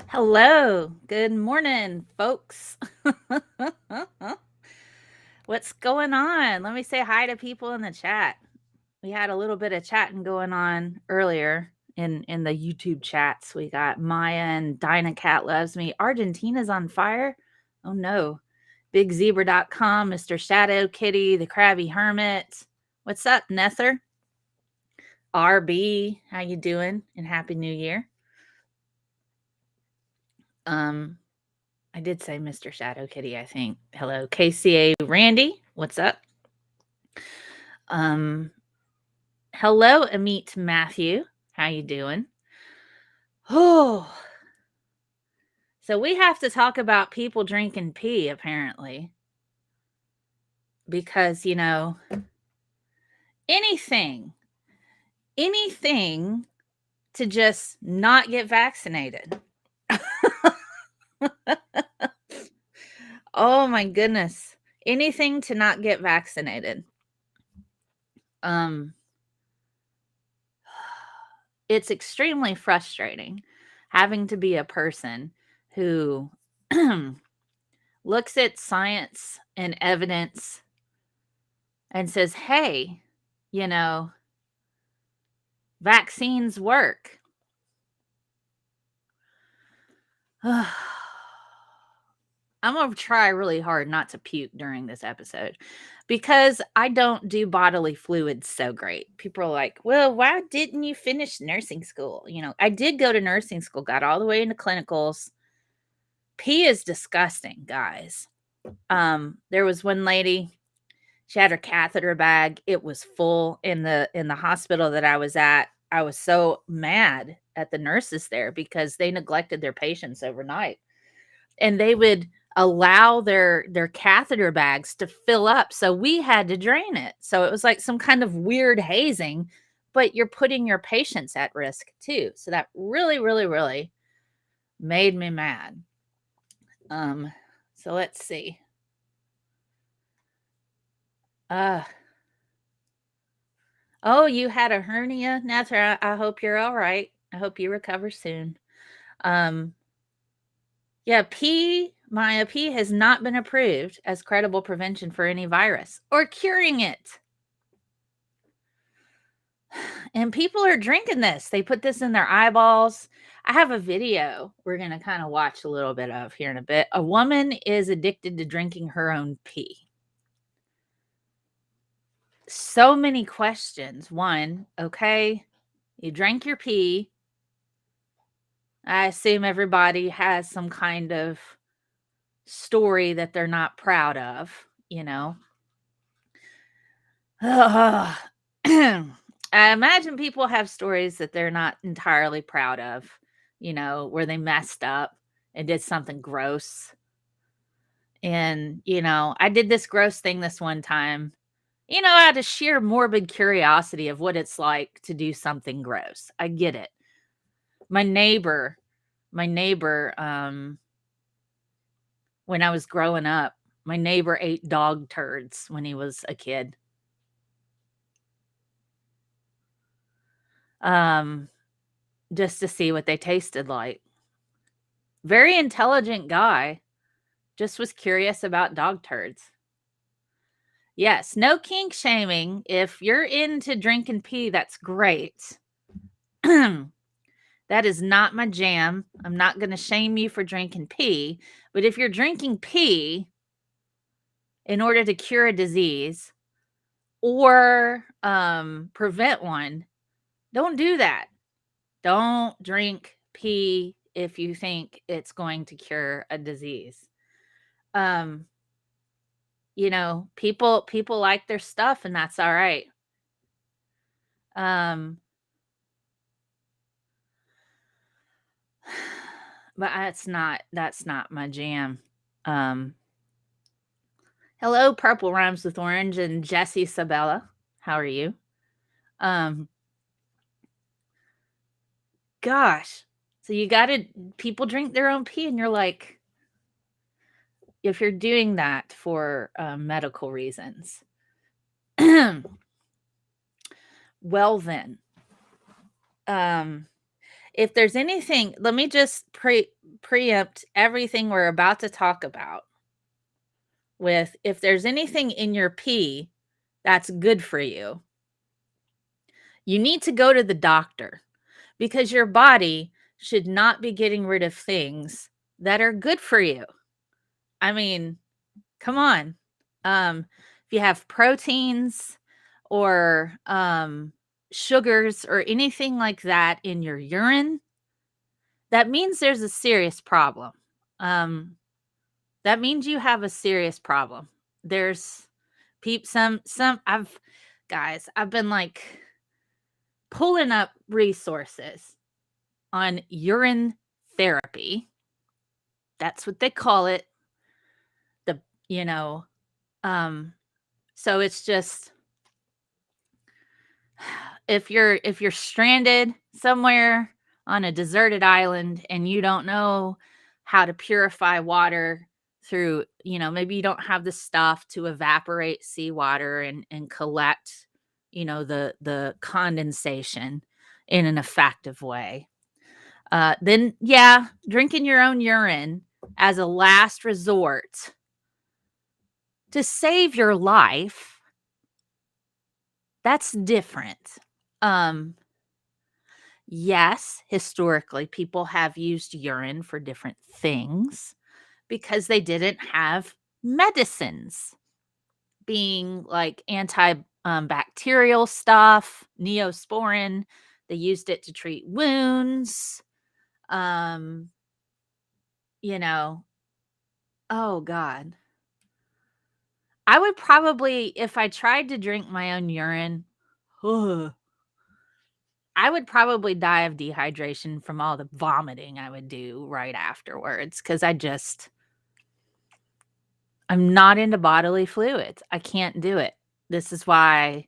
Hello. Good morning, folks. What's going on? Let me say hi to people in the chat. We had a little bit of chatting going on earlier in the YouTube chats. We got Maya and Dinah Cat Loves Me. Argentina's on fire. Oh no. BigZebra.com, Mr. Shadow Kitty, the Krabby Hermit. What's up, Nether? RB, how you doing? And Happy New Year. I did say Mr. Shadow Kitty, I think. Hello, KCA Randy. What's up? Hello, Amit Matthew. How you doing? Oh. So we have to talk about people drinking pee, apparently. Because, anything to just not get vaccinated. Oh my goodness. Anything to not get vaccinated. It's extremely frustrating having to be a person who looks at science and evidence and says, hey, vaccines work. I'm going to try really hard not to puke during this episode because I don't do bodily fluids so great. People are like, well, why didn't you finish nursing school? I did go to nursing school, got all the way into clinicals. Pee is disgusting, guys. There was one lady, she had her catheter bag. It was full in the hospital that I was at. I was so mad at the nurses there because they neglected their patients overnight. And they would allow their catheter bags to fill up. So we had to drain it. So it was like some kind of weird hazing, but you're putting your patients at risk too. So that really, really, really made me mad. So let's see. Oh, you had a hernia, Nathan. I hope you're all right. I hope you recover soon. Yeah, Maya, pee has not been approved as credible prevention for any virus or curing it. And people are drinking this. They put this in their eyeballs. I have a video we're going to kind of watch a little bit of here in a bit. A woman is addicted to drinking her own pee. So many questions. One, okay, you drank your pee. I assume everybody has some kind of story that they're not proud of, I imagine people have stories that they're not entirely proud of, where they messed up and did something gross. And, I did this gross thing this one time, out of sheer morbid curiosity of what it's like to do something gross. I get it. My neighbor, when I was growing up, my neighbor ate dog turds when he was a kid. Just to see what they tasted like. Very intelligent guy, just was curious about dog turds. Yes, no kink shaming. If you're into drinking pee, that's great. That is not my jam. I'm not going to shame you for drinking pee. But if you're drinking pee in order to cure a disease or prevent one, don't do that. Don't drink pee if you think it's going to cure a disease. People like their stuff, and that's all right. But that's not my jam. Hello, Purple Rhymes with Orange and Jessie Sabella. How are you? Gosh. So people drink their own pee, and you're like, if you're doing that for medical reasons, well then, if there's anything, let me just preempt everything we're about to talk about with if there's anything in your pee that's good for you, you need to go to the doctor because your body should not be getting rid of things that are good for you. I mean, come on. If you have proteins or sugars or anything like that in your urine, that means there's a serious problem. Um, that means you have a serious problem. There's some I've been like pulling up resources on urine therapy. That's what they call it. The you know, so it's just if you're stranded somewhere on a deserted island and you don't know how to purify water through, maybe you don't have the stuff to evaporate seawater and collect, the condensation in an effective way. Then yeah, drinking your own urine as a last resort to save your life, that's different. Um, Yes, historically, people have used urine for different things because they didn't have medicines, being like bacterial stuff, neosporin. They used it to treat wounds. Um, you know, oh God. I would probably, if I tried to drink my own urine, I would probably die of dehydration from all the vomiting I would do right afterwards because I'm not into bodily fluids. I can't do it. This is why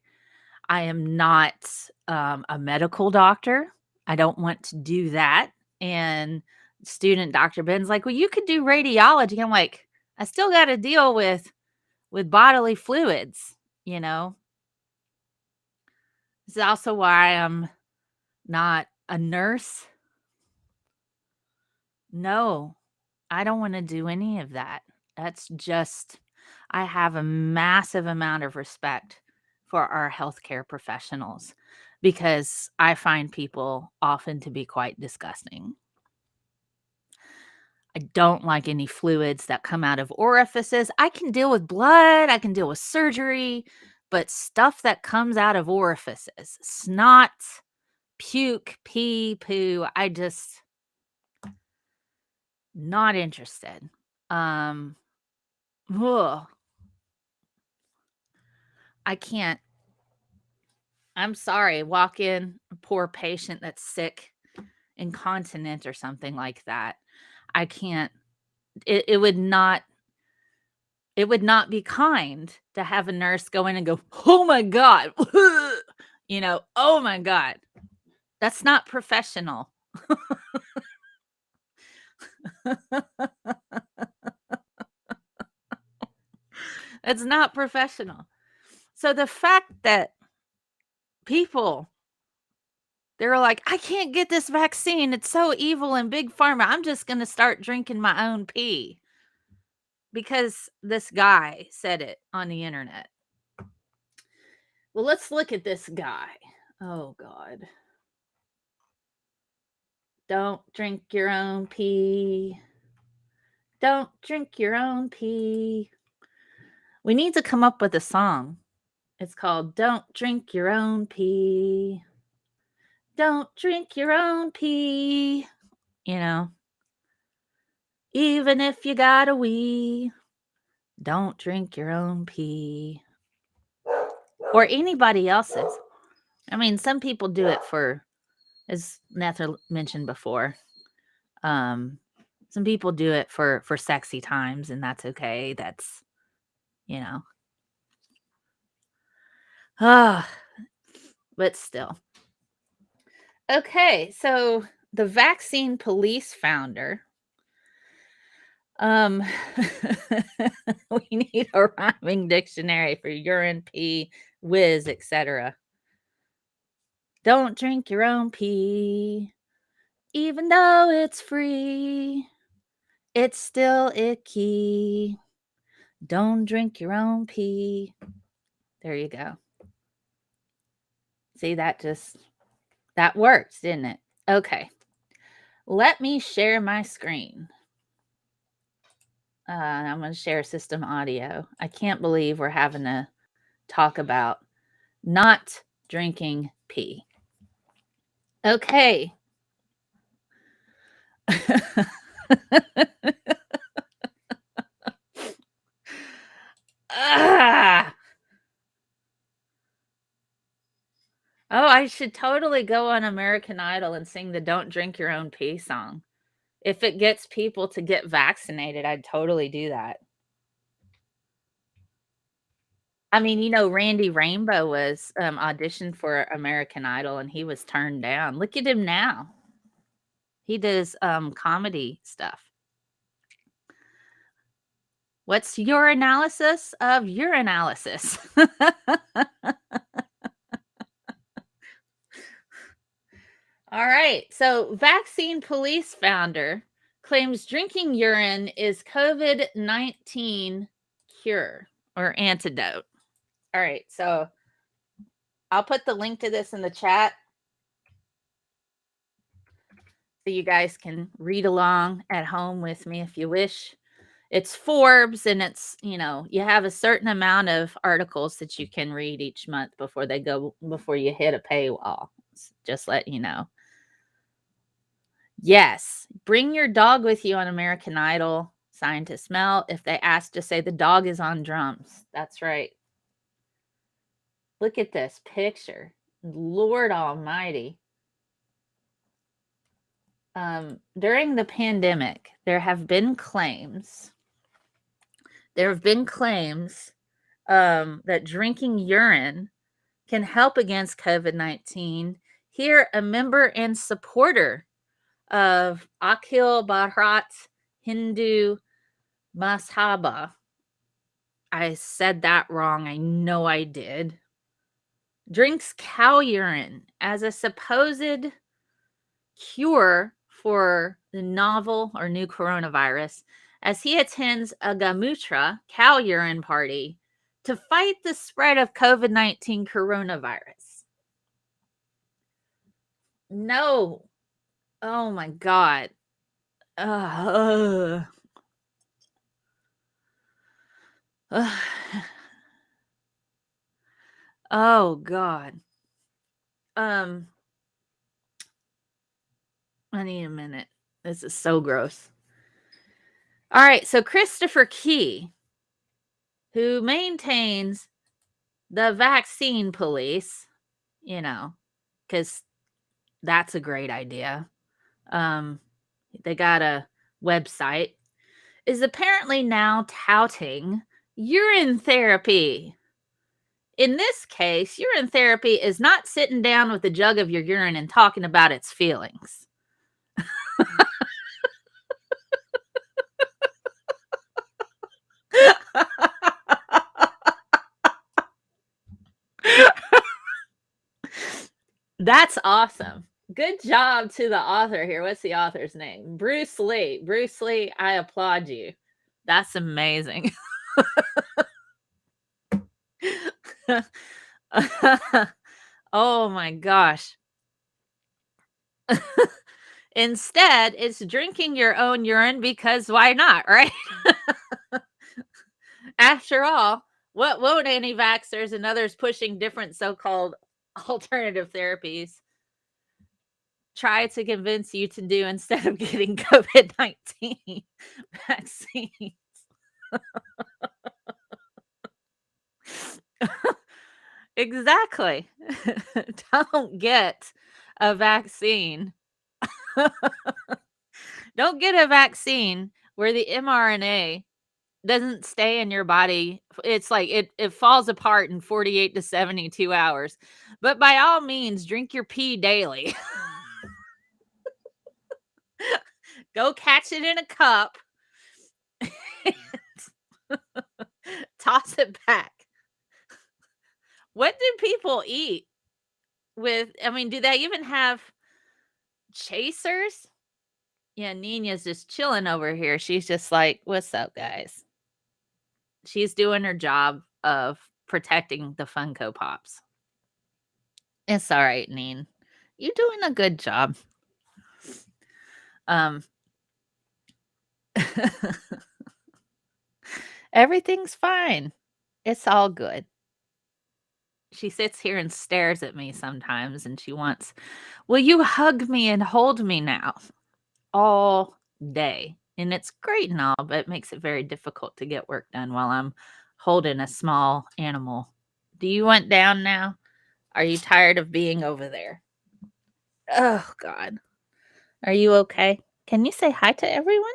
I am not a medical doctor. I don't want to do that. And student Dr. Ben's like, well, you could do radiology. I'm like, I still got to deal with bodily fluids, you know. This is also why I'm not a nurse. No, I don't want to do any of that. That's just, I have a massive amount of respect for our healthcare professionals because I find people often to be quite disgusting. I don't like any fluids that come out of orifices. I can deal with blood, I can deal with surgery, but stuff that comes out of orifices, snot, puke, pee, poo, not interested. Um, ugh, I can't. I'm sorry. Walk in a poor patient that's sick, incontinent, or something like that. I can't. It would not. It would not be kind to have a nurse go in and go, "Oh my god," "Oh my god." That's not professional. It's not professional. So the fact that people they were like, "I can't get this vaccine. It's so evil and big pharma. I'm just gonna start drinking my own pee." Because this guy said it on the internet. Well, let's look at this guy. Oh God. Don't drink your own pee. Don't drink your own pee. We need to come up with a song. It's called Don't Drink Your Own Pee. Don't drink your own pee. You know, even if you got a wee, don't drink your own pee. Or anybody else's. I mean, some people do it for, as Nether mentioned before, um, some people do it for sexy times, and that's okay. That's, you know. Ah, but still. Okay, so the vaccine police founder. Um, we need a rhyming dictionary for urine, pee, whiz, etc. Don't drink your own pee, even though it's free. It's still icky. Don't drink your own pee. There you go. See, that works, didn't it? Okay. Let me share my screen. I'm going to share system audio. I can't believe we're having to talk about not drinking pee. Okay. Ah! Oh, I should totally go on American Idol and sing the Don't Drink Your Own Pee song. If it gets people to get vaccinated, I'd totally do that. I mean, Randy Rainbow was auditioned for American Idol and he was turned down. Look at him now. He does comedy stuff. What's your analysis of your analysis? All right. So, vaccine police founder claims drinking urine is COVID-19 cure or antidote. All right. So, I'll put the link to this in the chat so you guys can read along at home with me if you wish. It's Forbes and it's, you have a certain amount of articles that you can read each month before you hit a paywall. Just let you know. Yes, bring your dog with you on American Idol, ScientistMel. If they ask to say the dog is on drums. That's right. Look at this picture. Lord Almighty. During the pandemic, there have been claims that drinking urine can help against COVID-19. Here, a member and supporter of Akhil Bharat Hindu Mashabha. I said that wrong. I know I did. Drinks cow urine as a supposed cure for the novel or new coronavirus as he attends a Gamutra cow urine party to fight the spread of COVID-19 coronavirus. No. Oh my God. Oh God. I need a minute. This is so gross. All right, so Christopher Key, who maintains the vaccine police, because that's a great idea. They got a website, is apparently now touting urine therapy. In this case, urine therapy is not sitting down with a jug of your urine and talking about its feelings. That's awesome. Good job to the author here. What's the author's name? Bruce Lee. Bruce Lee, I applaud you. That's amazing. Oh my gosh. Instead, it's drinking your own urine because why not, right? After all, what won't anti-vaxxers and others pushing different so-called alternative therapies try to convince you to do instead of getting COVID-19 vaccines? Exactly. Don't get a vaccine. Don't get a vaccine where the mRNA doesn't stay in your body. It's like it falls apart in 48 to 72 hours. But by all means, drink your pee daily. Go catch it in a cup. Toss it back. What do people eat do they even have chasers? Yeah, Nina's just chilling over here. She's just like, what's up, guys? She's doing her job of protecting the Funko Pops. It's all right, Neen. You're doing a good job. Everything's fine. It's all good. She sits here and stares at me sometimes, and she wants, will you hug me and hold me now? All day. And it's great and all, but it makes it very difficult to get work done while I'm holding a small animal. Do you want down now? Are you tired of being over there? Oh, God. Are you okay? Can you say hi to everyone?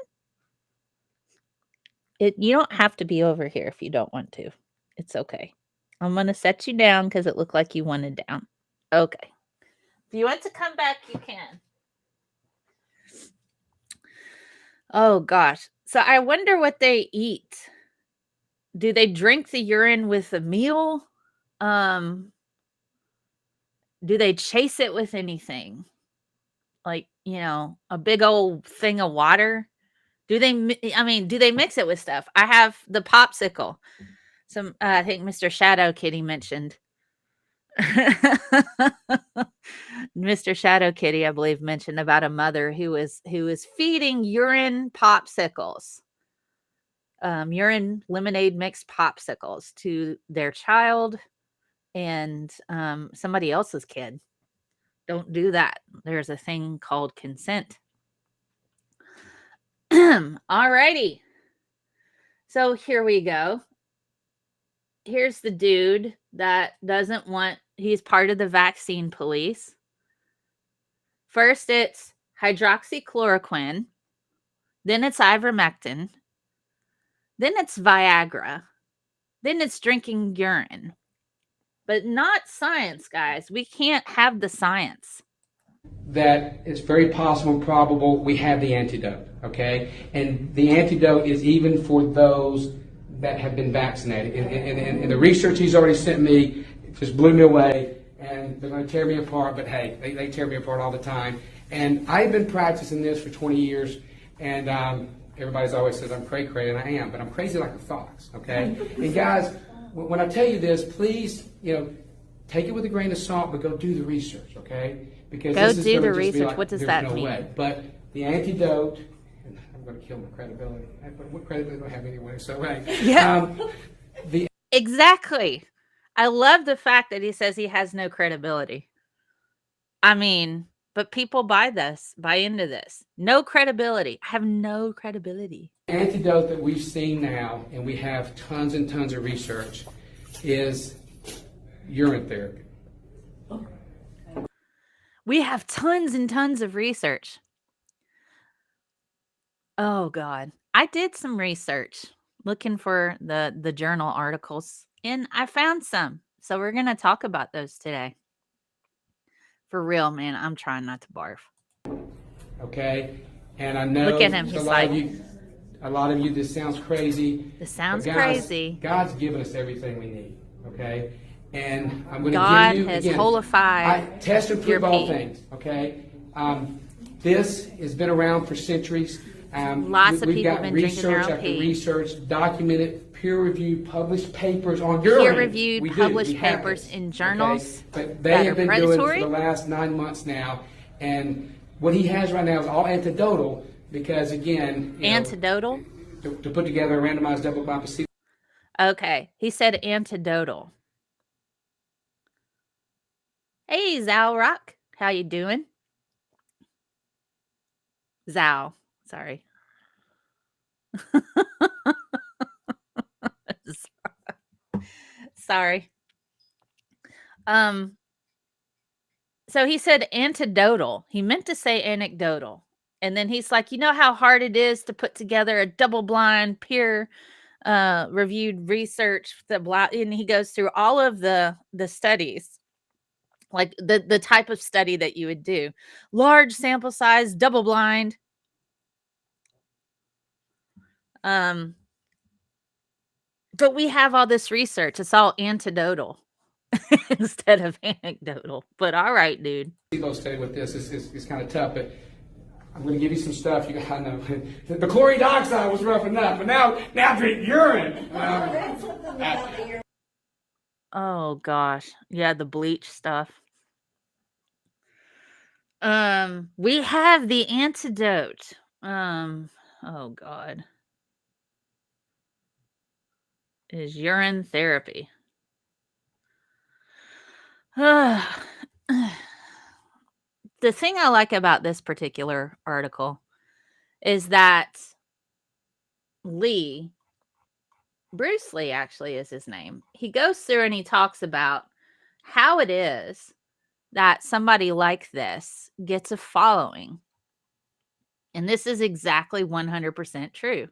You don't have to be over here if you don't want to. It's okay. I'm going to set you down because it looked like you wanted down. Okay. If you want to come back, you can. Oh, gosh. So I wonder what they eat. Do they drink the urine with a meal? Do they chase it with anything? Like, a big old thing of water? Do they mix it with stuff? I have the popsicle. I think Mr. Shadow Kitty mentioned. Mr. Shadow Kitty, I believe, mentioned about a mother who was feeding urine popsicles. Urine lemonade mixed popsicles to their child and somebody else's kid. Don't do that. There's a thing called consent. Alrighty. So here we go. Here's the dude that doesn't want, he's part of the vaccine police. First, it's hydroxychloroquine. Then it's ivermectin. Then it's Viagra. Then it's drinking urine. But not science, guys. We can't have the science. That it's very possible and probable we have the antidote, okay? And the antidote is even for those that have been vaccinated. And the research he's already sent me just blew me away, and they're going to tear me apart, but hey, they tear me apart all the time. And I've been practicing this for 20 years, and everybody's always says I'm cray-cray, and I am, but I'm crazy like a fox, okay? And guys, when I tell you this, please, take it with a grain of salt, but go do the research, okay? Because go this is do the just research. Like, what does that mean? Way. But the antidote, and I'm going to kill my credibility. What credibility do I have anyway? So, right. Yeah. Exactly. I love the fact that he says he has no credibility. I mean, but people buy into this. No credibility. I have no credibility. The antidote that we've seen now, and we have tons and tons of research, is urine therapy. We have tons and tons of research. Oh, God. I did some research looking for the journal articles, and I found some. So we're going to talk about those today. For real, man, I'm trying not to barf. Okay? And I know look at him. a lot of you, this sounds crazy. This sounds crazy. God's given us everything we need, okay? And I'm going to God give you, has again, holified I test and prove all things, okay? This has been around for centuries. Lots of people have been drinking their own pee. Research, documented, peer-reviewed, published papers on urine. Peer-reviewed, published papers in journals. Okay? But they have been doing it for the last 9 months now. And what he has right now is all antidotal because, again... Antidotal? To put together a randomized double-blind placebo. Okay. He said antidotal. Hey, Zal Rock. How you doing? Zal. Sorry. Sorry. So he said antidotal. He meant to say anecdotal. And then he's like, you know how hard it is to put together a double-blind, peer reviewed research, and he goes through all of the studies. Like the type of study that you would do. Large sample size, double blind. But we have all this research. It's all antidotal instead of anecdotal. But all right, dude. Placebo study with this is kind of tough, but I'm going to give you some stuff. You gotta know. The chlorine dioxide was rough enough, but now drink urine. Oh gosh. Yeah, the bleach stuff. We have the antidote. Oh god. Is urine therapy. The thing I like about this particular article is that Bruce Lee actually is his name. He goes through and he talks about how it is that somebody like this gets a following. And this is exactly 100% true.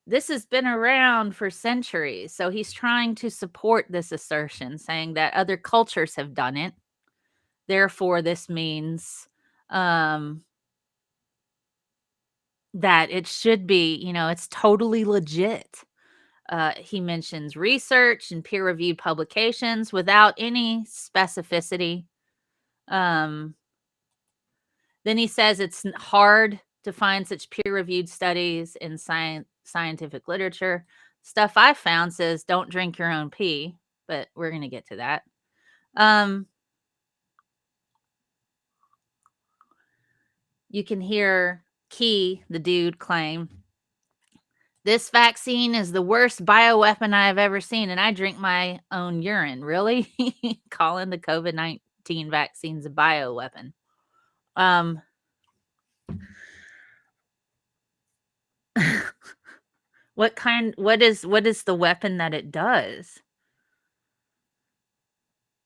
This has been around for centuries. So he's trying to support this assertion, saying that other cultures have done it. Therefore, this means that it should be, it's totally legit. He mentions research and peer-reviewed publications without any specificity. Then he says it's hard to find such peer-reviewed studies in scientific literature. Stuff I found says don't drink your own pee, but we're going to get to that. You can hear Key, the dude, claim, "This vaccine is the worst bioweapon I have ever seen, and I drink my own urine." Really? Calling the COVID-19 vaccines a bioweapon. What is the weapon that it does?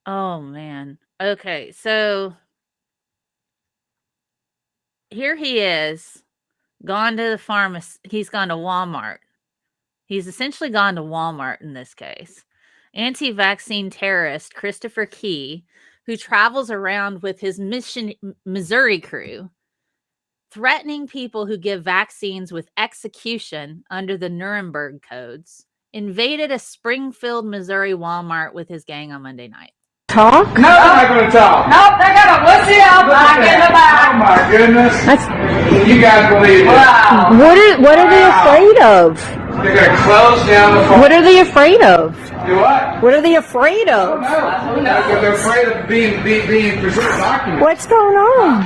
Oh man. Okay, so here he is, gone to the pharmacy. He's gone to Walmart. He's essentially gone to Walmart in this case. Anti-vaccine terrorist Christopher Key, who travels around with his Missouri crew, threatening people who give vaccines with execution under the Nuremberg codes, invaded a Springfield, Missouri Walmart with his gang on Monday night. Talk? No, they're not going to talk. Nope, they're gonna wussy out back in the back. Oh my goodness. You guys believe it. Wow. What are they afraid of? They're going to close down the phone. What are they afraid of? Do what? What are they afraid of? No. They're afraid of being presented documents. What's going on?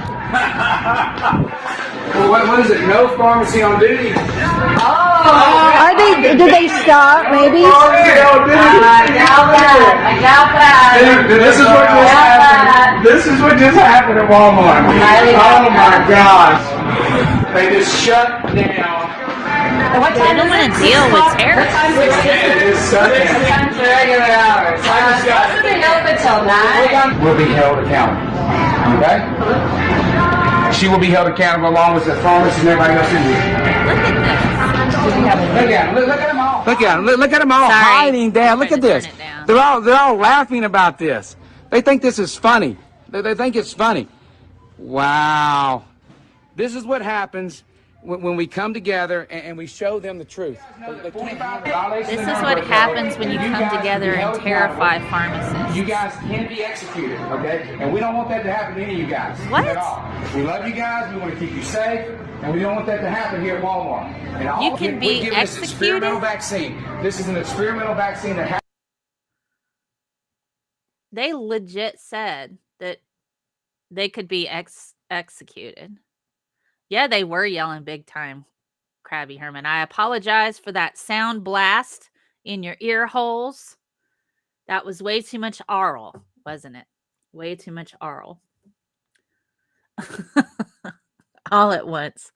Well, what is it? No pharmacy on duty. Are they? Did they stop? Maybe. Pharmacy on duty. I got that. This is what just happened. This is what just happened at Walmart. Oh my gosh. They just shut down. They don't want to deal with terrorists. It is Sunday. Sometimes the regular hours. Supposed to be open till 9. Will be held accountable. Okay? She will be held accountable along with the pharmacist and everybody else in here. Look at this. Look at them all. Look at them all Sorry. hiding, Dad. Look Trying at to this. turn it down. They're all laughing about this. They think this is funny. They think it's funny. Wow. This is what happens when we come together and we show them the truth. This is what happens when you come together and terrify pharmacists. You guys can be executed, okay? And we don't want that to happen to any of you guys. What? At all. We love you guys. We want to keep you safe. And we don't want that to happen here at Walmart. And all You can be we're giving this executed? experimental vaccine. This is an experimental vaccine that They legit said that they could be executed. Yeah, they were yelling big time, Krabby Herman. I apologize for that sound blast in your ear holes. That was way too much aural, wasn't it? Way too much aural. All at once.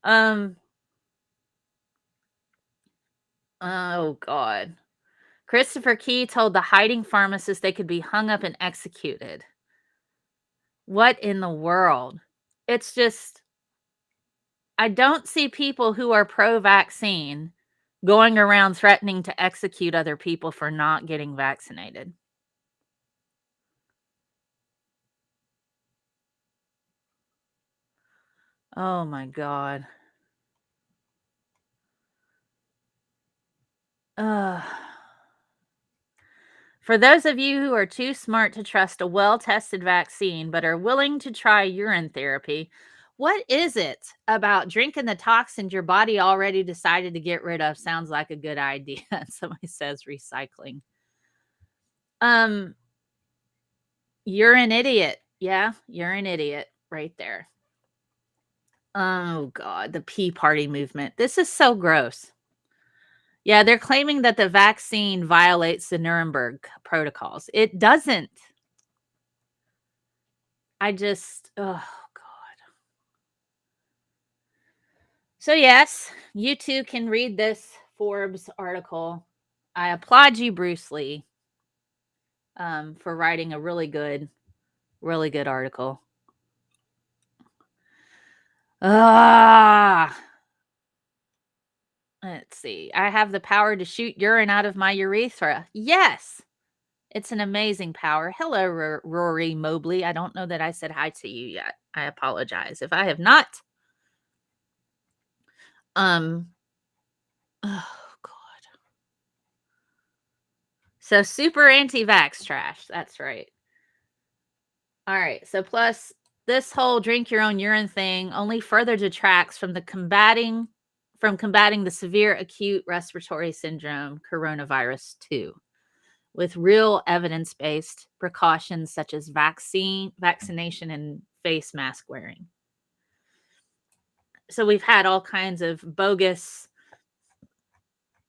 Oh God. Christopher Key told the hiding pharmacist they could be hung up and executed. What in the world? It's just, I don't see people who are pro-vaccine going around threatening to execute other people for not getting vaccinated. Oh my God. For those of you who are too smart to trust a well-tested vaccine but are willing to try urine therapy, what is it about drinking the toxins your body already decided to get rid of sounds like a good idea? Somebody says recycling. You're an idiot. Yeah, you're an idiot right there. Oh God, the Pea Party movement. This is so gross. Yeah, they're claiming that the vaccine violates the Nuremberg protocols. It doesn't. Oh God. So yes, you too can read this Forbes article. I applaud you, Bruce Lee, for writing a really good article. Let's see. I have the power to shoot urine out of my urethra. Yes. It's an amazing power. Hello, Rory Mobley. I don't know that I said hi to you yet. I apologize if I have not. Oh God. So super anti-vax trash. That's right. All right. So plus this whole drink your own urine thing only further detracts from combating the severe acute respiratory syndrome coronavirus 2. With real evidence-based precautions such as vaccination, and face mask wearing. So we've had all kinds of bogus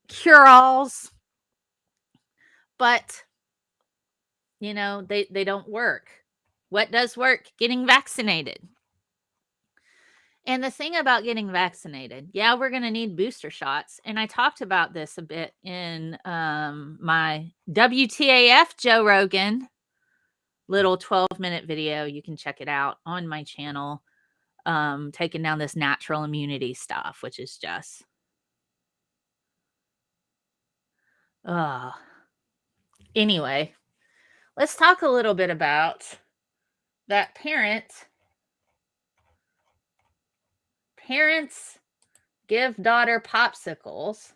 cure-alls, but, they don't work. What does work? Getting vaccinated. And the thing about getting vaccinated, yeah, we're going to need booster shots. And I talked about this a bit in my WTAF Joe Rogan little 12-minute video. You can check it out on my channel, taking down this natural immunity stuff, which is just anyway, let's talk a little bit about that parents give daughter popsicles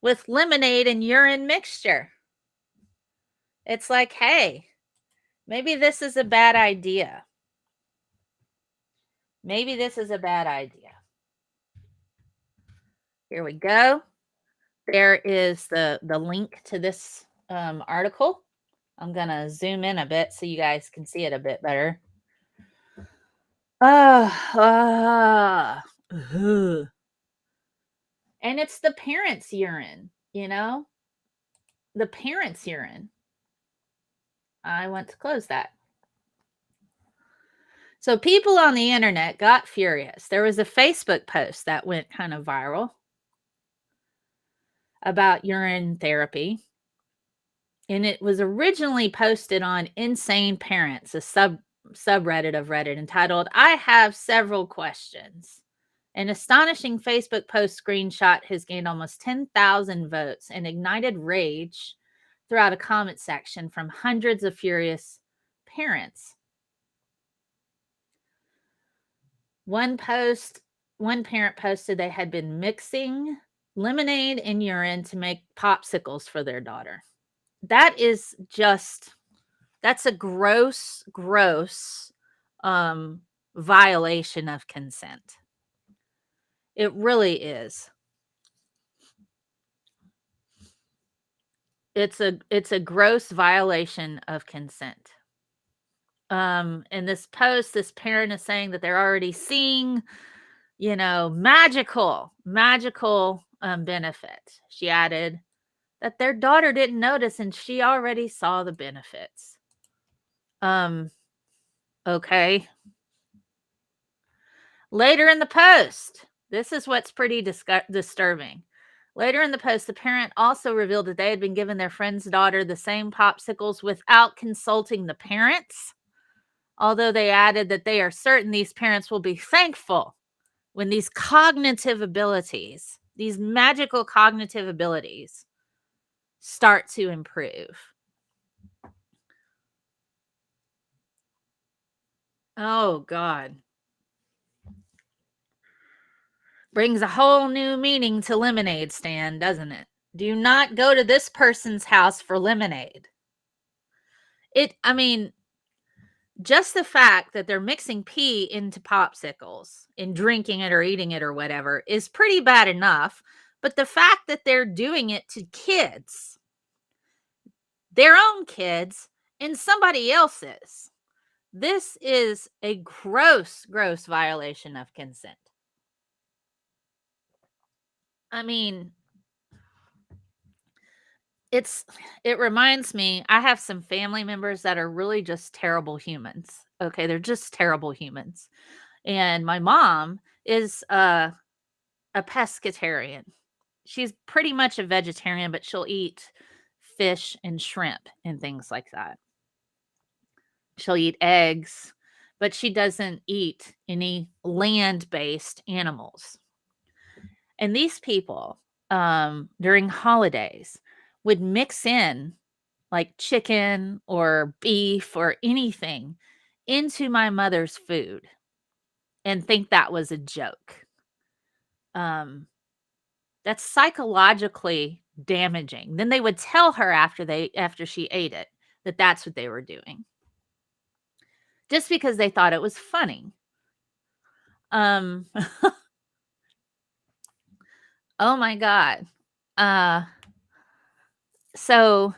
with lemonade and urine mixture. It's like, hey, maybe this is a bad idea. Maybe this is a bad idea. Here we go. There is the link to this article. I'm going to zoom in a bit so you guys can see it a bit better. And it's the parents' urine, the parents' urine. I want to close that. So people on the internet got furious. There was a Facebook post that went kind of viral about urine therapy. And it was originally posted on Insane Parents, a subreddit of Reddit, entitled, "I have several questions." An astonishing Facebook post screenshot has gained almost 10,000 votes and ignited rage throughout a comment section from hundreds of furious parents. One parent posted they had been mixing lemonade and urine to make popsicles for their daughter. That's a gross violation of consent. It really is. It's a gross violation of consent. In this post, this parent is saying that they're already seeing, magical benefit. She added that their daughter didn't notice and she already saw the benefits. Okay. Later in the post, this is what's pretty disturbing. Later in the post, the parent also revealed that they had been given their friend's daughter the same popsicles without consulting the parents, although they added that they are certain these parents will be thankful when these magical cognitive abilities, start to improve. Oh, God. Brings a whole new meaning to lemonade stand, doesn't it? Do not go to this person's house for lemonade. I mean, just the fact that they're mixing pee into popsicles and drinking it or eating it or whatever is pretty bad enough. But the fact that they're doing it to kids, their own kids, and somebody else's, this is a gross, gross violation of consent. I mean, it reminds me, I have some family members that are really just terrible humans. Okay, they're just terrible humans. And my mom is a pescatarian. She's pretty much a vegetarian, but she'll eat fish and shrimp and things like that. She'll eat eggs, but she doesn't eat any land-based animals. And these people, during holidays, would mix in like chicken or beef or anything into my mother's food and think that was a joke. That's psychologically damaging. Then they would tell her after she ate it that that's what they were doing, just because they thought it was funny. Oh my God. So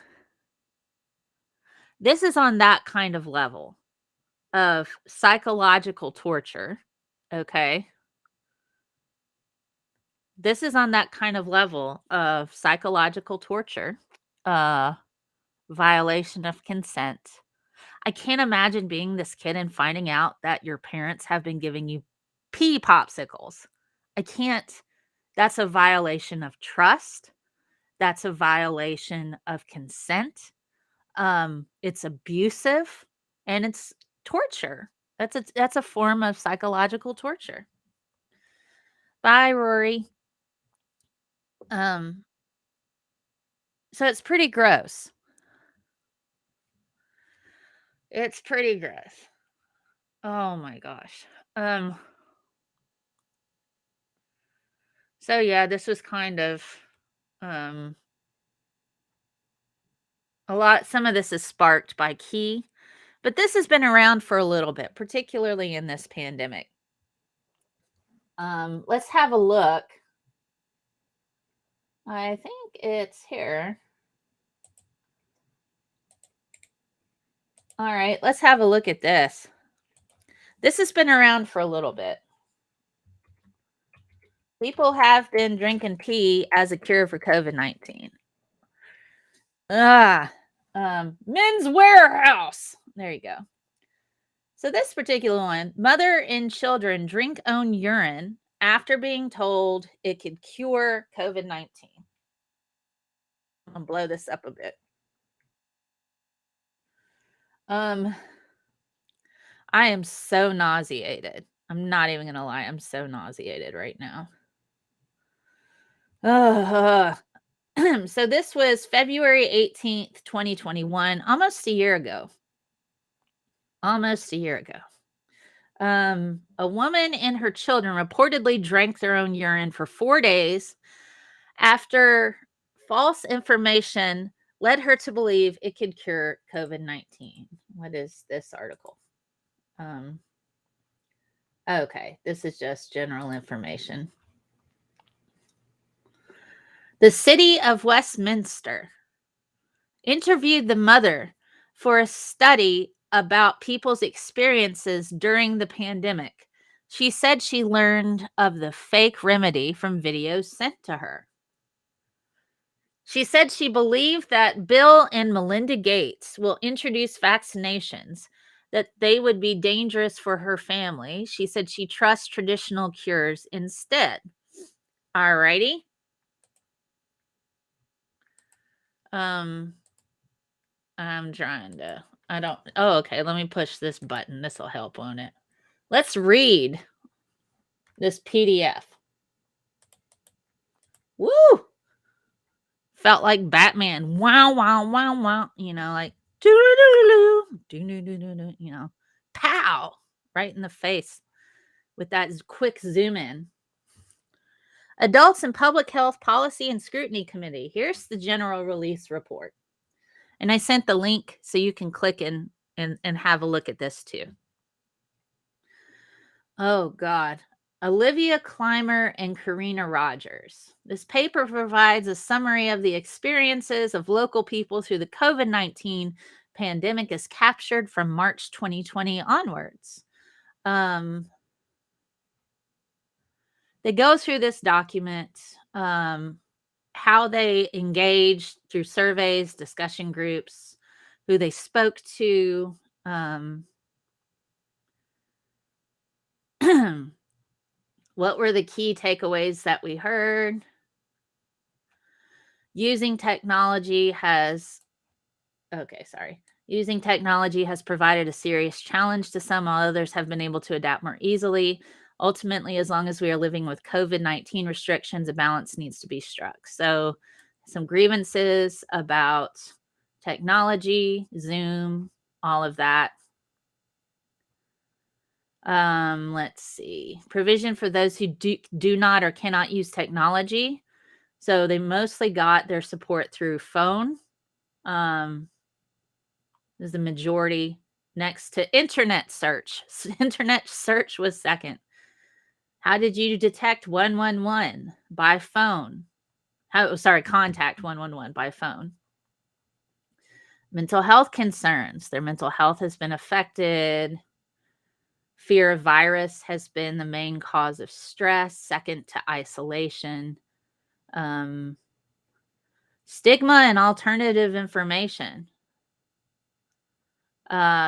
this is on that kind of level of psychological torture. Okay. This is on that kind of level of psychological torture, violation of consent. I can't imagine being this kid and finding out that your parents have been giving you pee popsicles. I can't. That's a violation of trust. That's a violation of consent. It's abusive and it's torture. That's a form of psychological torture. Bye, Rory. So it's pretty gross. It's pretty gross. Oh my gosh. So yeah, this was kind of some of this is sparked by Key, but this has been around for a little bit, particularly in this pandemic. Let's have a look. I think it's here. All right, let's have a look at this. This has been around for a little bit. People have been drinking pee as a cure for COVID-19. Men's Warehouse. There you go. So this particular one, mother and children drink own urine after being told it could cure COVID-19. I'm gonna blow this up a bit. I am so nauseated. I'm not even gonna lie. I'm so nauseated right now. So this was February 18th, 2021, almost a year ago. A woman and her children reportedly drank their own urine for 4 days after false information led her to believe it could cure COVID-19. What is this article? Okay, this is just general information. The city of Westminster interviewed the mother for a study about people's experiences during the pandemic. She said she learned of the fake remedy from videos sent to her. She said she believed that Bill and Melinda Gates will introduce vaccinations, that they would be dangerous for her family. She said she trusts traditional cures instead. All righty. I'm trying to, okay, let me push this button. This will help, won't it? Let's read this PDF. Woo! Felt like Batman. Wow, wow, wow, wow. Like, pow! Right in the face with that quick zoom in. Adults in Public Health Policy and Scrutiny Committee. Here's the general release report. And I sent the link so you can click and have a look at this too. Oh, God. Olivia Clymer and Karina Rogers. This paper provides a summary of the experiences of local people through the COVID-19 pandemic as captured from March 2020 onwards. They go through this document, how they engaged through surveys, discussion groups, who they spoke to, what were the key takeaways that we heard. Using technology has provided a serious challenge to some, while others have been able to adapt more easily. Ultimately, as long as we are living with COVID-19 restrictions, a balance needs to be struck. So some grievances about technology, Zoom, all of that. Let's see. Provision for those who do not or cannot use technology. So they mostly got their support through phone. Is the majority, next to internet search. Internet search was second. How did you detect 111 by phone? Contact 111 by phone. Mental health concerns. Their mental health has been affected. Fear of virus has been the main cause of stress, second to isolation. Stigma and alternative information.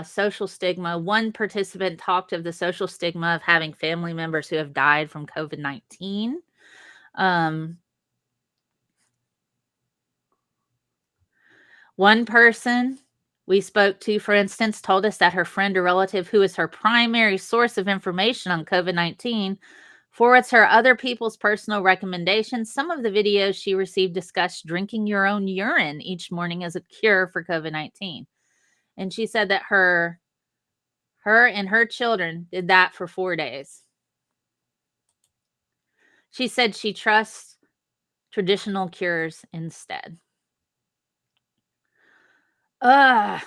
Social stigma. One participant talked of the social stigma of having family members who have died from COVID-19. One person we spoke to, for instance, told us that her friend or relative who is her primary source of information on COVID-19 forwards her other people's personal recommendations. Some of the videos she received discussed drinking your own urine each morning as a cure for COVID-19. And she said that her and her children did that for 4 days. She said she trusts traditional cures instead. So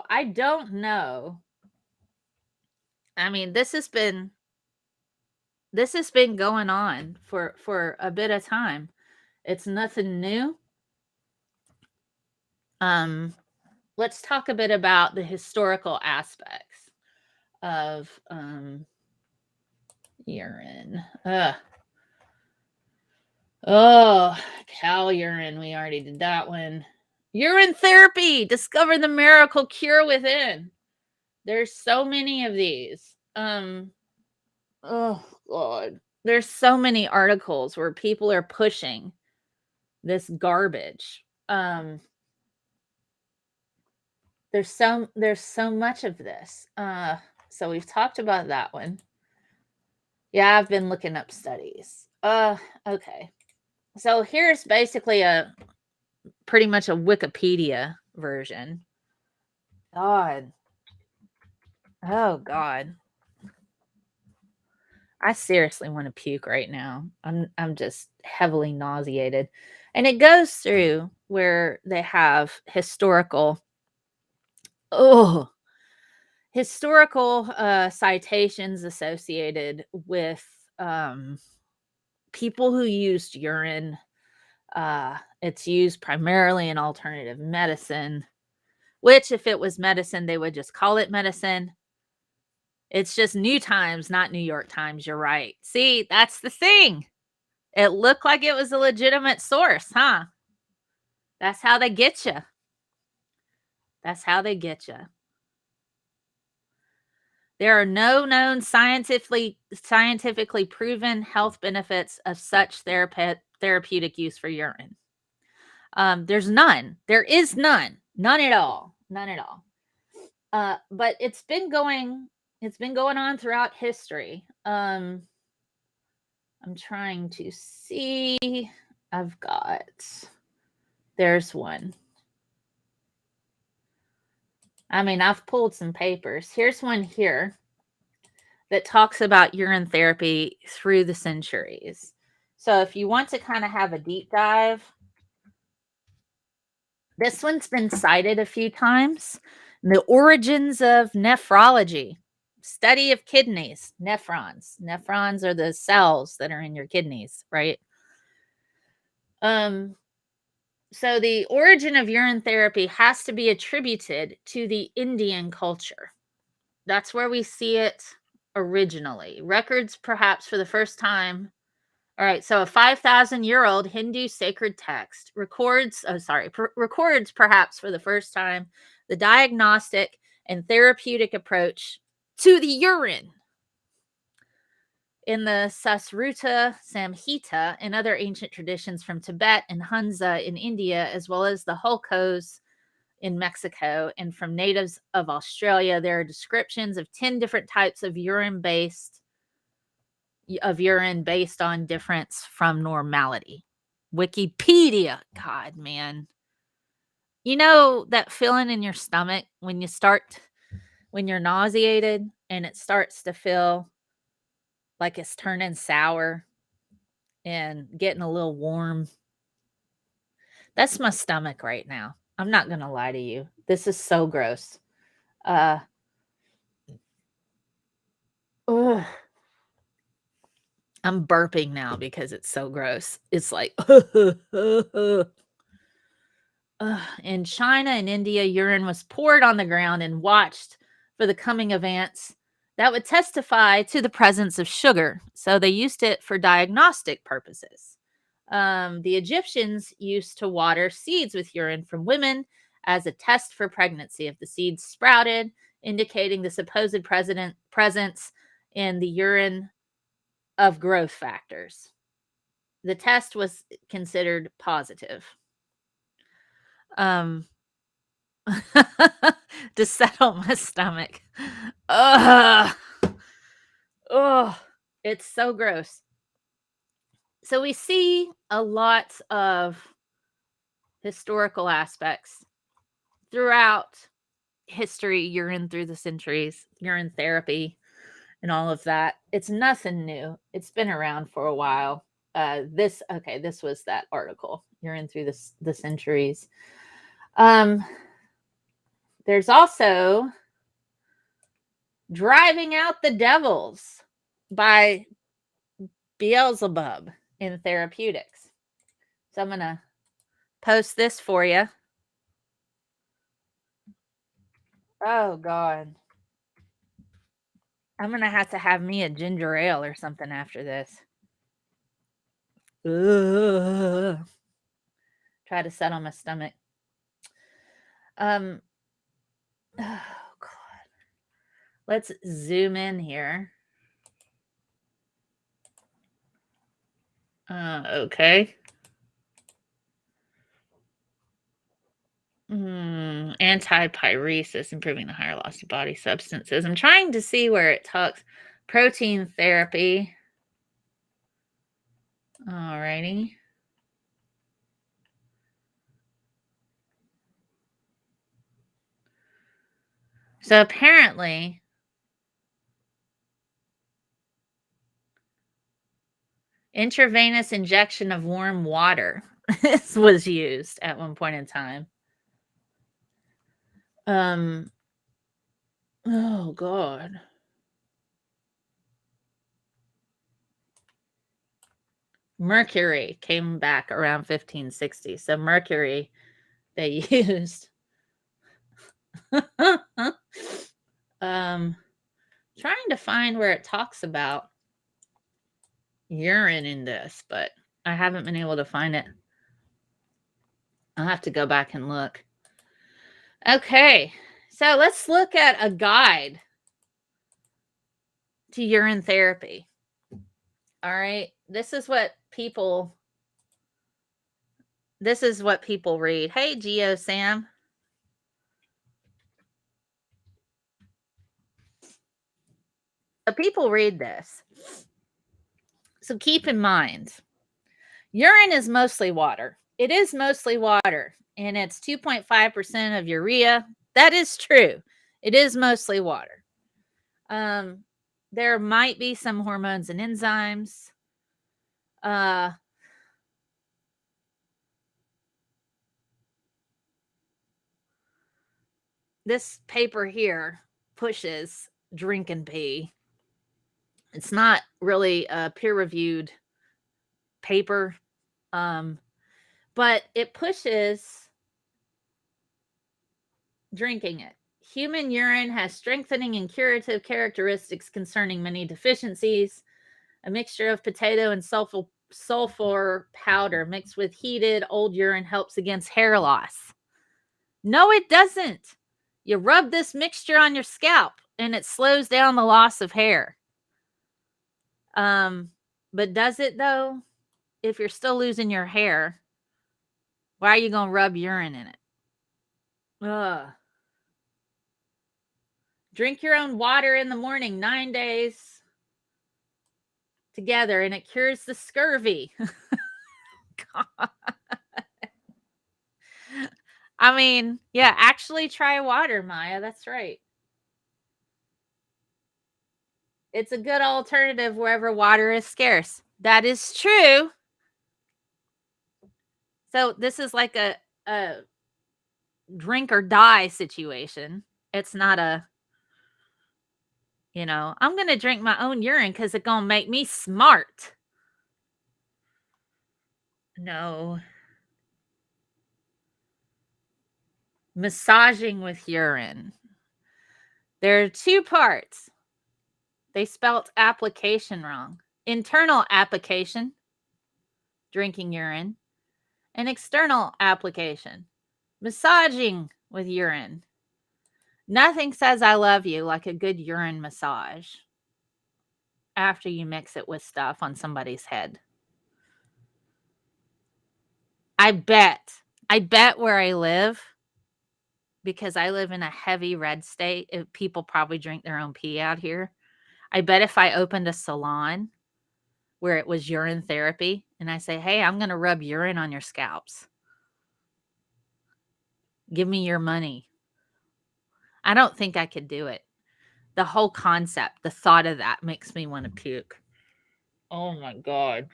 I don't know. I mean, this has been going on for a bit of time. It's nothing new. Let's talk a bit about the historical aspects of urine. Cow urine. We already did that one. Urine therapy. Discover the miracle cure within. There's so many of these. Oh God. There's so many articles where people are pushing this garbage. There's so much of this. So we've talked about that one. Yeah, I've been looking up studies. Okay. So here's basically pretty much a Wikipedia version. God. Oh God. I seriously want to puke right now. I'm just heavily nauseated. And it goes through where they have historical citations associated with people who used urine. It's used primarily in alternative medicine, which if it was medicine, they would just call it medicine. It's just New Times, not New York Times. You're right. See, that's the thing. It looked like it was a legitimate source, huh? That's how they get you. That's how they get you. There are no known scientifically proven health benefits of such therapeutic use for urine. There's none. There is none. None at all. None at all. But it's been going on throughout history. I'm trying to see. There's one. I mean, I've pulled some papers. Here's one here that talks about urine therapy through the centuries. So if you want to kind of have a deep dive, this one's been cited a few times. The origins of nephrology, study of kidneys, nephrons. Nephrons are the cells that are in your kidneys, right? So the origin of urine therapy has to be attributed to the Indian culture. That's where we see it originally. Records perhaps for the first time. All right, so a 5,000-year-old Hindu sacred text records perhaps for the first time the diagnostic and therapeutic approach to the urine. In the Sasruta Samhita and other ancient traditions from Tibet and Hunza in India, as well as the Holcos in Mexico, and from natives of Australia, there are descriptions of 10 different types of urine based on difference from normality. Wikipedia, God, man. You know that feeling in your stomach when you're nauseated and it starts to feel like it's turning sour and getting a little warm? That's my stomach right now. I'm not going to lie to you. This is so gross. Ugh. I'm burping now because it's so gross. It's like, in China and India, urine was poured on the ground and watched for the coming events that would testify to the presence of sugar. So they used it for diagnostic purposes. The Egyptians used to water seeds with urine from women as a test for pregnancy. If the seeds sprouted, indicating the supposed presence in the urine of growth factors, the test was considered positive. To settle my stomach. Ugh. Oh, it's so gross. So we see a lot of historical aspects throughout history, urine through the centuries, urine therapy, and all of that. It's nothing new. It's been around for a while. This was that article, urine through the centuries. There's also Driving Out the Devils by Beelzebub in therapeutics. So I'm going to post this for you. Oh, God. I'm going to have me a ginger ale or something after this. Ugh. Try to settle my stomach. Oh, God. Let's zoom in here. Okay. Antipyresis, improving the higher loss of body substances. I'm trying to see where it talks. Protein therapy. Alrighty. So apparently, intravenous injection of warm water was used at one point in time. Oh, God. Mercury came back around 1560. So mercury they used. Trying to find where it talks about urine in this, but I haven't been able to find it. I'll have to go back and look. Okay, so let's look at a guide to urine therapy. All right, this is what people read. Hey, Geo Sam. So people read this. So keep in mind, urine is mostly water. It is mostly water, and it's 2.5% of urea. That is true. It is mostly water. There might be some hormones and enzymes. This paper here pushes drink and pee. It's not really a peer-reviewed paper, but it pushes drinking it. Human urine has strengthening and curative characteristics concerning many deficiencies. A mixture of potato and sulfur powder mixed with heated old urine helps against hair loss. No, it doesn't. You rub this mixture on your scalp and it slows down the loss of hair. But does it though? If you're still losing your hair, why are you going to rub urine in it? Ugh. Drink your own water in the morning 9 days together and it cures the scurvy. God. I mean, yeah, actually try water, Maya. That's right. It's a good alternative wherever water is scarce. That is true. So this is like a drink or die situation. It's not a, I'm going to drink my own urine because it's going to make me smart. No. Massaging with urine. There are two parts. They spelt application wrong. Internal application, drinking urine, and external application, massaging with urine. Nothing says I love you like a good urine massage after you mix it with stuff on somebody's head. I bet where I live, because I live in a heavy red state, people probably drink their own pee out here. I bet if I opened a salon where it was urine therapy and I say, hey, I'm going to rub urine on your scalps. Give me your money. I don't think I could do it. The whole concept, the thought of that makes me want to puke. Oh my God.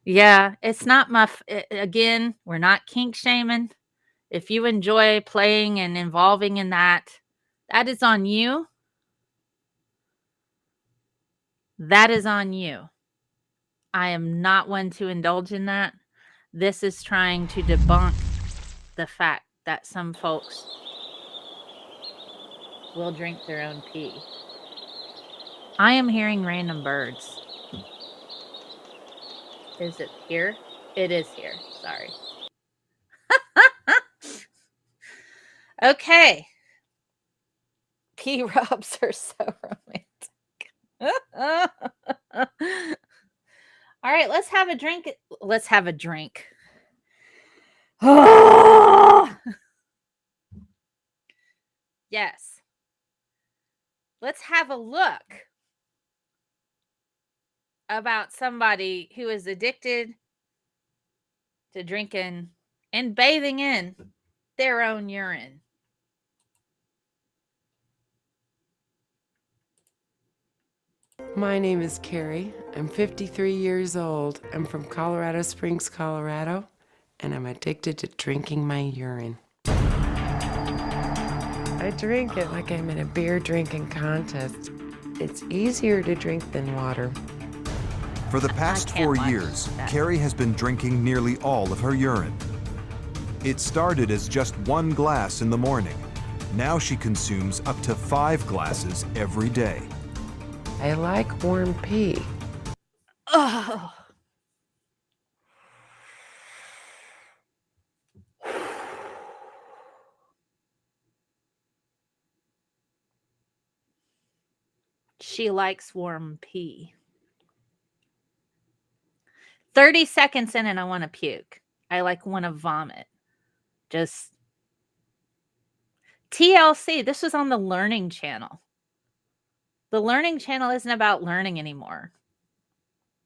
Yeah, it's not my, again, we're not kink shaming. If you enjoy playing and involving in that, that is on you. That is on you. I am not one to indulge in that. This is trying to debunk the fact that some folks will drink their own pee. I am hearing random birds. Is it here? It is here. Sorry. Okay. Pee rubs are so romantic. All right, let's have a drink. Let's have a drink. Yes. Let's have a look about somebody who is addicted to drinking and bathing in their own urine. My name is Carrie. I'm 53 years old. I'm from Colorado Springs, Colorado, and I'm addicted to drinking my urine. I drink it like I'm in a beer drinking contest. It's easier to drink than water. For the past 4 years, Carrie has been drinking nearly all of her urine. It started as just 1 glass in the morning. Now she consumes up to 5 glasses every day. I like warm pee. Oh. She likes warm pee. 30 seconds in and I want to puke. I want to vomit. Just TLC. This was on the Learning Channel. The Learning Channel isn't about learning anymore.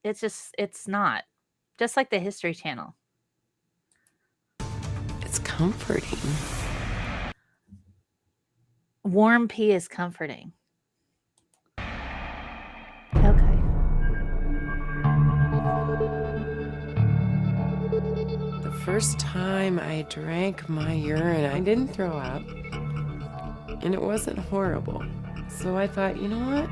It's not. Just like the History Channel. It's comforting. Warm pee is comforting. Okay. The first time I drank my urine, I didn't throw up, and it wasn't horrible. So I thought, you know what?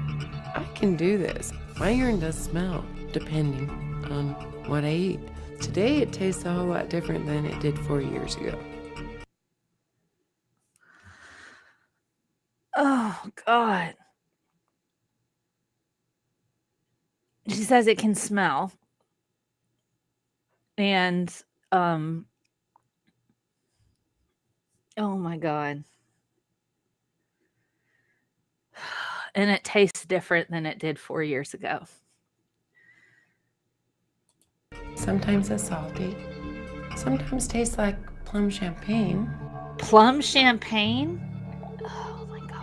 I can do this. My urine does smell, depending on what I eat. Today, it tastes a whole lot different than it did 4 years ago. Oh, God. She says it can smell. And, oh my God. And it tastes different than it did 4 years ago. Sometimes it's salty. Sometimes tastes like plum champagne. Plum champagne? Oh my God.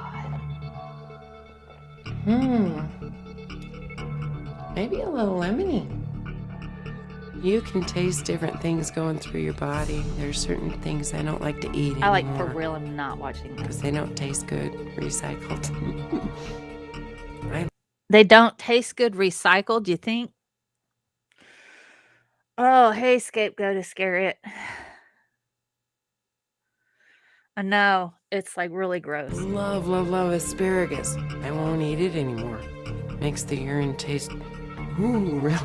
Maybe a little lemony. You can taste different things going through your body. There's certain things I don't like to eat anymore. I like for real, I'm not watching this. Because they don't taste good recycled. They don't taste good recycled, you think? Oh, hey, scapegoat Iscariot. I know, it's like really gross. Love, love, love asparagus. I won't eat it anymore. Makes the urine taste, really bad.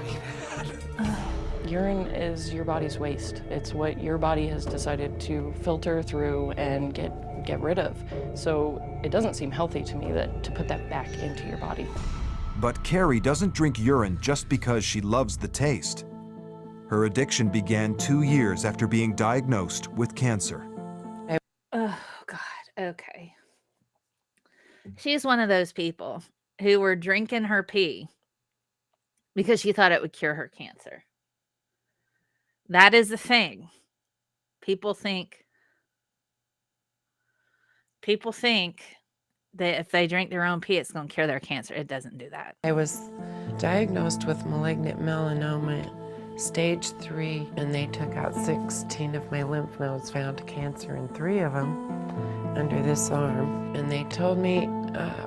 Urine is your body's waste. It's what your body has decided to filter through and get rid of. So it doesn't seem healthy to me to put that back into your body. But Carrie doesn't drink urine just because she loves the taste. Her addiction began 2 years after being diagnosed with cancer. Oh, God. Okay. She's one of those people who were drinking her pee because she thought it would cure her cancer. That is the thing. People think that if they drink their own pee, it's going to cure their cancer. It doesn't do that. I was diagnosed with malignant melanoma, stage 3, and they took out 16 of my lymph nodes, found cancer in 3 of them under this arm. And they told me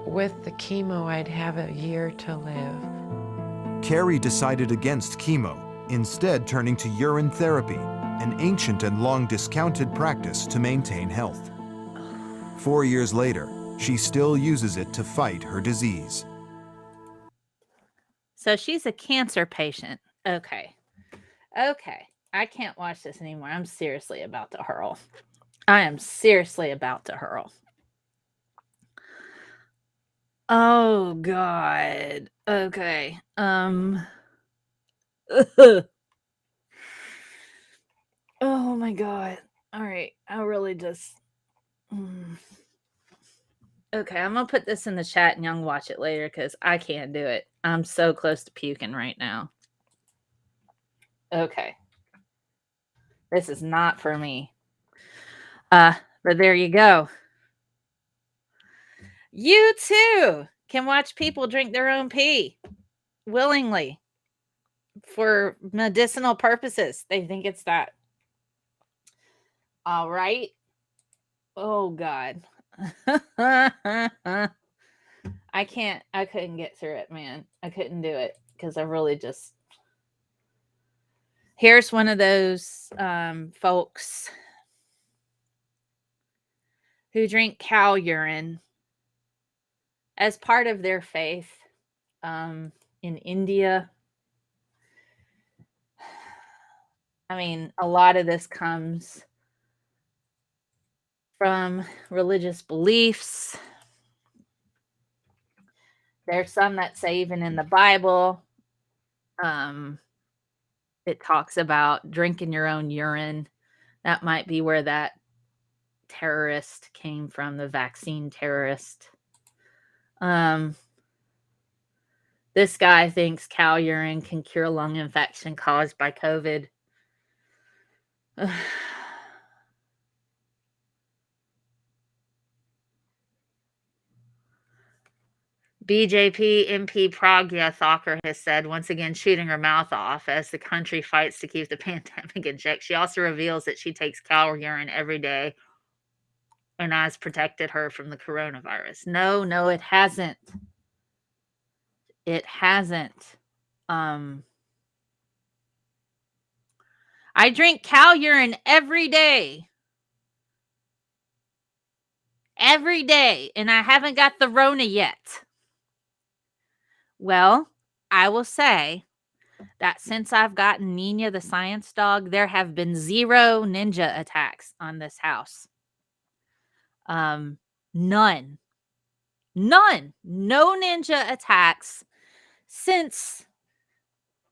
with the chemo, I'd have a year to live. Carrie decided against chemo, instead turning to urine therapy, an ancient and long discounted practice to maintain health. 4 years later, she still uses it to fight her disease. So she's a cancer patient. Okay. I can't watch this anymore. I'm seriously about to hurl. I am seriously about to hurl. Oh, God. Okay. Oh my God. All right. I really just. Okay, I'm gonna put this in the chat and y'all can watch it later because I can't do it. I'm so close to puking right now. Okay. This is not for me. But there you go. You too can watch people drink their own pee willingly for medicinal purposes. They think it's that. All right. Oh, God. I couldn't get through it, man. I couldn't do it because I really just. Here's one of those folks who drink cow urine as part of their faith in India. I mean, a lot of this comes from religious beliefs. There's some that say even in the Bible, it talks about drinking your own urine. That might be where that terrorist came from, the vaccine terrorist. This guy thinks cow urine can cure lung infection caused by COVID. BJP MP Pragya Thakur has said, once again shooting her mouth off as the country fights to keep the pandemic in check. She also reveals that she takes cow urine every day and has protected her from the coronavirus. No, it hasn't. It hasn't. I drink cow urine every day. Every day, and I haven't got the Rona yet. Well, I will say that since I've gotten Nina the science dog, there have been 0 ninja attacks on this house. None. None. No ninja attacks since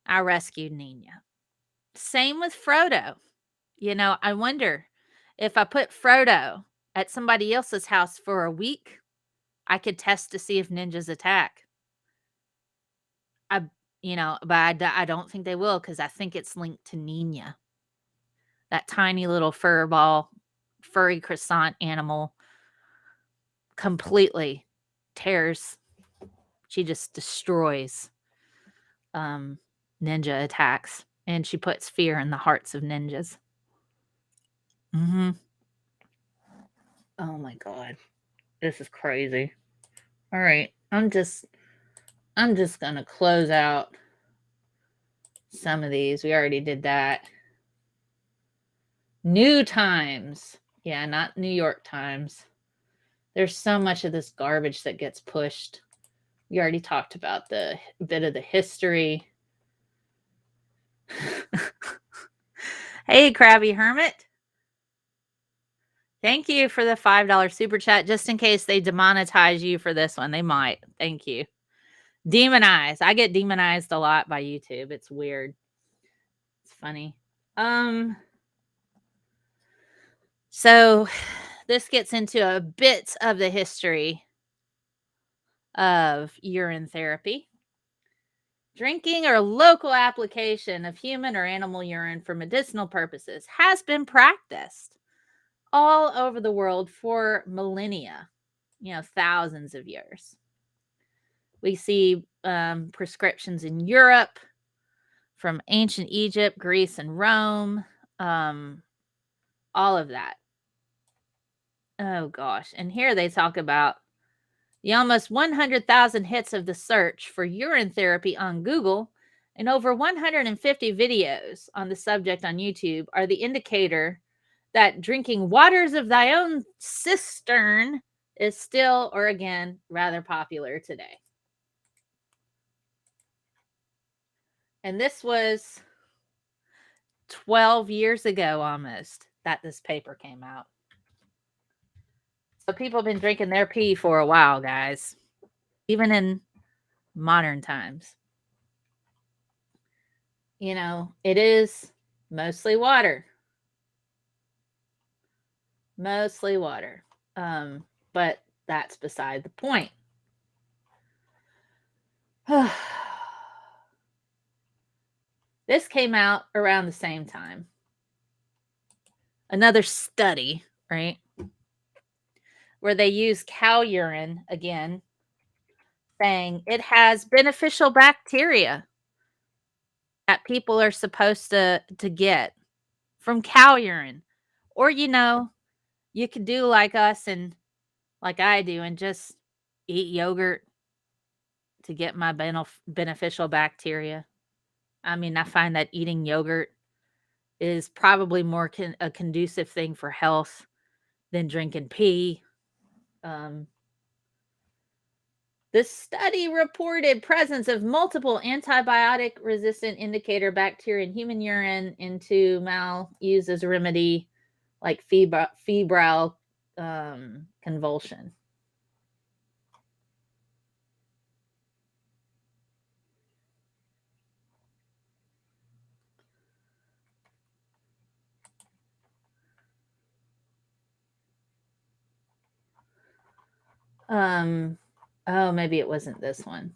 I rescued Nina. Same with Frodo. You know, I wonder if I put Frodo at somebody else's house for a week, I could test to see if ninjas attack. But I don't think they will, because I think it's linked to Nina. That tiny little furry croissant animal completely tears. She just destroys ninja attacks, and she puts fear in the hearts of ninjas. Oh my God. This is crazy. All right. I'm just gonna close out some of these. We already did that. New Times. Yeah, not New York Times. There's so much of this garbage that gets pushed. We already talked about the bit of the history. Hey, Krabby Hermit. Thank you for the $5 super chat. Just in case they demonetize you for this one. They might. Thank you. Demonized. I get demonized a lot by YouTube. It's weird. It's funny. So this gets into a bit of the history of urine therapy. Drinking or local application of human or animal urine for medicinal purposes has been practiced all over the world for millennia, thousands of years. We see prescriptions in Europe from ancient Egypt, Greece, and Rome, all of that. Oh, gosh. And here they talk about the almost 100,000 hits of the search for urine therapy on Google and over 150 videos on the subject on YouTube are the indicator that drinking waters of thy own cistern is still, or again, rather popular today. And this was 12 years ago almost that this paper came out. So people have been drinking their pee for a while, guys, even in modern times. It is mostly water. Mostly water. But that's beside the point. This came out around the same time. Another study, right? Where they use cow urine again, saying it has beneficial bacteria that people are supposed to get from cow urine. Or, you could do like us and like I do and just eat yogurt to get my beneficial bacteria. I mean, I find that eating yogurt is probably more a conducive thing for health than drinking pee. This study reported presence of multiple antibiotic-resistant indicator bacteria in human urine into mal used as a remedy, like febrile convulsion. Oh, maybe it wasn't this one.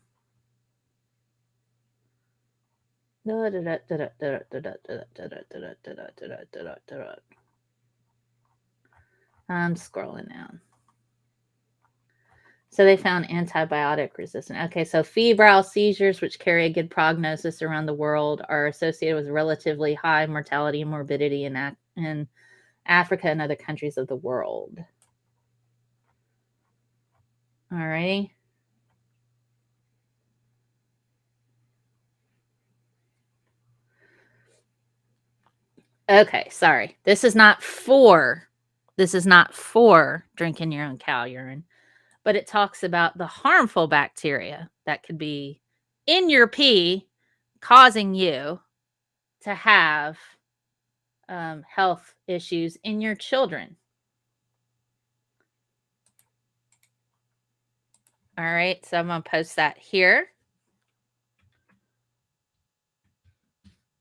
I'm scrolling down. So they found antibiotic resistant. Okay, so febrile seizures, which carry a good prognosis around the world, are associated with relatively high mortality and morbidity in Africa and other countries of the world. All right. Okay, sorry. This is not for drinking your own cow urine, but it talks about the harmful bacteria that could be in your pee causing you to have health issues in your children. All right, so I'm going to post that here.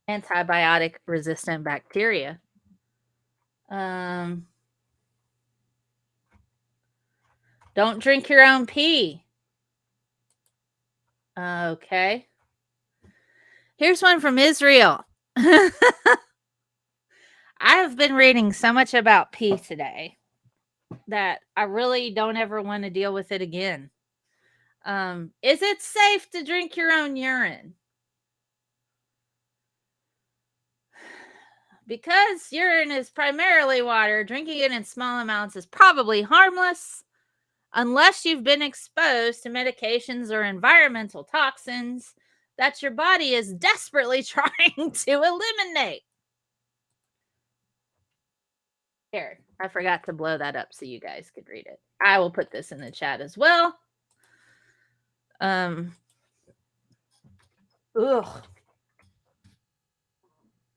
Antibiotic resistant bacteria. Don't drink your own pee. Okay. Here's one from Israel. I have been reading so much about pee today that I really don't ever want to deal with it again. Is it safe to drink your own urine? Because urine is primarily water, drinking it in small amounts is probably harmless unless you've been exposed to medications or environmental toxins that your body is desperately trying to eliminate. Here, I forgot to blow that up so you guys could read it. I will put this in the chat as well. Ugh.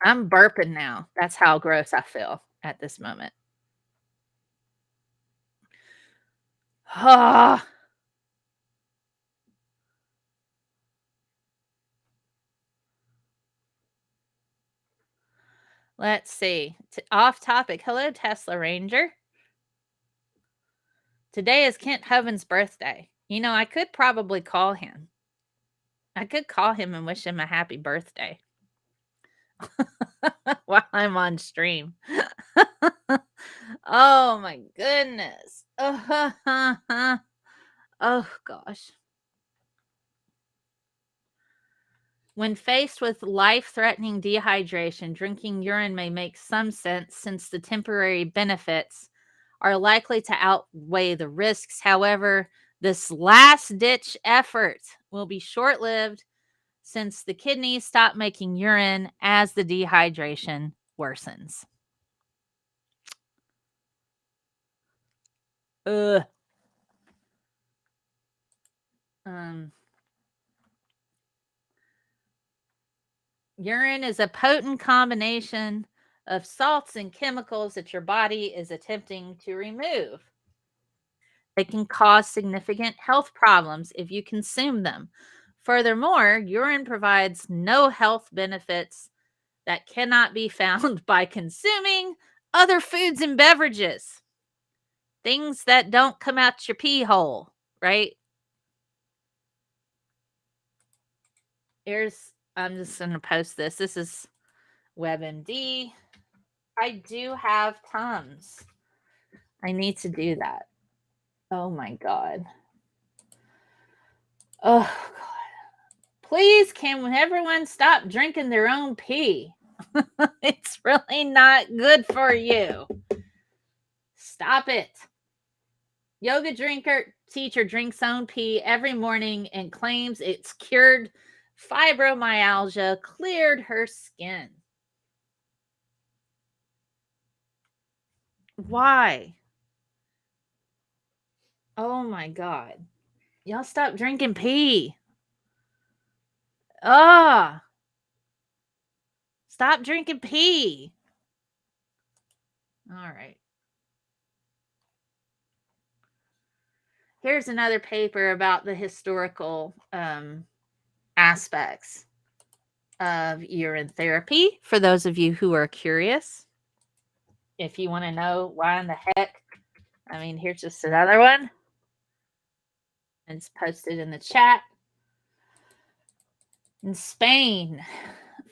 I'm burping now. That's how gross I feel at this moment. Ah. Let's see. Off topic. Hello, Tesla Ranger. Today is Kent Hoven's birthday. You know, I could probably call him. I could call him and wish him a happy birthday while I'm on stream. Oh my goodness. Oh gosh. When faced with life-threatening dehydration, drinking urine may make some sense since the temporary benefits are likely to outweigh the risks. However, this last-ditch effort will be short-lived since the kidneys stop making urine as the dehydration worsens. Ugh. Urine is a potent combination of salts and chemicals that your body is attempting to remove. They can cause significant health problems if you consume them. Furthermore, urine provides no health benefits that cannot be found by consuming other foods and beverages. Things that don't come out your pee hole, right? I'm just going to post this. This is WebMD. I do have Tums. I need to do that. Oh my God. Oh God. Please, can everyone stop drinking their own pee? It's really not good for you. Stop it. Yoga teacher drinks own pee every morning and claims it's cured fibromyalgia, cleared her skin. Why? Oh my God. Y'all stop drinking pee. Stop drinking pee. All right. Here's another paper about the historical aspects of urine therapy for those of you who are curious. If you want to know why in the heck, I mean, here's just another one. And it's posted in the chat. In Spain,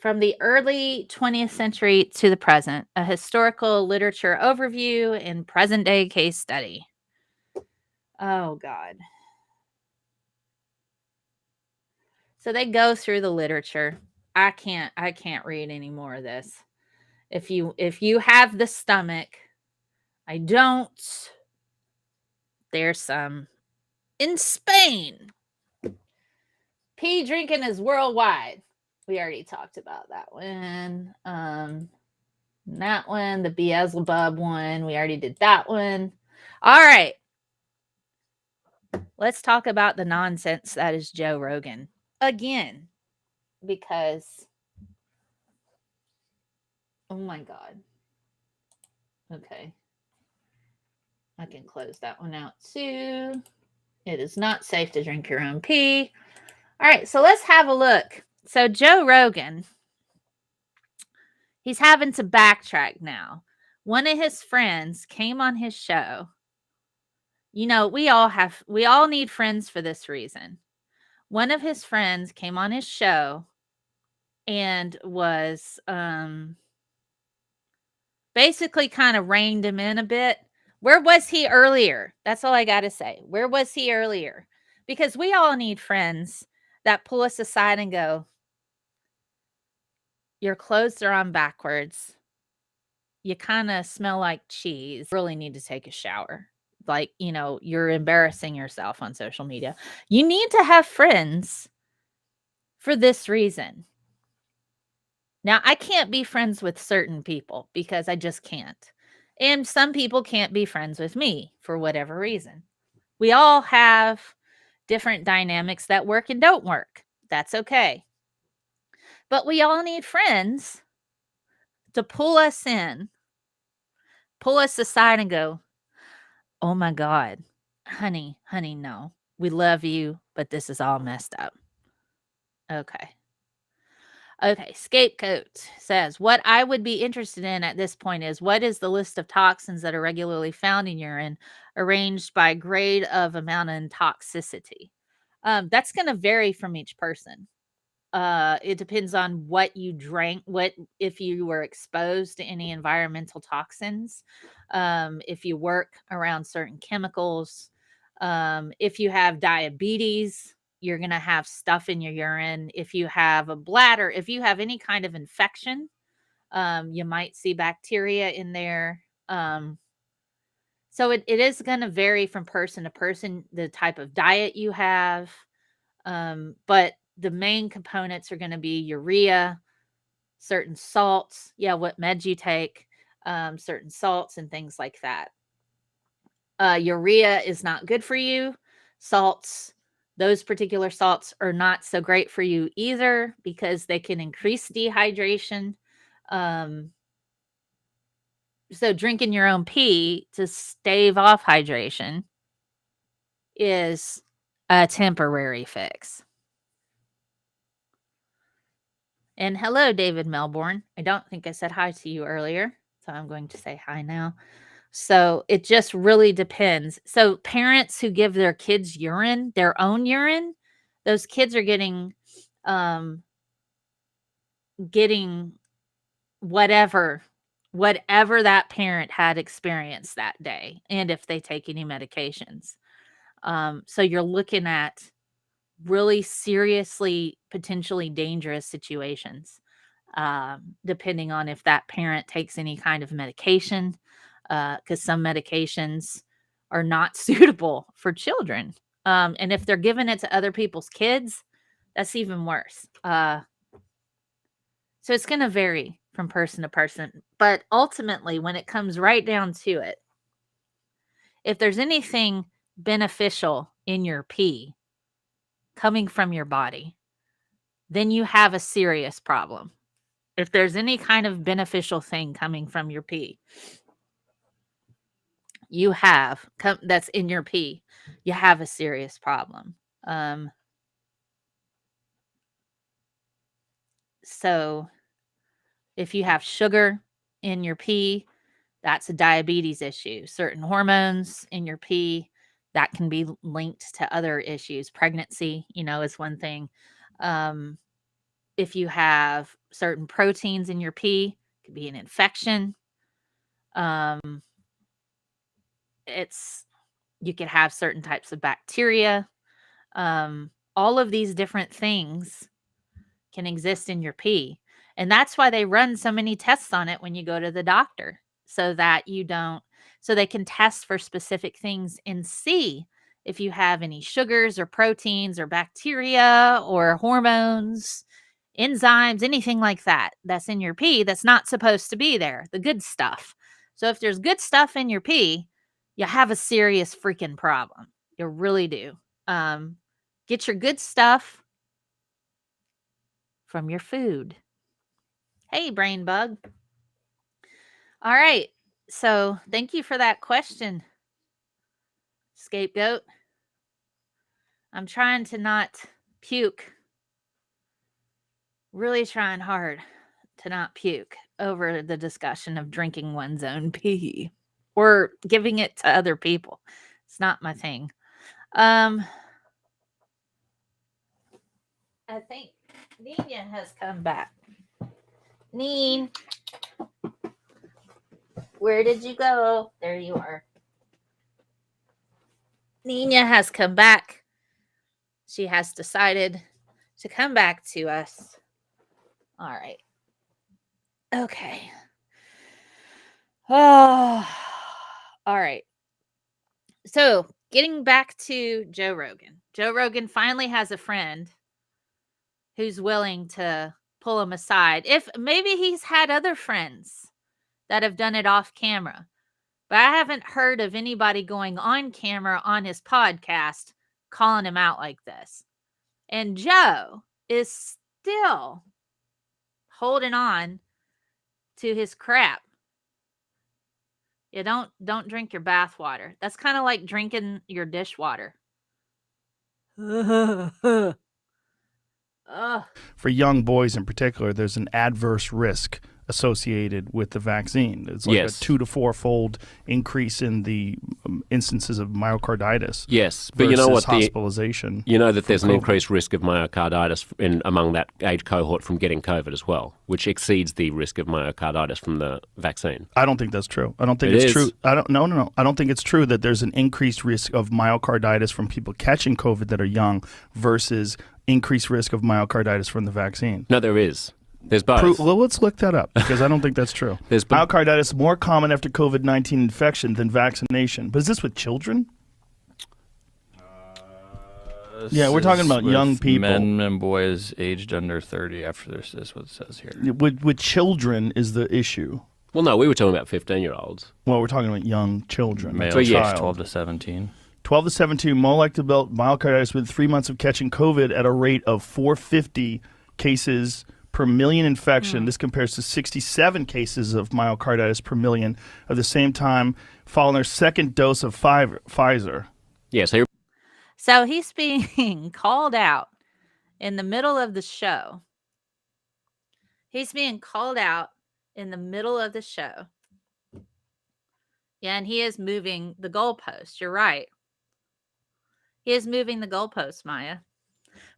from the early 20th century to the present, a historical literature overview and present-day case study. Oh, God. So they go through the literature. I can't read any more of this. If you have the stomach, I don't. There's some in Spain. Pea drinking is worldwide. We already talked about that one. That one, the Beelzebub one, we already did that one. All right. Let's talk about the nonsense that is Joe Rogan again, because oh my God. Okay. I can close that one out too. It is not safe to drink your own pee. All right, so let's have a look. So Joe Rogan, he's having to backtrack now. One of his friends came on his show. You know, we all need friends for this reason. One of his friends came on his show and was basically kind of reined him in a bit. Where was he earlier? That's all I got to say. Where was he earlier? Because we all need friends that pull us aside and go, your clothes are on backwards. You kind of smell like cheese. Really need to take a shower. Like, you know, you're embarrassing yourself on social media. You need to have friends for this reason. Now, I can't be friends with certain people because I just can't. And some people can't be friends with me for whatever reason. We all have different dynamics that work and don't work. That's okay. But we all need friends to pull us in, pull us aside and go, oh my God, honey, no. We love you, but this is all messed up. Okay. Okay, Scapegoat says, what I would be interested in at this point is what is the list of toxins that are regularly found in urine arranged by grade of amount and toxicity? That's going to vary from each person. It depends on what you drank, if you were exposed to any environmental toxins, if you work around certain chemicals, if you have diabetes, you're going to have stuff in your urine. If you have a bladder, if you have any kind of infection, you might see bacteria in there. So it is going to vary from person to person, the type of diet you have. But the main components are going to be urea, certain salts, what meds you take, certain salts and things like that. Urea is not good for you. Salts, those particular salts are not so great for you either because they can increase dehydration. So drinking your own pee to stave off hydration is a temporary fix. And hello, David Melbourne. I don't think I said hi to you earlier, so I'm going to say hi now. So it just really depends. So parents who give their kids urine, their own urine, those kids are getting whatever that parent had experienced that day, and if they take any medications. So you're looking at really seriously, potentially dangerous situations, depending on if that parent takes any kind of medication, because some medications are not suitable for children. And if they're giving it to other people's kids, that's even worse. So it's going to vary from person to person. But ultimately, when it comes right down to it, if there's anything beneficial in your pee coming from your body, then you have a serious problem. If there's any kind of beneficial thing coming from your pee, that's in your pee, you have a serious problem. So if you have sugar in your pee, that's a diabetes issue. Certain hormones in your pee, that can be linked to other issues. Pregnancy, is one thing. If you have certain proteins in your pee, it could be an infection. You could have certain types of bacteria. All of these different things can exist in your pee. And that's why they run so many tests on it when you go to the doctor, so they can test for specific things and see if you have any sugars or proteins or bacteria or hormones, enzymes, anything like that that's in your pee that's not supposed to be there, the good stuff. So if there's good stuff in your pee, you have a serious freaking problem. You really do. Get your good stuff from your food. Hey, brain bug. All right. So thank you for that question, Scapegoat. I'm trying to not puke. Really trying hard to not puke over the discussion of drinking one's own pee or giving it to other people. It's not my thing. I think Nina has come back. Neen, where did you go? There you are. Nina has come back. She has decided to come back to us. All right. Okay. Oh, all right. So, getting back to Joe Rogan. Joe Rogan finally has a friend who's willing to pull him aside. If maybe he's had other friends that have done it off camera, but I haven't heard of anybody going on camera on his podcast calling him out like this. And Joe is still holding on to his crap. You don't drink your bath water. That's kind of like drinking your dishwater. Ugh. For young boys in particular, there's an adverse risk associated with the vaccine. It's like a 2 to 4 fold increase in the instances of myocarditis. Yes, but you know what? Hospitalization. You know that there's an increased risk of myocarditis among that age cohort from getting COVID as well, which exceeds the risk of myocarditis from the vaccine. I don't think that's true. I don't think it's true. No. I don't think it's true that there's an increased risk of myocarditis from people catching COVID that are young versus increased risk of myocarditis from the vaccine. No, there is. There's both. Well, let's look that up because I don't think that's true. Myocarditis is more common after COVID-19 infection than vaccination. But is this with children? Yeah, we're talking about young people. Men and boys aged under 30 after this is what it says here. With children is the issue. Well, no, we were talking about 15-year-olds. Well, we're talking about young children. Male child. 12 to 17. 12 to 17, more likely to develop myocarditis within 3 months of catching COVID at a rate of 450 cases per million infection. This compares to 67 cases of myocarditis per million at the same time following their second dose of Pfizer. Yeah, so he's being called out in the middle of the show. He's being called out in the middle of the show. Yeah, and he is moving the goalpost. You're right. He is moving the goalpost, Maya.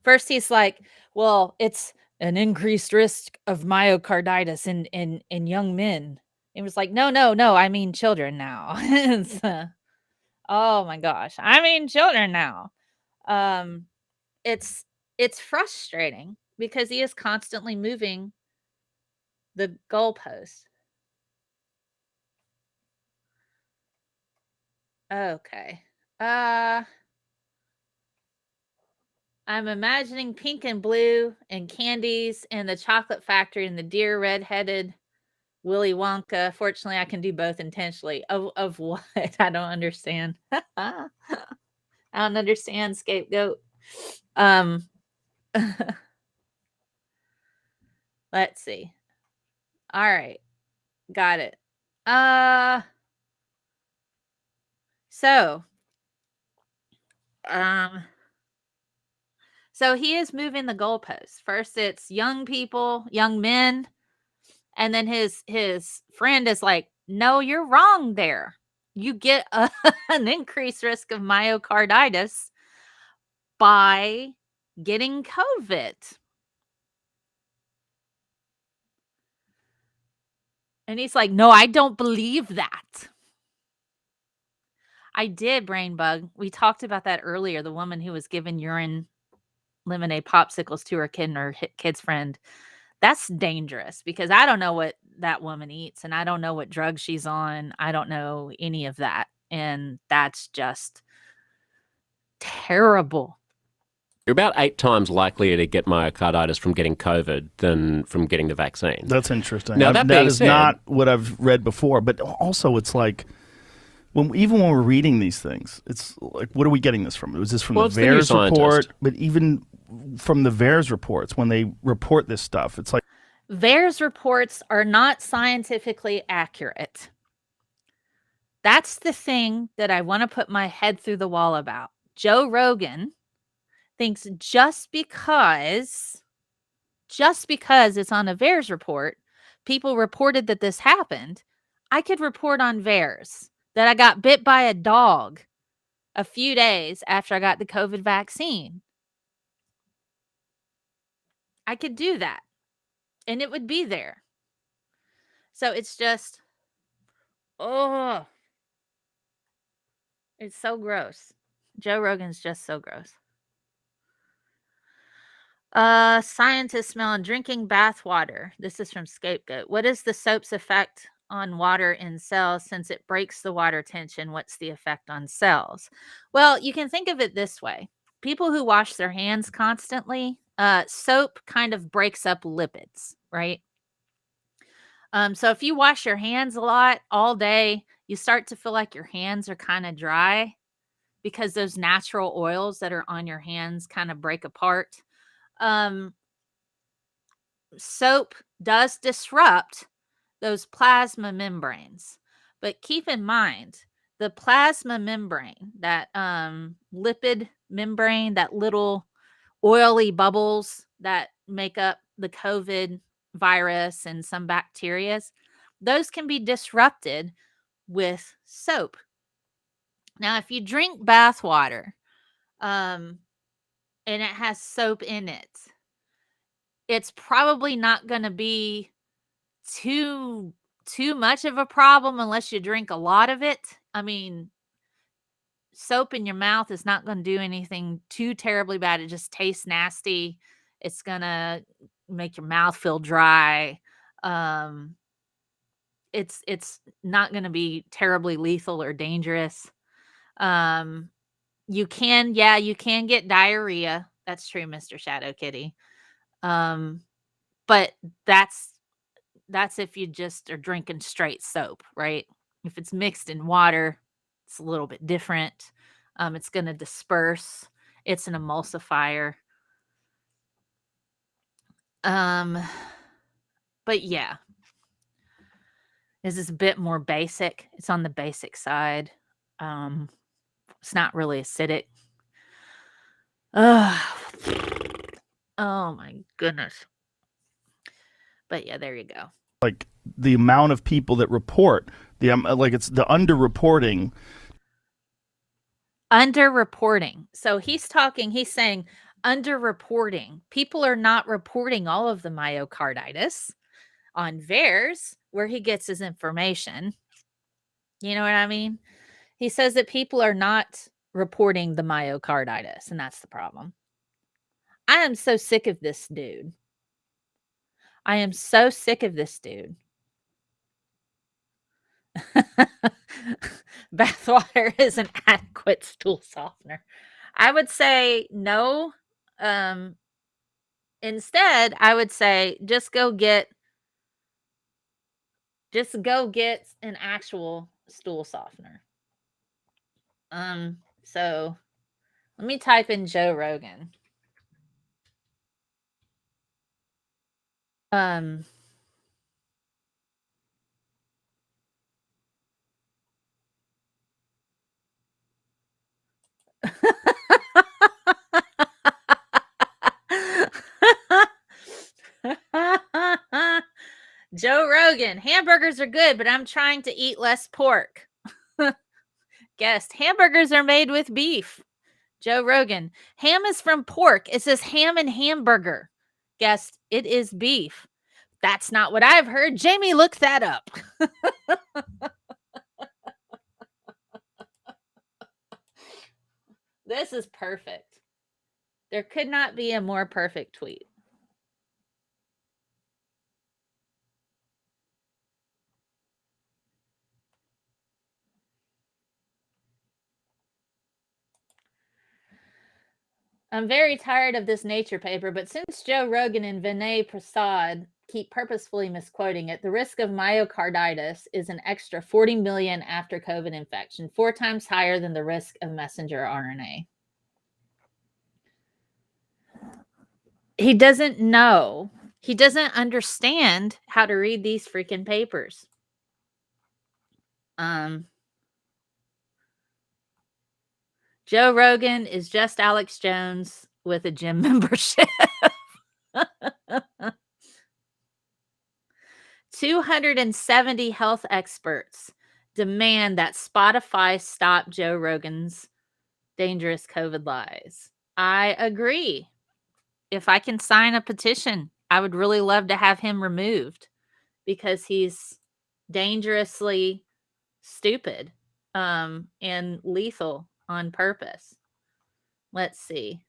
First, he's like, well, it's an increased risk of myocarditis in young men. It was like, no, I mean children now. Oh my gosh. I mean children now. It's frustrating because he is constantly moving the goalpost. Okay. I'm imagining pink and blue and candies and the chocolate factory and the dear red-headed Willy Wonka. Fortunately, I can do both intentionally. Of what? I don't understand. I don't understand, Scapegoat. Let's see. All right. Got it. So he is moving the goalposts. First it's young people, young men, and then his friend is like, no, you're wrong there. You get an increased risk of myocarditis by getting COVID. And he's like, no, I don't believe that. I did, brain bug. We talked about that earlier. The woman who was given urine lemonade popsicles to her kid and her kid's friend. That's dangerous because I don't know what that woman eats and I don't know what drugs she's on. I don't know any of that. And that's just terrible. You're about 8 times likelier to get myocarditis from getting COVID than from getting the vaccine. That's interesting. Now, that is not what I've read before. But also, it's like, even when we're reading these things, it's like, what are we getting this from? Was this from the VAERS report? But even from the VAERS reports, when they report this stuff, it's like, VAERS reports are not scientifically accurate. That's the thing that I want to put my head through the wall about. Joe Rogan thinks just because it's on a VAERS report, people reported that this happened, I could report on VAERS that I got bit by a dog a few days after I got the COVID vaccine. I could do that, and it would be there. So it's just, oh, it's so gross. Joe Rogan's just so gross. ScientistMel and drinking bath water. This is from Scapegoat. What is the soap's effect on water in cells since it breaks the water tension? What's the effect on cells? Well, you can think of it this way. People who wash their hands constantly, soap kind of breaks up lipids, right? So if you wash your hands a lot all day, you start to feel like your hands are kind of dry because those natural oils that are on your hands kind of break apart. Soap does disrupt those plasma membranes, but keep in mind the plasma membrane, that lipid membrane, that little oily bubbles that make up the COVID virus and some bacteria, those can be disrupted with soap. Now, if you drink bath water, and it has soap in it, it's probably not going to be too much of a problem unless you drink a lot of it. I mean, soap in your mouth is not going to do anything too terribly bad. It just tastes nasty. It's going to make your mouth feel dry. It's not going to be terribly lethal or dangerous. You can get diarrhea. That's true, Mr. Shadow Kitty. But that's if you just are drinking straight soap, right? If it's mixed in water, it's a little bit different. It's going to disperse. It's an emulsifier. But yeah, this is a bit more basic. It's on the basic side. It's not really acidic. Oh my goodness. But yeah, there you go. Like the amount of people that report, it's the underreporting. Underreporting. So he's saying underreporting. People are not reporting all of the myocarditis on VAERS, where he gets his information. You know what I mean? He says that people are not reporting the myocarditis, and that's the problem. I am so sick of this dude. I am so sick of this dude. Bathwater is an adequate stool softener. I would say no. Instead, I would say just go get an actual stool softener. So let me type in Joe Rogan. Joe Rogan, hamburgers are good, but I'm trying to eat less pork. Guest, hamburgers are made with beef. Joe Rogan, ham is from pork. It says ham and hamburger. Guest, it is beef. That's not what I've heard. Jamie, look that up. This is perfect. There could not be a more perfect tweet. I'm very tired of this Nature paper, but since Joe Rogan and Vinay Prasad keep purposefully misquoting it, the risk of myocarditis is an extra 40 million after COVID infection, 4 times higher than the risk of messenger RNA. He doesn't know. He doesn't understand how to read these freaking papers. Joe Rogan is just Alex Jones with a gym membership. 270 health experts demand that Spotify stop Joe Rogan's dangerous COVID lies. I agree. If I can sign a petition, I would really love to have him removed because he's dangerously stupid and lethal on purpose. Let's see.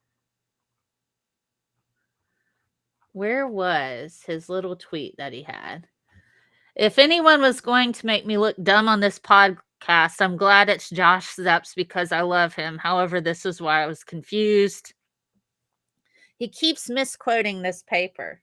Where was his little tweet that he had? If anyone was going to make me look dumb on this podcast, I'm glad it's Josh Zepps because I love him. However, this is why I was confused. He keeps misquoting this paper.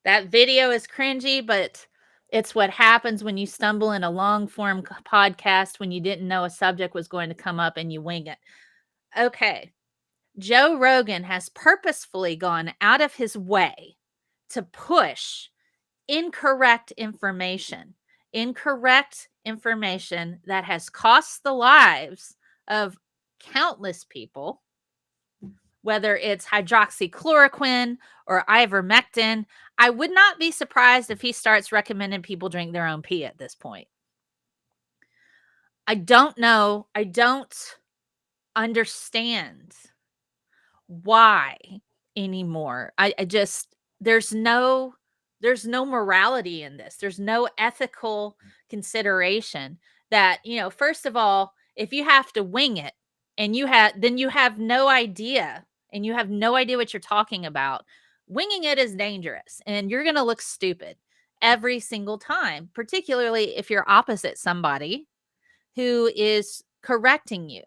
That video is cringy, but it's what happens when you stumble in a long-form podcast when you didn't know a subject was going to come up and you wing it. Okay. Joe Rogan has purposefully gone out of his way to push incorrect information that has cost the lives of countless people, whether it's hydroxychloroquine or ivermectin. I would not be surprised if he starts recommending people drink their own pee at this point. I don't know. I don't understand why anymore. I just, there's no morality in this. There's no ethical consideration that, first of all, if you have to wing it and you have no idea and you have no idea what you're talking about, winging it is dangerous and you're going to look stupid every single time, particularly if you're opposite somebody who is correcting you.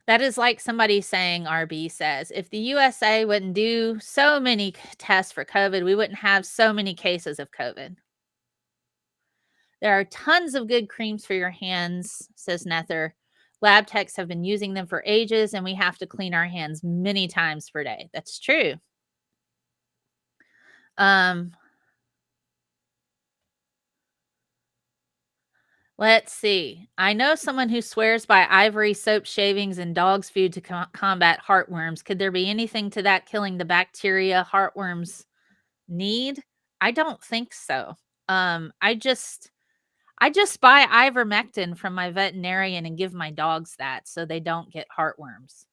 That is like somebody saying, RB says, if the USA wouldn't do so many tests for COVID, we wouldn't have so many cases of COVID. There are tons of good creams for your hands, says Nether. Lab techs have been using them for ages, and we have to clean our hands many times per day. That's true. Let's see. I know someone who swears by ivory soap shavings and dog's food to combat heartworms. Could there be anything to that killing the bacteria heartworms need? I don't think so. I just buy ivermectin from my veterinarian and give my dogs that so they don't get heartworms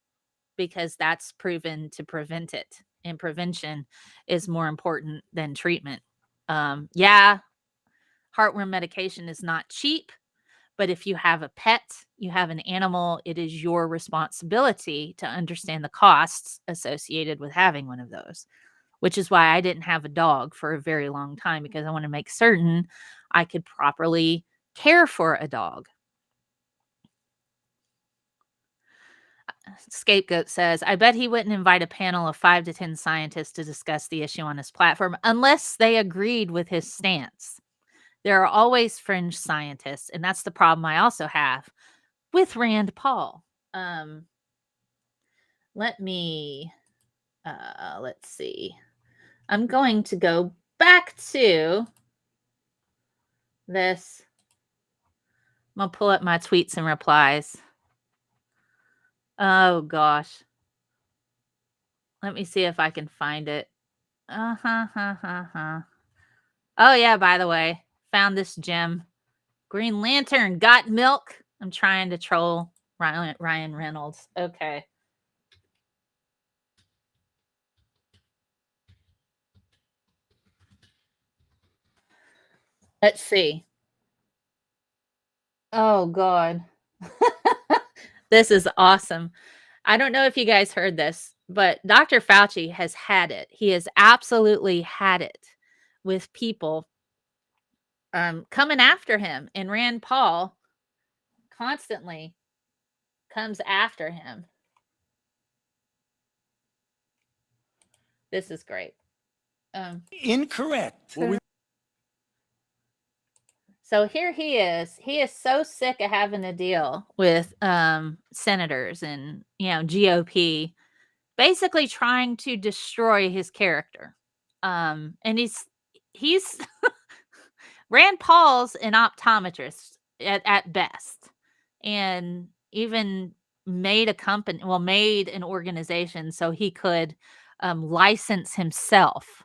because that's proven to prevent it. And prevention is more important than treatment. Yeah, heartworm medication is not cheap, but if you have a pet, you have an animal, it is your responsibility to understand the costs associated with having one of those, which is why I didn't have a dog for a very long time because I want to make certain I could properly care for a dog. Scapegoat says, I bet he wouldn't invite a panel of 5 to 10 scientists to discuss the issue on his platform unless they agreed with his stance. There are always fringe scientists, and that's the problem I also have with Rand Paul. Let's see. I'm going to go back to this. I'm going to pull up my tweets and replies. Oh, gosh. Let me see if I can find it. Oh, yeah, by the way. Found this gem. Green Lantern got milk. I'm trying to troll Ryan Reynolds. Okay. Let's see. Oh, God. This is awesome. I don't know if you guys heard this, but Dr. Fauci has had it. He has absolutely had it with people coming after him, and Rand Paul constantly comes after him. This is great. Incorrect. So here he is. He is so sick of having to deal with senators and GOP, basically trying to destroy his character. And he's Rand Paul's an optometrist at best, and even made an organization so he could license himself,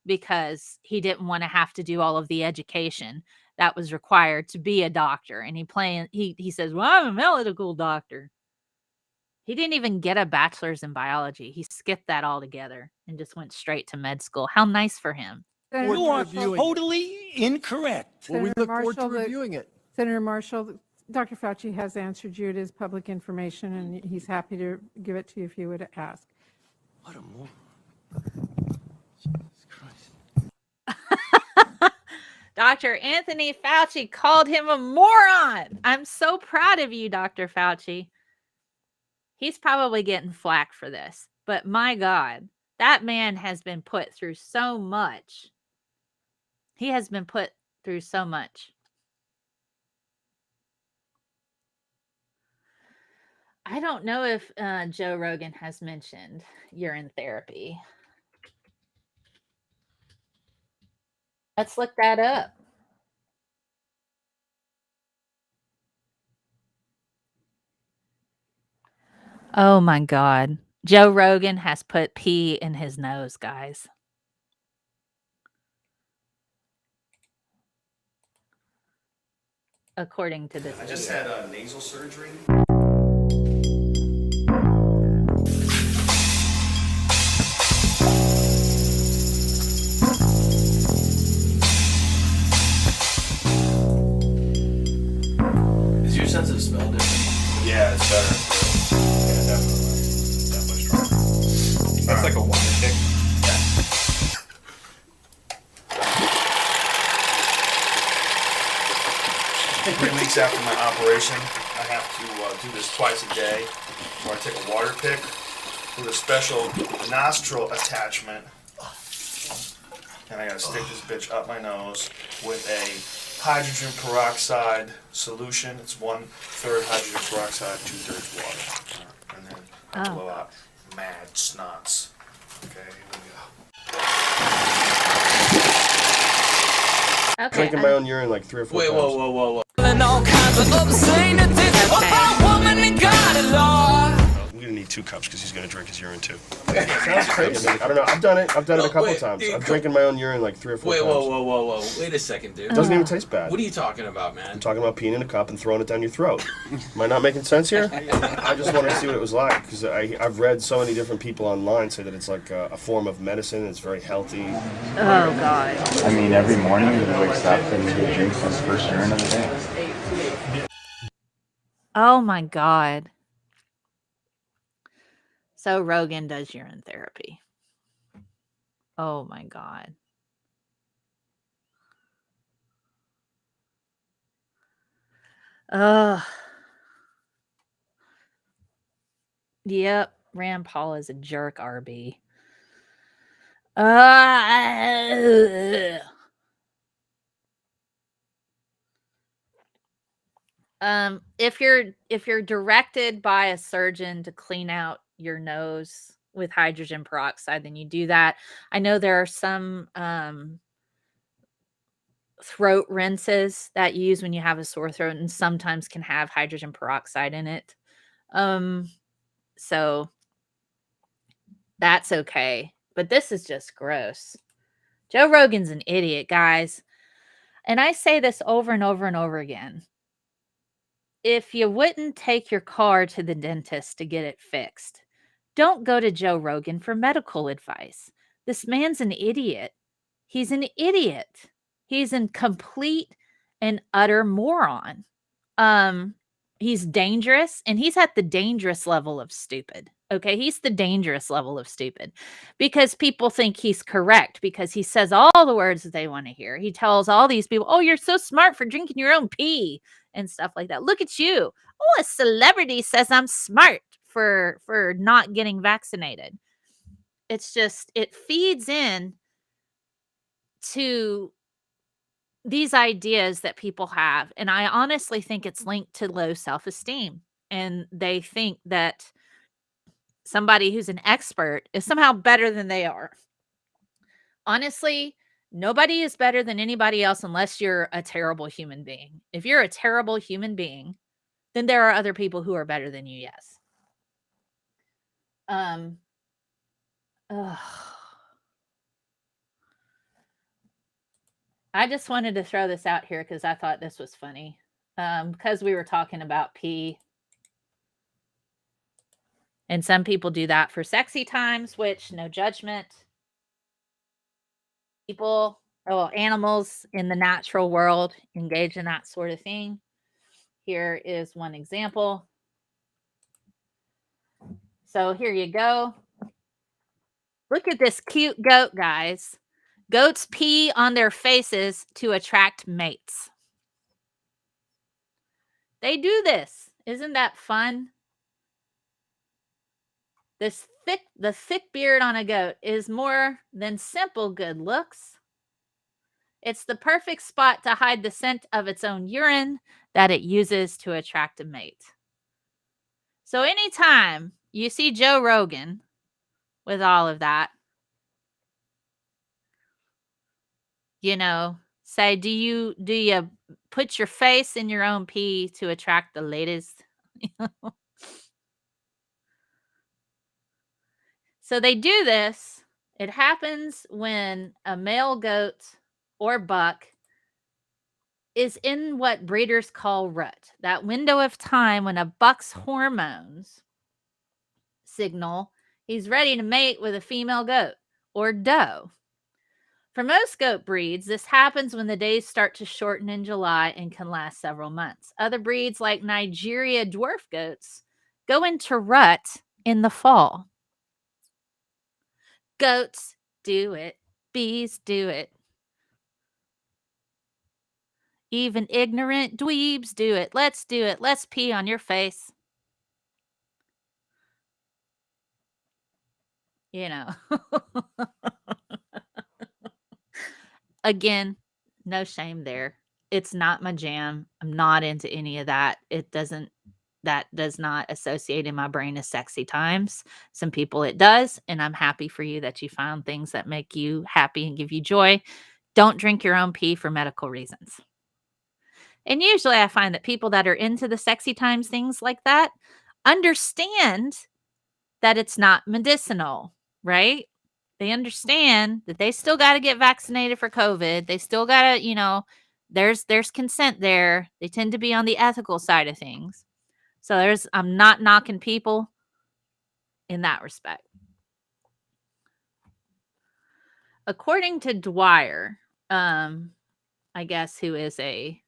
because he didn't want to have to do all of the education that was required to be a doctor. And he says, well, I'm a medical doctor. He didn't even get a bachelor's in biology. He skipped that altogether and just went straight to med school. How nice for him. You are totally incorrect. Well, we look forward to reviewing it. Senator Marshall, Dr. Fauci has answered you. It is public information, and he's happy to give it to you if you would ask. What a moron. Dr. Anthony Fauci called him a moron. I'm so proud of you, Dr. Fauci. He's probably getting flack for this, but my God, that man has been put through so much. He has been put through so much. I don't know if Joe Rogan has mentioned urine therapy. Let's look that up. Oh my God. Joe Rogan has put pee in his nose, guys. According to this. I just had nasal surgery. Is your sense of smell different? Yeah, it's better. Yeah, definitely. Definitely stronger. That's like a wonder kick. Yeah. 3 weeks after my operation, I have to do this twice a day, where I take a water pick with a special nostril attachment, and I gotta stick this bitch up my nose with a hydrogen peroxide solution. It's 1/3 hydrogen peroxide, 2/3 water, and then I blow out mad snots. Okay, here we go. Okay. Drinking my own urine like 3 or 4 times. Wait, whoa. I'm gonna need 2 cups because he's gonna drink his urine too. Sounds crazy. I don't know. I've done it a couple times. I'm drinking my own urine like 3 or 4 times. Whoa. Wait a second, dude. It doesn't even taste bad. What are you talking about, man? I'm talking about peeing in a cup and throwing it down your throat. Am I not making sense here? I just wanted to see what it was like, because I've read so many different people online say that it's like a form of medicine. It's very healthy. Oh, God. I mean, every morning he wakes up and he drinks his first urine of the day. Oh, my God. So Rogan does urine therapy. Oh, my God. Yep, Rand Paul is a jerk, RB. If you're directed by a surgeon to clean out your nose with hydrogen peroxide, then you do that. I know there are some throat rinses that you use when you have a sore throat, and sometimes can have hydrogen peroxide in it. So that's okay. But this is just gross. Joe Rogan's an idiot, guys. And I say this over and over and over again. If you wouldn't take your car to the dentist to get it fixed, don't go to Joe Rogan for medical advice. This man's an idiot. He's an idiot. He's a complete and utter moron. He's dangerous, and he's at the dangerous level of stupid. Okay, he's the dangerous level of stupid because people think he's correct because he says all the words that they want to hear. He tells all these people, "Oh, you're so smart for drinking your own pee," and stuff like that. Look at you. Oh, a celebrity says I'm smart for not getting vaccinated. It's just it feeds in to these ideas that people have, and I honestly think it's linked to low self-esteem, and they think that somebody who's an expert is somehow better than they are. Honestly, nobody is better than anybody else unless you're a terrible human being. If you're a terrible human being, then there are other people who are better than you, yes. Ugh. I just wanted to throw this out here because I thought this was funny. Because we were talking about pee. And some people do that for sexy times, which no judgment. People, animals in the natural world engage in that sort of thing. Here is one example. So here you go. Look at this cute goat, guys. Goats pee on their faces to attract mates. They do this. Isn't that fun? The thick beard on a goat is more than simple good looks. It's the perfect spot to hide the scent of its own urine that it uses to attract a mate. So anytime you see Joe Rogan with all of that, say, do you put your face in your own pee to attract the ladies? So they do this. It happens when a male goat or buck is in what breeders call rut, that window of time when a buck's hormones signal he's ready to mate with a female goat or doe. For most goat breeds, this happens when the days start to shorten in July and can last several months. Other breeds, like Nigeria dwarf goats, go into rut in the fall. Goats do it. Bees do it. Even ignorant dweebs do it. Let's do it. Let's pee on your face. Again, no shame there. It's not my jam. I'm not into any of that. That does not associate in my brain as sexy times. Some people it does, and I'm happy for you that you found things that make you happy and give you joy. Don't drink your own pee for medical reasons. And usually I find that people that are into the sexy times things like that understand that it's not medicinal, right? They understand that they still got to get vaccinated for COVID. They still got to, there's consent there. They tend to be on the ethical side of things. So I'm not knocking people in that respect. According to Dwyer, I guess who is a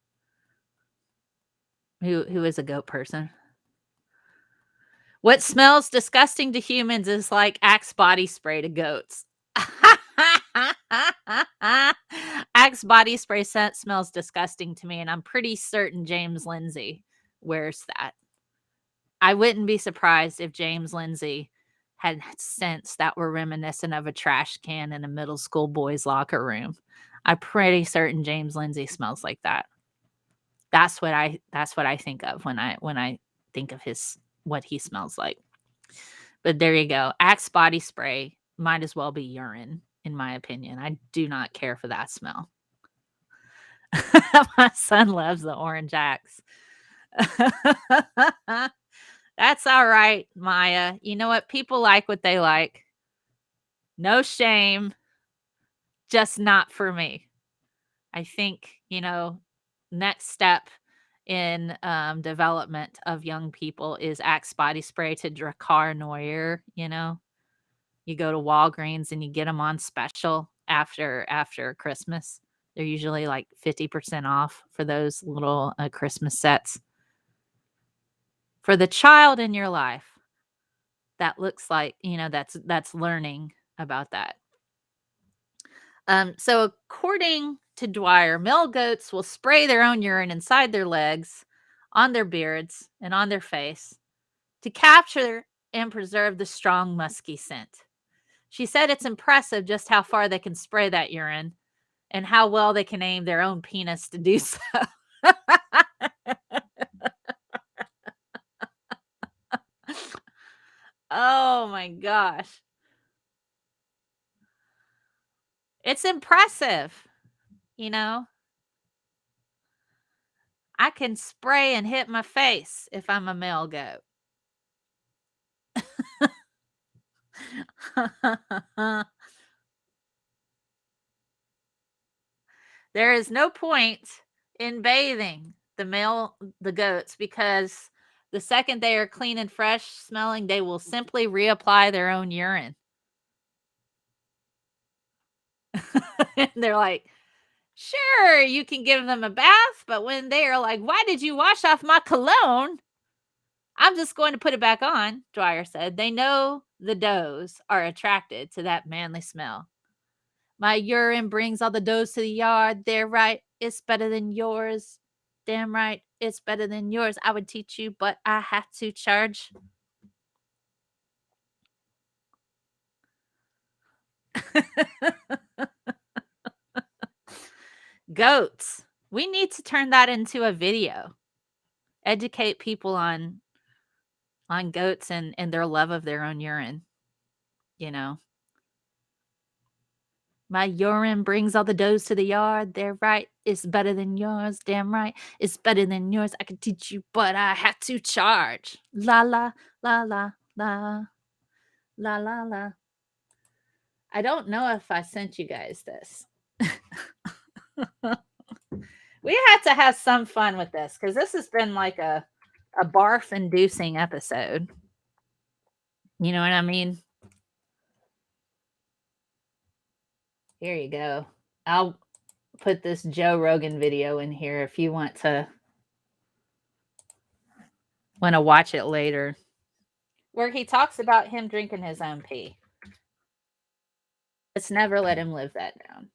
goat person. What smells disgusting to humans is like Axe body spray to goats. Axe body spray scent smells disgusting to me, and I'm pretty certain James Lindsay wears that. I wouldn't be surprised if James Lindsay had scents that were reminiscent of a trash can in a middle school boys' locker room. I'm pretty certain James Lindsay smells like that. That's what I think of when I think of what he smells like. But there you go. Axe body spray might as well be urine, in my opinion. I do not care for that smell. My son loves the orange Axe. That's all right, Maya. You know what? People like what they like. No shame. Just not for me. I think, next step in development of young people is Axe body spray to Dracar Noir. You go to Walgreens and you get them on special after Christmas. They're usually like 50% off for those little Christmas sets. For the child in your life, that looks like, that's learning about that. So according to Dwyer, male goats will spray their own urine inside their legs, on their beards, and on their face to capture and preserve the strong, musky scent. She said it's impressive just how far they can spray that urine and how well they can aim their own penis to do so. Oh my gosh. It's impressive, you know? I can spray and hit my face if I'm a male goat. There is no point in bathing the goats, because the second they are clean and fresh smelling, they will simply reapply their own urine. And they're like, sure, you can give them a bath, but when they are like, why did you wash off my cologne? I'm just going to put it back on, Dwyer said. They know the does are attracted to that manly smell. My urine brings all the does to the yard. They're right. It's better than yours. Damn right. It's better than yours. I would teach you, but I have to charge. Goats. We need to turn that into a video. Educate people on goats and their love of their own urine. You know. My urine brings all the does to the yard. They're right. It's better than yours. Damn right. It's better than yours. I could teach you, but I have to charge. La la la la la la la la. I don't know if I sent you guys this. We had to have some fun with this because this has been like a barf-inducing episode. You know what I mean? Here you go. I'll put this Joe Rogan video in here if you want to watch it later, where he talks about him drinking his own pee. Let's never let him live that down.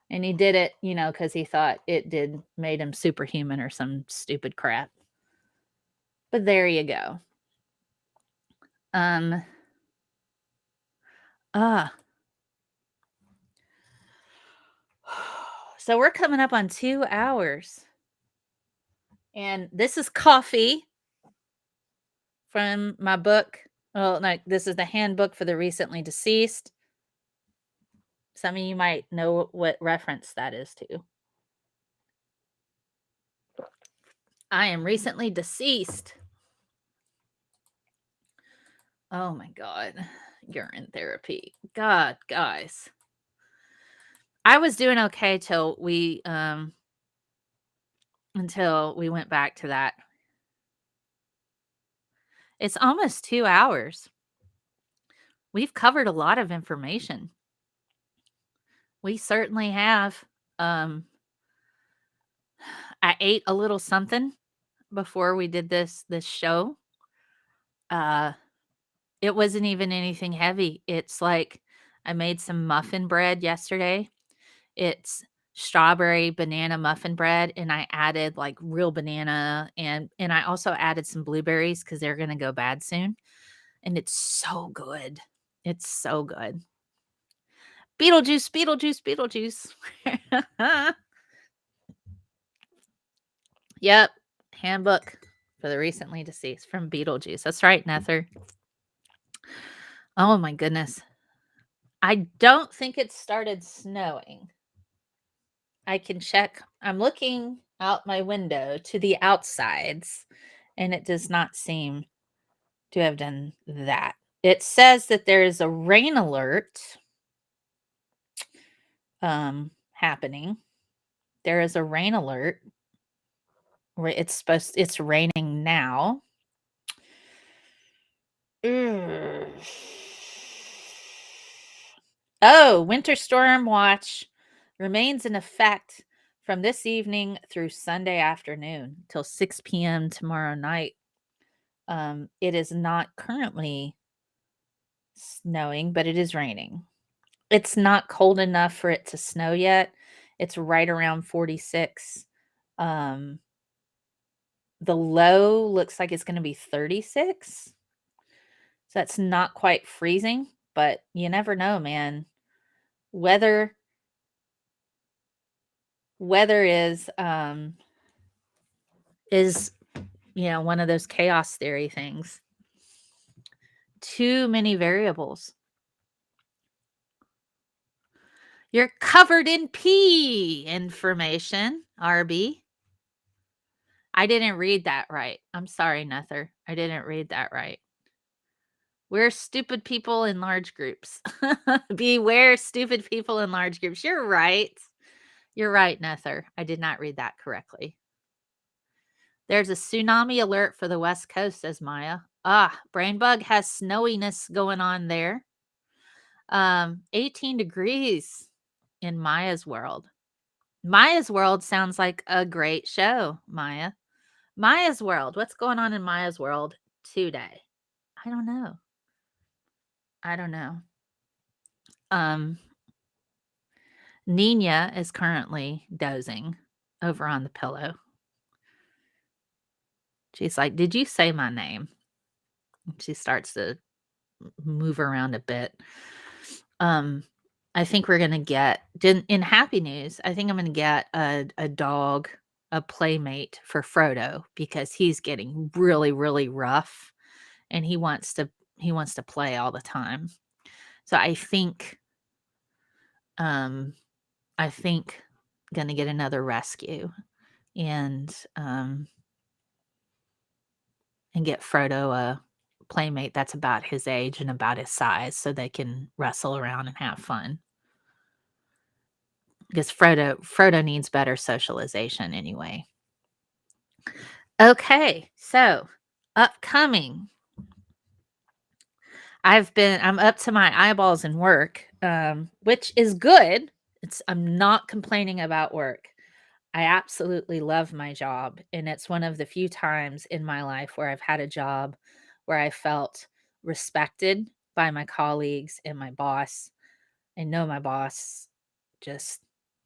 And he did it, because he thought it made him superhuman or some stupid crap. But there you go. So we're coming up on 2 hours. And this is coffee from my book. Well, no, this is the handbook for the recently deceased. Some of you might know what reference that is to. I am recently deceased. Oh my God. Urine therapy. God, guys. I was doing okay until we went back to that. It's almost 2 hours. We've covered a lot of information. We certainly have. I ate a little something before we did this show. It wasn't even anything heavy. It's like I made some muffin bread yesterday. It's strawberry banana muffin bread, and I added like real banana, and I also added some blueberries because they're going to go bad soon. And it's so good. It's so good. Beetlejuice, Beetlejuice, Beetlejuice. Yep. Handbook for the recently deceased from Beetlejuice. That's right, Nether. Oh my goodness. I don't think it started snowing. I can check. I'm looking out my window to the outsides, and it does not seem to have done that. It says that there is a rain alert happening. There is a rain alert. It's raining now. Oh, winter storm watch remains in effect from this evening through Sunday afternoon till 6 p.m. tomorrow night. It is not currently snowing, but it is raining. It's not cold enough for it to snow yet. It's right around 46. The low looks like it's going to be 36. So that's not quite freezing, but you never know, man. Weather is one of those chaos theory things. Too many variables. You're covered in pee information, RB. I didn't read that right. I'm sorry, Nether. I didn't read that right. We're stupid people in large groups. Beware stupid people in large groups. You're right. You're right, Nether. I did not read that correctly. There's a tsunami alert for the West Coast, says Maya. Brainbug has snowiness going on there. 18 degrees in Maya's world. Maya's world sounds like a great show, Maya. Maya's world. What's going on in Maya's world today? I don't know. Nina is currently dozing over on the pillow. She's like, "Did you say my name?" She starts to move around a bit. I think we're going to get, in happy news, I think I'm going to get a dog, a playmate for Frodo, because he's getting really, really rough and he wants to play all the time. So I think going to get another rescue and get Frodo a playmate that's about his age and about his size so they can wrestle around and have fun. Because Frodo needs better socialization anyway. Okay, so upcoming. I'm up to my eyeballs in work, which is good. I'm not complaining about work. I absolutely love my job, and it's one of the few times in my life where I've had a job where I felt respected by my colleagues and my boss. I know my boss just,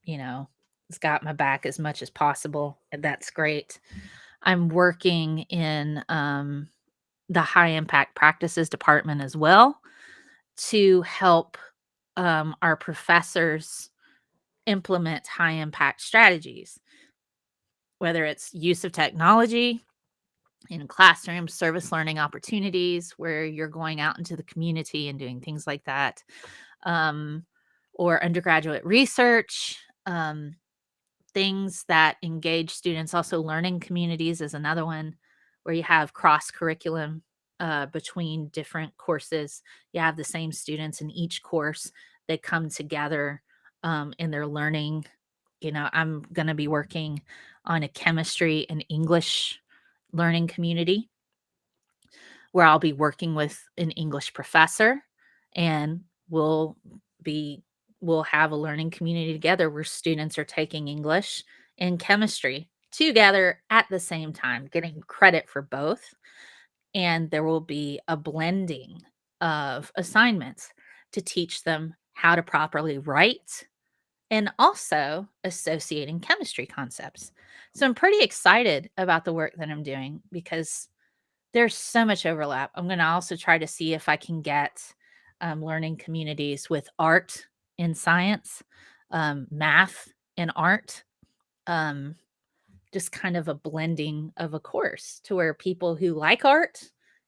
has got my back as much as possible, and that's great. I'm working in the high impact practices department as well to help our professors implement high impact strategies, whether it's use of technology in classroom service learning opportunities where you're going out into the community and doing things like that, or undergraduate research, things that engage students. Also, learning communities is another one where you have cross curriculum between different courses. You have the same students in each course. They come together in their learning. I'm going to be working on a chemistry and English learning community where I'll be working with an English professor, and we'll have a learning community together where students are taking English and chemistry together at the same time, getting credit for both. And there will be a blending of assignments to teach them how to properly write and also associating chemistry concepts. So I'm pretty excited about the work that I'm doing because there's so much overlap. I'm going to also try to see if I can get learning communities with art and science, math and art, just kind of a blending of a course to where people who like art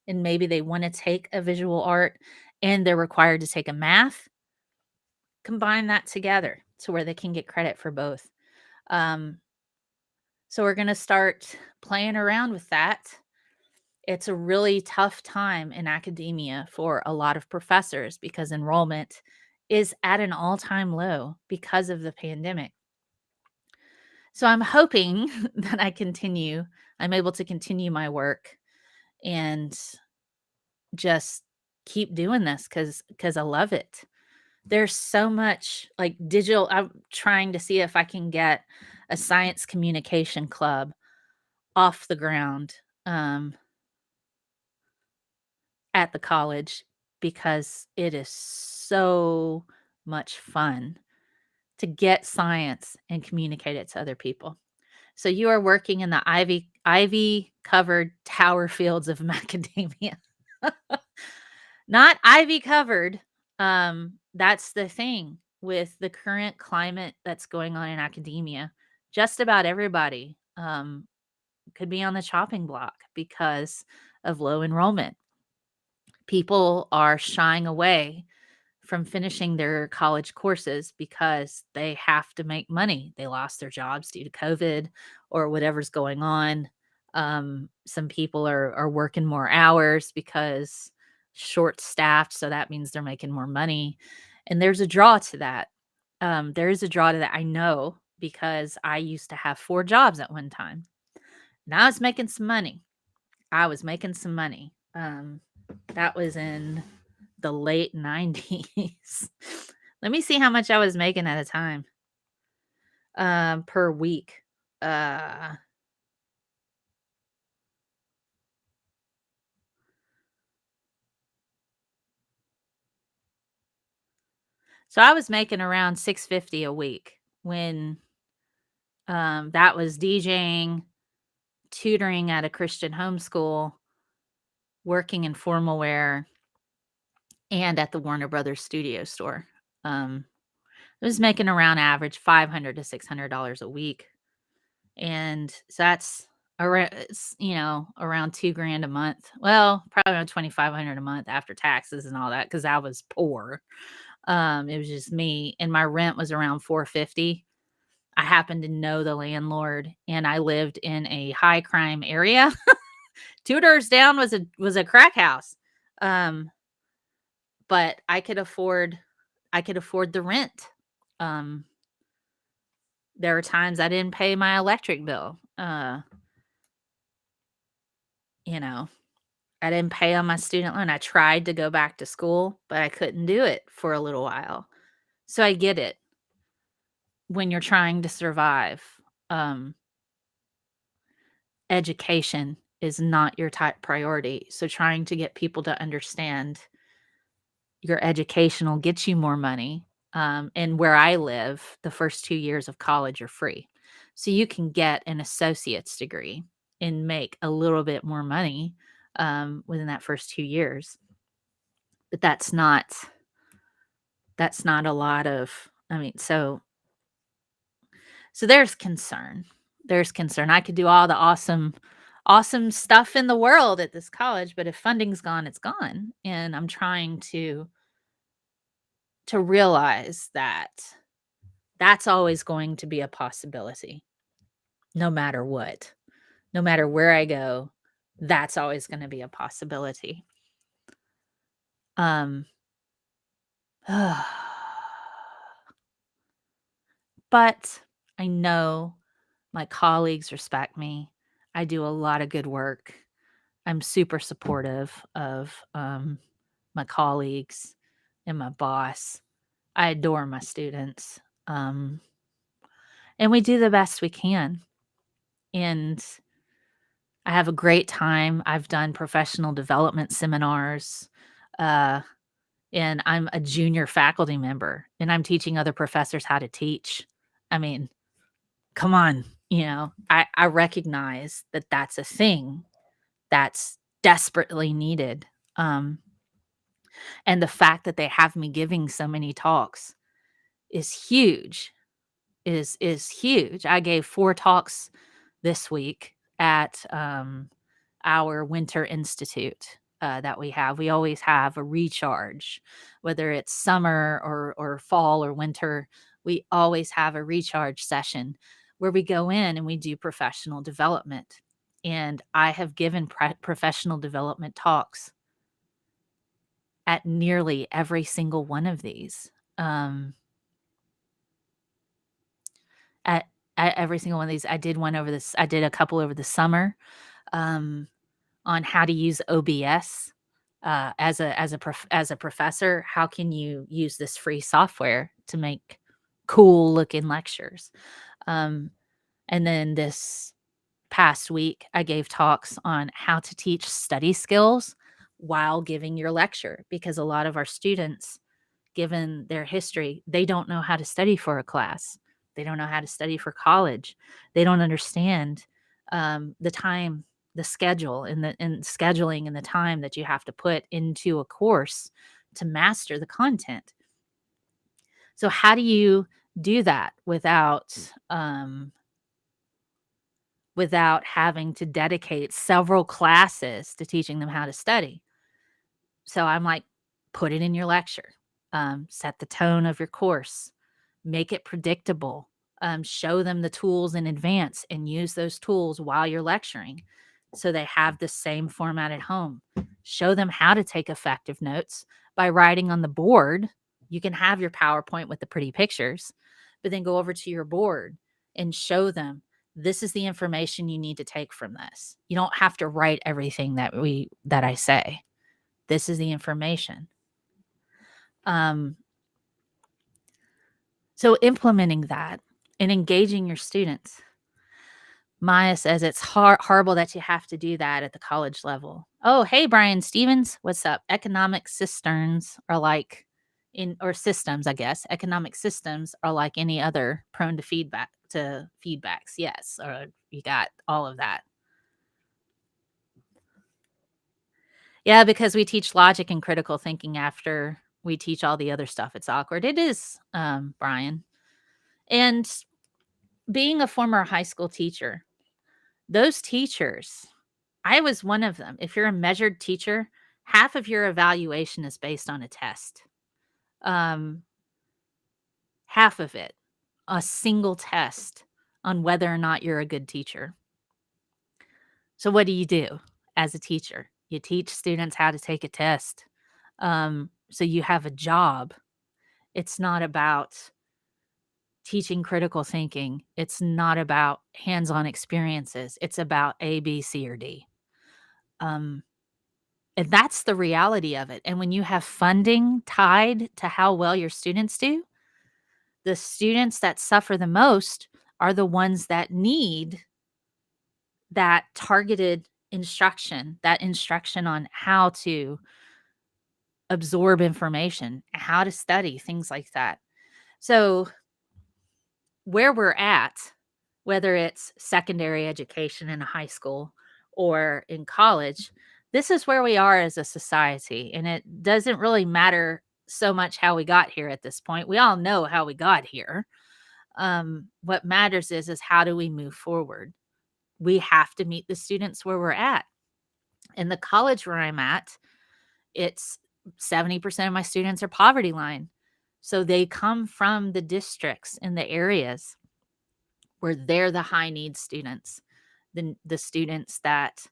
and maybe they want to take a visual art and they're required to take a math, combine that together to where they can get credit for both. So we're going to start playing around with that. It's a really tough time in academia for a lot of professors because enrollment is at an all-time low because of the pandemic. So I'm hoping that I'm able to continue my work and just keep doing this because I love it. There's so much like digital. I'm trying to see if I can get a science communication club off the ground at the college because it is so much fun to get science and communicate it to other people. So you are working in the ivy covered tower fields of macadamia. Not ivy covered. That's the thing with the current climate that's going on in academia. Just about everybody could be on the chopping block because of low enrollment. People are shying away from finishing their college courses because they have to make money. They lost their jobs due to COVID or whatever's going on. Some people are working more hours because short staffed, so that means they're making more money. And there's a draw to that. There is a draw to that. I know because I used to have 4 jobs at one time. And I was making some money. That was in the late 90s. Let me see how much I was making at a time per week. So I was making around $650 a week when that was DJing, tutoring at a Christian homeschool, working in formal wear, and at the Warner Brothers studio store. I was making around average $500 to $600 a week. And so that's around, around $2,000 a month. Well, probably around $2,500 a month after taxes and all that, because I was poor. It was just me, and my rent was around $450. I happened to know the landlord, and I lived in a high crime area. 2 doors down was a crack house. But I could afford the rent. There were times I didn't pay my electric bill. I didn't pay on my student loan. I tried to go back to school, but I couldn't do it for a little while. So I get it. When you're trying to survive, education is not your top priority. So trying to get people to understand your education will get you more money. And where I live, the first 2 years of college are free. So you can get an associate's degree and make a little bit more money within that first 2 years. But that's not a lot of, so there's concern. There's concern. I could do all the awesome stuff in the world at this college, but if funding's gone, it's gone. And I'm trying to realize that that's always going to be a possibility, no matter what. No matter where I go, that's always going to be a possibility. But I know my colleagues respect me. I do a lot of good work. I'm super supportive of my colleagues and my boss. I adore my students. And we do the best we can. And I have a great time. I've done professional development seminars. And I'm a junior faculty member, and I'm teaching other professors how to teach. Come on, I recognize that that's a thing that's desperately needed. And the fact that they have me giving so many talks is huge, is huge. I gave 4 talks this week at our winter institute that we have. We always have a recharge, whether it's summer or fall or winter. We always have a recharge session where we go in and we do professional development. And I have given professional development talks at nearly every single one of these. At every single one of these, I did a couple over the summer on how to use OBS as a professor. How can you use this free software to make cool looking lectures? And then this past week, I gave talks on how to teach study skills while giving your lecture, because a lot of our students, given their history, they don't know how to study for a class. They don't know how to study for college. They don't understand the time, the schedule, and scheduling and the time that you have to put into a course to master the content. So how do you do that without having to dedicate several classes to teaching them how to study? So I'm like, put it in your lecture, set the tone of your course, make it predictable, show them the tools in advance and use those tools while you're lecturing so they have the same format at home. Show them how to take effective notes by writing on the board. You can have your PowerPoint with the pretty pictures, but then go over to your board and show them, this is the information you need to take from this. You don't have to write everything that I say. This is the information. So implementing that and engaging your students. Maya says it's horrible that you have to do that at the college level. Oh, hey, Brian Stevens, what's up? Economic systems are like systems, I guess. Economic systems are like any other, prone to feedbacks. Yes, or you got all of that. Yeah, because we teach logic and critical thinking after we teach all the other stuff. It's awkward. It is, Brian. And being a former high school teacher, those teachers, I was one of them. If you're a measured teacher, half of your evaluation is based on a test. Half of it, a single test on whether or not you're a good teacher. So what do you do as a teacher? You teach students how to take a test. So you have a job. It's not about teaching critical thinking. It's not about hands-on experiences. It's about A, B, C, or D. And that's the reality of it. And when you have funding tied to how well your students do, the students that suffer the most are the ones that need that targeted instruction, that instruction on how to absorb information, how to study, things like that. So where we're at, whether it's secondary education in a high school or in college, this is where we are as a society. And it doesn't really matter so much how we got here at this point. We all know how we got here. What matters is how do we move forward? We have to meet the students where we're at. In the college where I'm at, it's 70% of my students are poverty line. So they come from the districts in the areas where they're the high need students, the students that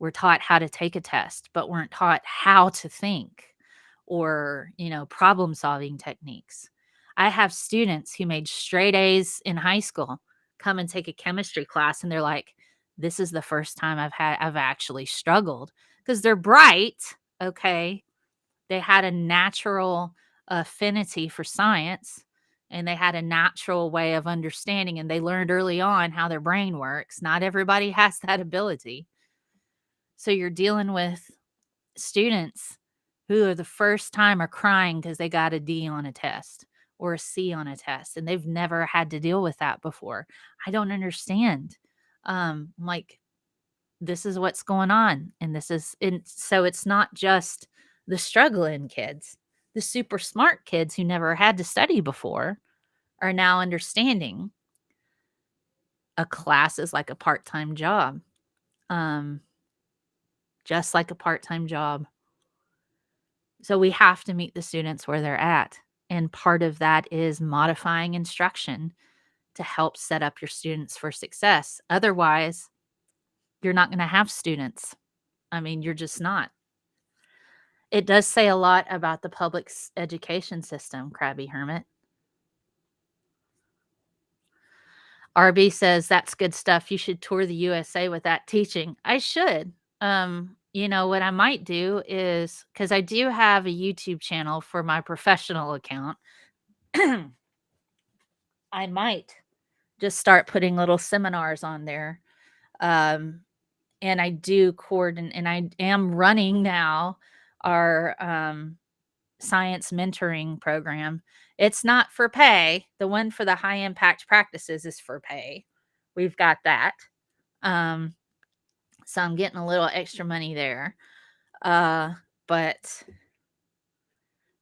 were taught how to take a test, but weren't taught how to think or, problem solving techniques. I have students who made straight A's in high school come and take a chemistry class, and they're like, this is the first time I've actually struggled, because they're bright. Okay. They had a natural affinity for science, and they had a natural way of understanding, and they learned early on how their brain works. Not everybody has that ability. So you're dealing with students who are the first time are crying because they got a D on a test or a C on a test, and they've never had to deal with that before. I don't understand. Like, this is what's going on. And so it's not just the struggling kids. The super smart kids who never had to study before are now understanding a class is like a part-time job. Just like a part-time job. So we have to meet the students where they're at. And part of that is modifying instruction to help set up your students for success. Otherwise, you're not going to have students. I mean, you're just not. It does say a lot about the public education system, Krabby Hermit. RB says, that's good stuff. You should tour the USA with that teaching. I should. What I might do is, because I do have a YouTube channel for my professional account, I might just start putting little seminars on there. and I do coordinate, and I am running now our science mentoring program. It's not for pay. The one for the high impact practices is for pay. We've got that. So I'm getting a little extra money there. But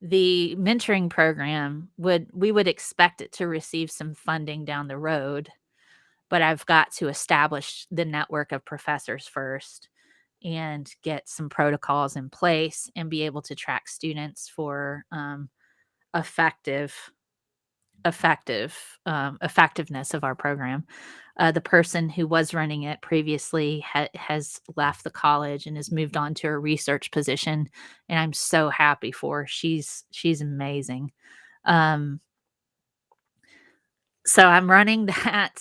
the mentoring program we would expect it to receive some funding down the road, but I've got to establish the network of professors first and get some protocols in place and be able to track students for effectiveness of our program. The person who was running it previously has left the college and has moved on to a research position, and I'm so happy for her. She's amazing. So I'm running that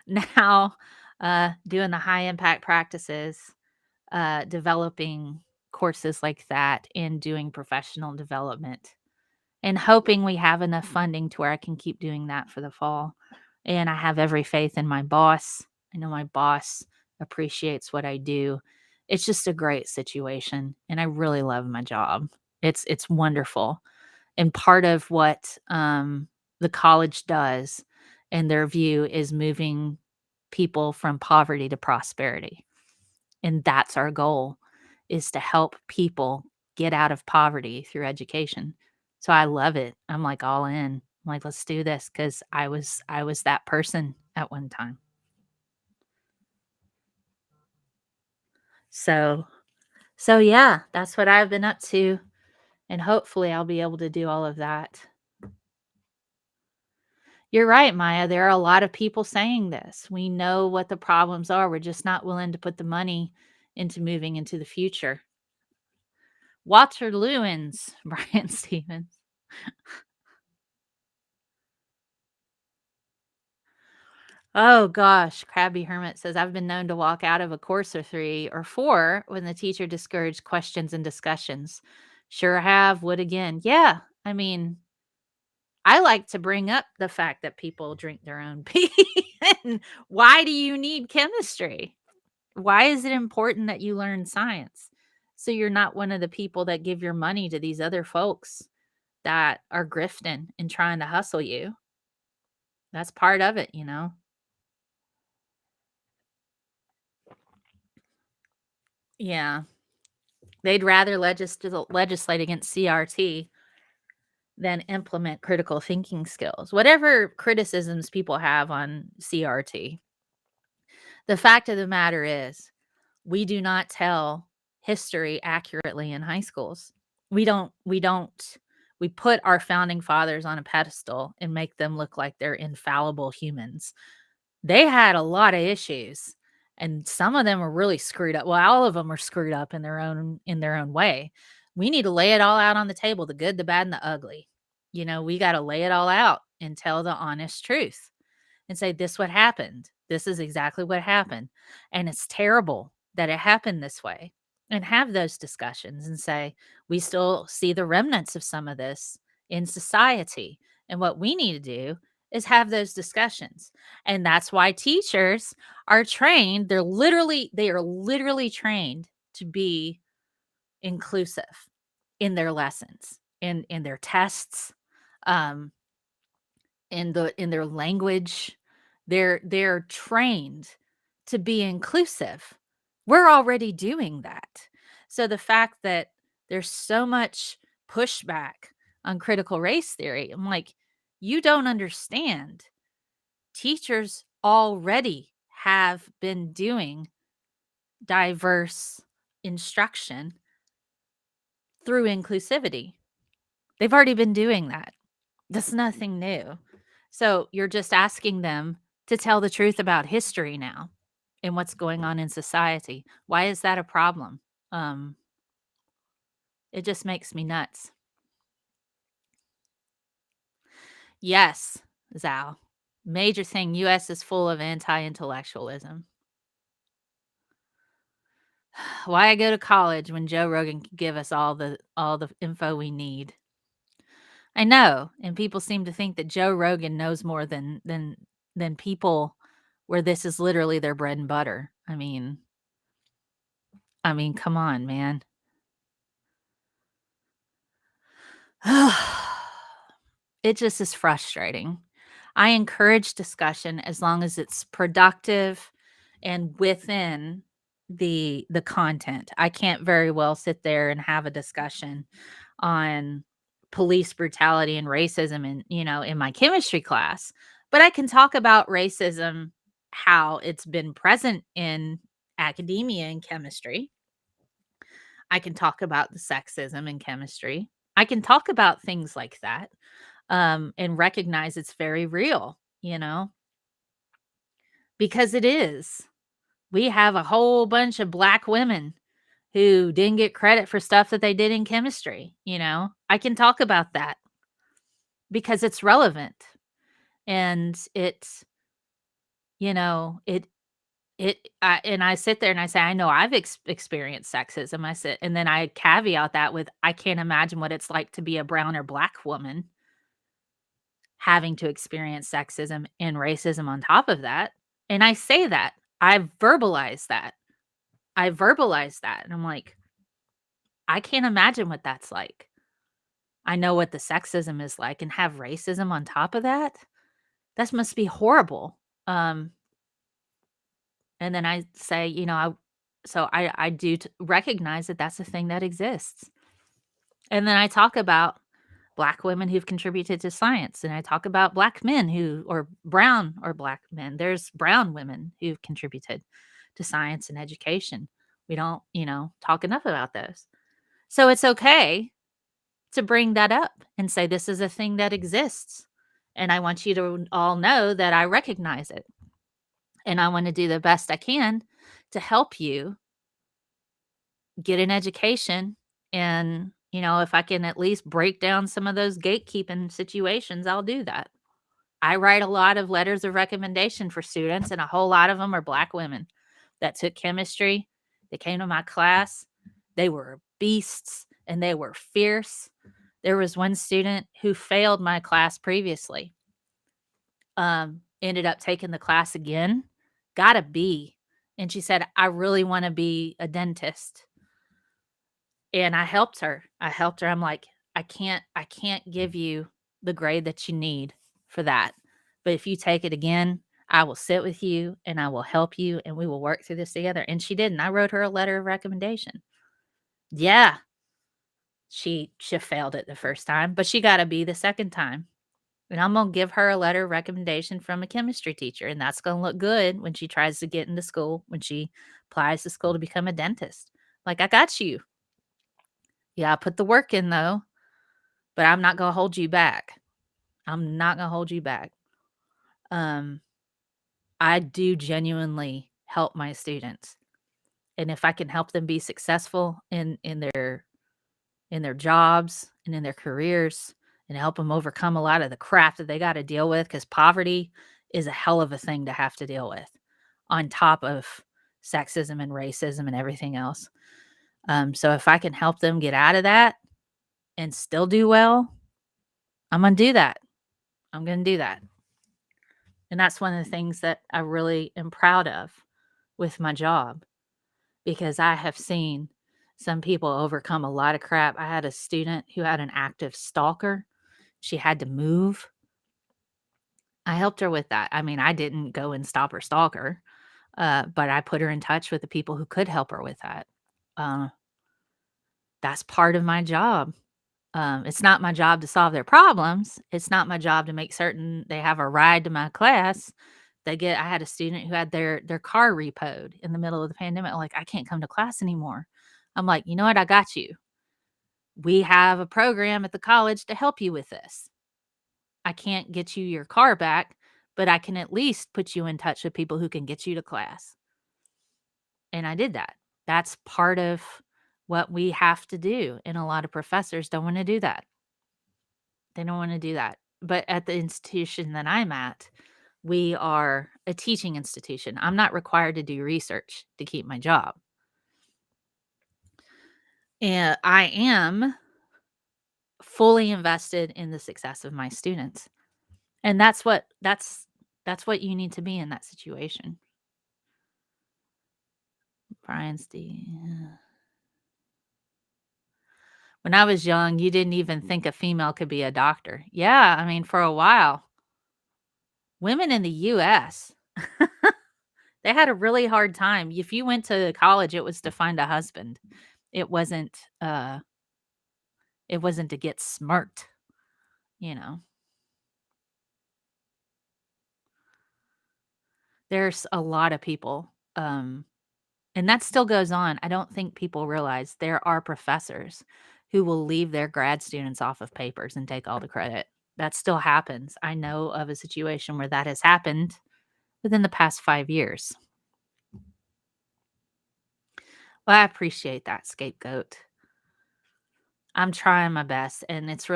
now, doing the high impact practices, developing courses like that, and doing professional development, and hoping we have enough funding to where I can keep doing that for the fall. And I have every faith in my boss. I know my boss appreciates what I do. It's just a great situation, and I really love my job. It's wonderful. And part of what the college does in their view is moving people from poverty to prosperity. And that's our goal, is to help people get out of poverty through education. So I love it. I'm like all in. I'm like, let's do this, because I was that person at one time. So yeah, that's what I've been up to. And hopefully I'll be able to do all of that. You're right, Maya. There are a lot of people saying this. We know what the problems are. We're just not willing to put the money into moving into the future. Walter Lewins, Brian Stevens. Oh gosh, Crabby Hermit says, I've been known to walk out of a course or 3 or 4 when the teacher discouraged questions and discussions. Sure have, would again. Yeah, I mean, I like to bring up the fact that people drink their own pee. And why do you need chemistry? Why is it important that you learn science? So you're not one of the people that give your money to these other folks that are grifting and trying to hustle you. That's part of it, you know? Yeah. They'd rather legislate against CRT than implement critical thinking skills. Whatever criticisms people have on CRT, the fact of the matter is, we do not tell history accurately in high schools. We put our founding fathers on a pedestal and make them look like they're infallible humans. They had a lot of issues, and some of them were really screwed up. Well, all of them are screwed up in their own way. We need to lay it all out on the table, the good, the bad, and the ugly. You know, we got to lay it all out and tell the honest truth and say, this what happened. This is exactly what happened. And it's terrible that it happened this way. And have those discussions and say, we still see the remnants of some of this in society. And what we need to do is have those discussions. And that's why teachers are trained. They are literally trained to be inclusive in their lessons, in their tests, in their language. They're trained to be inclusive. We're already doing that. So the fact that there's so much pushback on critical race theory, I'm like, you don't understand. Teachers already have been doing diverse instruction through inclusivity. They've already been doing that. That's nothing new. So you're just asking them to tell the truth about history now and what's going on in society. Why is that a problem? It just makes me nuts. Yes, Zhao. Major thing, US is full of anti-intellectualism. Why I go to college when Joe Rogan can give us all the info we need. I know, and people seem to think that Joe Rogan knows more than people where this is literally their bread and butter. I mean, come on, man. It just is frustrating. I encourage discussion as long as it's productive and within the content. I can't very well sit there and have a discussion on police brutality and racism in my chemistry class, but I can talk about racism, how it's been present in academia and chemistry. I can talk about the sexism in chemistry. I can talk about things like that, and recognize it's very real, because it is. We have a whole bunch of Black women who didn't get credit for stuff that they did in chemistry. I can talk about that because it's relevant, and it's, and I sit there and I say, I know I've experienced sexism. I sit, and then I caveat that with, I can't imagine what it's like to be a brown or Black woman having to experience sexism and racism on top of that. And I say that. I verbalize that. And I'm like, I can't imagine what that's like. I know what the sexism is like, and have racism on top of that. That must be horrible. And then I say, I do recognize that that's a thing that exists. And then I talk about Black women who've contributed to science, and I talk about Black men or brown or Black men. There's brown women who've contributed to science and education. We don't, talk enough about those. So it's okay to bring that up and say, this is a thing that exists. And I want you to all know that I recognize it. And I want to do the best I can to help you get an education. And, if I can at least break down some of those gatekeeping situations, I'll do that. I write a lot of letters of recommendation for students, and a whole lot of them are Black women that took chemistry. They came to my class. They were beasts and they were fierce. There was one student who failed my class previously. Ended up taking the class again, got a B. And she said, I really want to be a dentist. And I helped her. I'm like, I can't give you the grade that you need for that. But if you take it again, I will sit with you and I will help you and we will work through this together. And she did. And I wrote her a letter of recommendation. Yeah. She failed it the first time, but she got a B the second time. And I'm going to give her a letter of recommendation from a chemistry teacher. And that's going to look good when she tries to get into school, when she applies to school to become a dentist. Like, I got you. Yeah, I put the work in though, but I'm not going to hold you back. I'm not going to hold you back. I do genuinely help my students. And if I can help them be successful in their jobs and in their careers, and help them overcome a lot of the crap that they got to deal with, because poverty is a hell of a thing to have to deal with on top of sexism and racism and everything else. So if I can help them get out of that and still do well, I'm going to do that. I'm going to do that. And that's one of the things that I really am proud of with my job, because I have seen some people overcome a lot of crap. I had a student who had an active stalker. She had to move. I helped her with that. I mean, I didn't go and stop her stalker, but I put her in touch with the people who could help her with that. That's part of my job. It's not my job to solve their problems. It's not my job to make certain they have a ride to my class. I had a student who had their car repoed in the middle of the pandemic. Like, I can't come to class anymore. I'm like, you know what? I got you. We have a program at the college to help you with this. I can't get you your car back, but I can at least put you in touch with people who can get you to class. And I did that. That's part of what we have to do. And a lot of professors don't want to do that. They don't want to do that. But at the institution that I'm at, we are a teaching institution. I'm not required to do research to keep my job. And I am fully invested in the success of my students. And that's That's what you need to be in that situation. Brian's When I was young, you didn't even think a female could be a doctor. Yeah, I mean, for a while, women in the US, they had a really hard time. If you went to college, it was to find a husband. It wasn't to get smart, you know. There's a lot of people, and that still goes on. I don't think people realize there are professors who will leave their grad students off of papers and take all the credit. That still happens. I know of a situation where that has happened within the past 5 years. Well, I appreciate that, scapegoat. I'm trying my best, and it's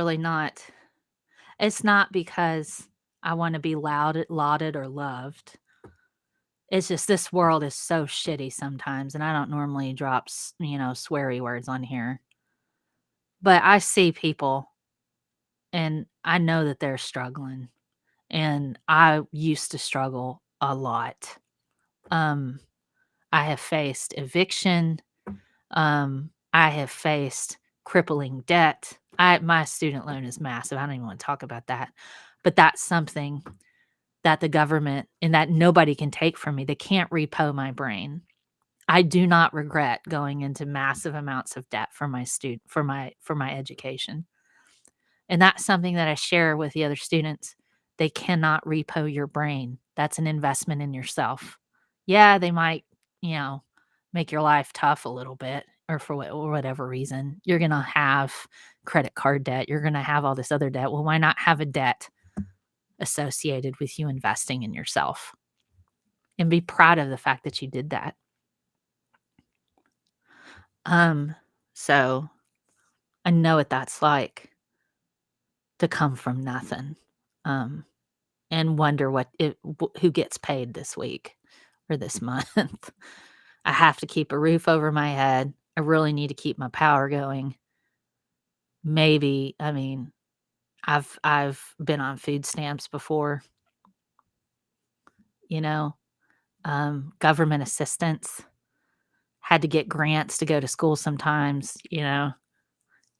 not because I wanna be lauded or loved. It's just this world is so shitty sometimes, and I don't normally drop sweary words on here. But I see people, and I know that they're struggling, and I used to struggle a lot. Um, I have faced eviction. I have faced crippling debt. My student loan is massive. I don't even want to talk about that. But that's something that the government and that nobody can take from me. They can't repo my brain. I do not regret going into massive amounts of debt for my education. And that's something that I share with the other students. They cannot repo your brain. That's an investment in yourself. Yeah, they might, make your life tough a little bit or for whatever reason. You're going to have credit card debt. You're going to have all this other debt. Well, why not have a debt associated with you investing in yourself? And be proud of the fact that you did that. So I know what that's like to come from nothing. And wonder who gets paid this week or this month. I have to keep a roof over my head. I really need to keep my power going. Maybe, I mean, I've been on food stamps before. Government assistance. Had to get grants to go to school sometimes,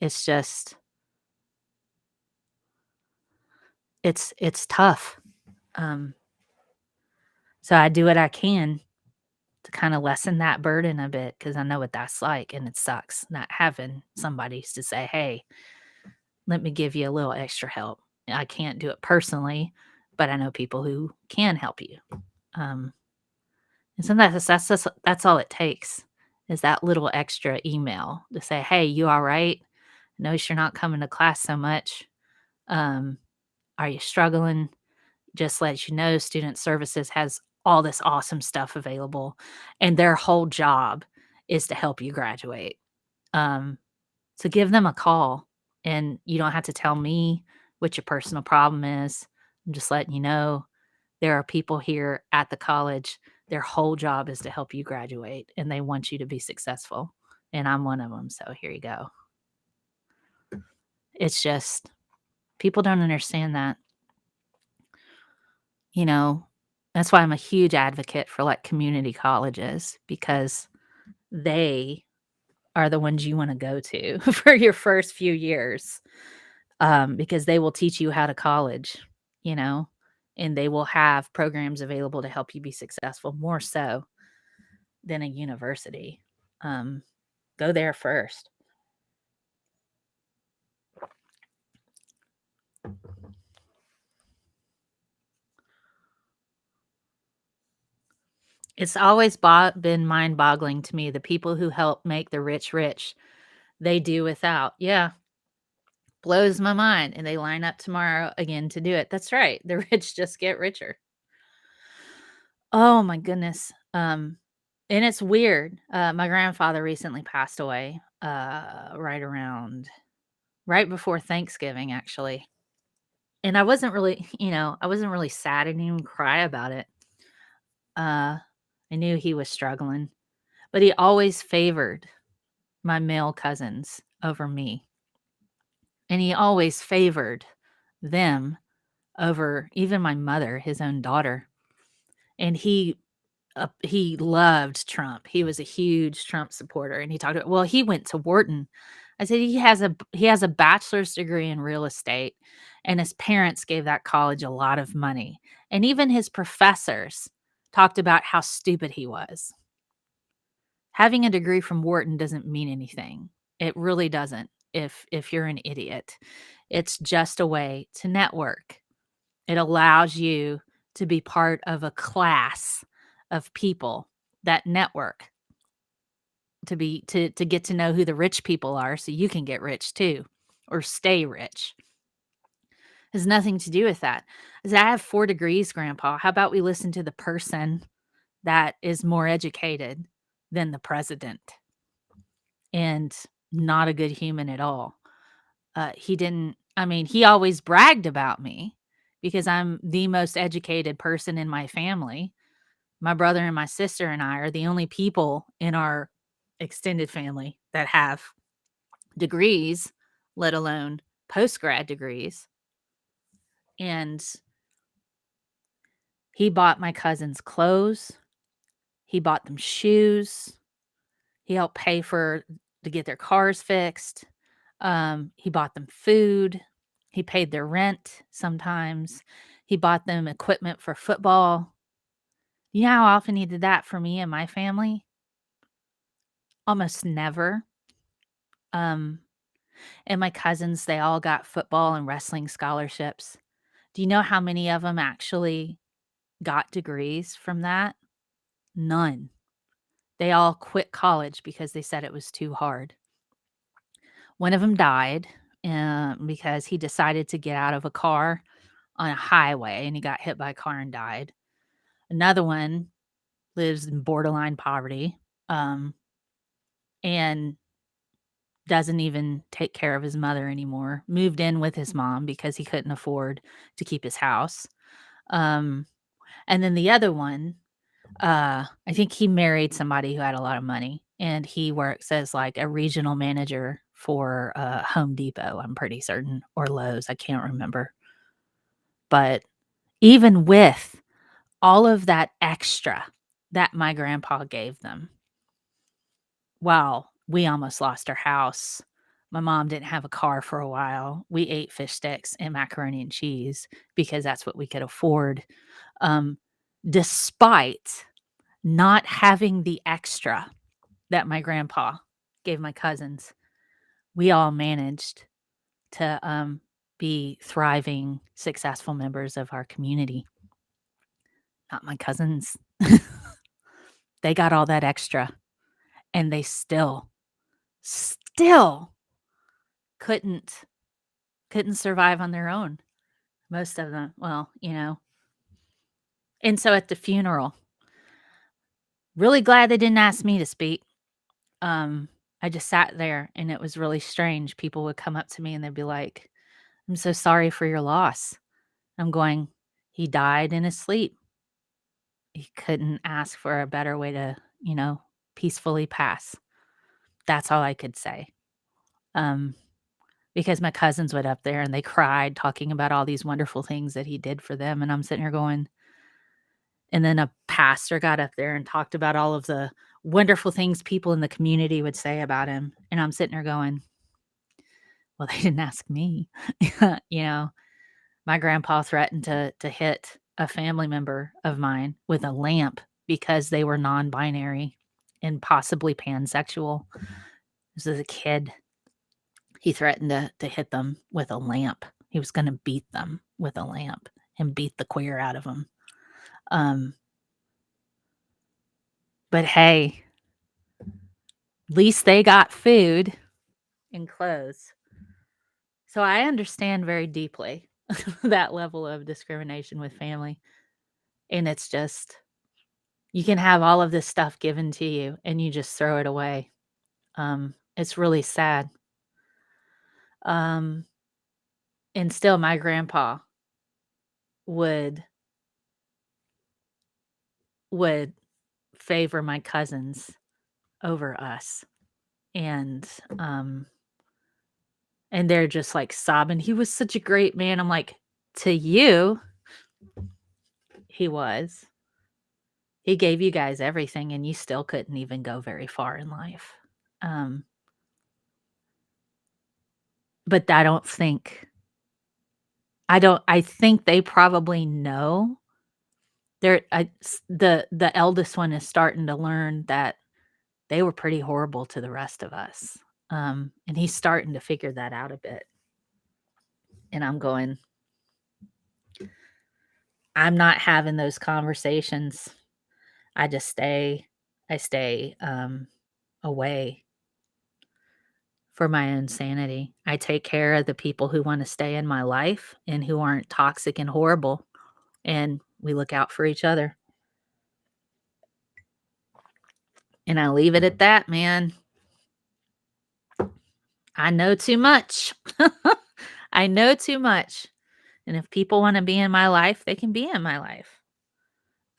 It's just it's tough. So I do what I can to kind of lessen that burden a bit because I know what that's like, and it sucks not having somebody to say, "Hey, let me give you a little extra help." I can't do it personally, but I know people who can help you. And sometimes that's all it takes is that little extra email to say, "Hey, you all right? Notice you're not coming to class so much. Are you struggling?" Just let you know, Student Services has all this awesome stuff available, and their whole job is to help you graduate. So give them a call, and you don't have to tell me what your personal problem is. I'm just letting you know there are people here at the college. Their whole job is to help you graduate, and they want you to be successful. And I'm one of them. So here you go. It's just people don't understand that. That's why I'm a huge advocate for community colleges, because they are the ones you want to go to for your first few years, because they will teach you how to college, and they will have programs available to help you be successful more so than a university. Go there first. It's always been mind-boggling to me, the people who help make the rich rich, they do without. Yeah. Blows my mind, and they line up tomorrow again to do it. That's right. The rich just get richer. Oh my goodness. And it's weird. My grandfather recently passed away, right before Thanksgiving, actually. And I wasn't really, sad. I didn't even cry about it. I knew he was struggling, but he always favored my male cousins over me. And he always favored them over even my mother, his own daughter. And he loved Trump. He was a huge Trump supporter, and he talked about, well, he went to Wharton. I said he has a bachelor's degree in real estate, and his parents gave that college a lot of money. And even his professors talked about how stupid he was. Having a degree from Wharton doesn't mean anything. It really doesn't if you're an idiot. It's just a way to network. It allows you to be part of a class of people that network to get to know who the rich people are so you can get rich too or stay rich. Has nothing to do with that. I have 4 degrees, Grandpa. How about we listen to the person that is more educated than the president and not a good human at all? He always bragged about me because I'm the most educated person in my family. My brother and my sister and I are the only people in our extended family that have degrees, let alone post-grad degrees. And he bought my cousins clothes. He bought them shoes. He helped pay to get their cars fixed. He bought them food. He paid their rent sometimes. He bought them equipment for football. You know how often he did that for me and my family? Almost never. And my cousins, they all got football and wrestling scholarships. Do you know how many of them actually got degrees from that? None. They all quit college because they said it was too hard. One of them died because he decided to get out of a car on a highway and he got hit by a car and died. Another one lives in borderline poverty and doesn't even take care of his mother anymore. Moved in with his mom because he couldn't afford to keep his house. And then the other one, I think he married somebody who had a lot of money, and he works as like a regional manager for Home Depot, I'm pretty certain, or Lowe's. I can't remember. But even with all of that extra that my grandpa gave them, wow, we almost lost our house. My mom didn't have a car for a while. We ate fish sticks and macaroni and cheese because that's what we could afford. Despite not having the extra that my grandpa gave my cousins, we all managed to be thriving, successful members of our community. Not my cousins. They got all that extra, and they still couldn't survive on their own. Most of them, well, And so at the funeral, really glad they didn't ask me to speak. I just sat there, and it was really strange. People would come up to me and they'd be like, "I'm so sorry for your loss." I'm going, "He died in his sleep. He couldn't ask for a better way to, peacefully pass." That's all I could say. Because my cousins went up there and they cried talking about all these wonderful things that he did for them. And I'm sitting here going, and then a pastor got up there and talked about all of the wonderful things people in the community would say about him. And I'm sitting there going, well, they didn't ask me. My grandpa threatened to hit a family member of mine with a lamp because they were non-binary and possibly pansexual. This is a kid. He threatened to hit them with a lamp. He was going to beat them with a lamp and beat the queer out of them. But hey, at least they got food and clothes. So I understand very deeply that level of discrimination with family. And it's just, you can have all of this stuff given to you and you just throw it away. It's really sad. And still my grandpa would favor my cousins over us. And they're just like sobbing. He was such a great man. I'm like, to you, he was. He gave you guys everything, and you still couldn't even go very far in life. But I think they probably know. The eldest one is starting to learn that they were pretty horrible to the rest of us. And he's starting to figure that out a bit. And I'm going, I'm not having those conversations. I stay away for my own sanity. I take care of the people who want to stay in my life and who aren't toxic and horrible. And we look out for each other. And I leave it at that, man. I know too much. I know too much. And if people want to be in my life, they can be in my life.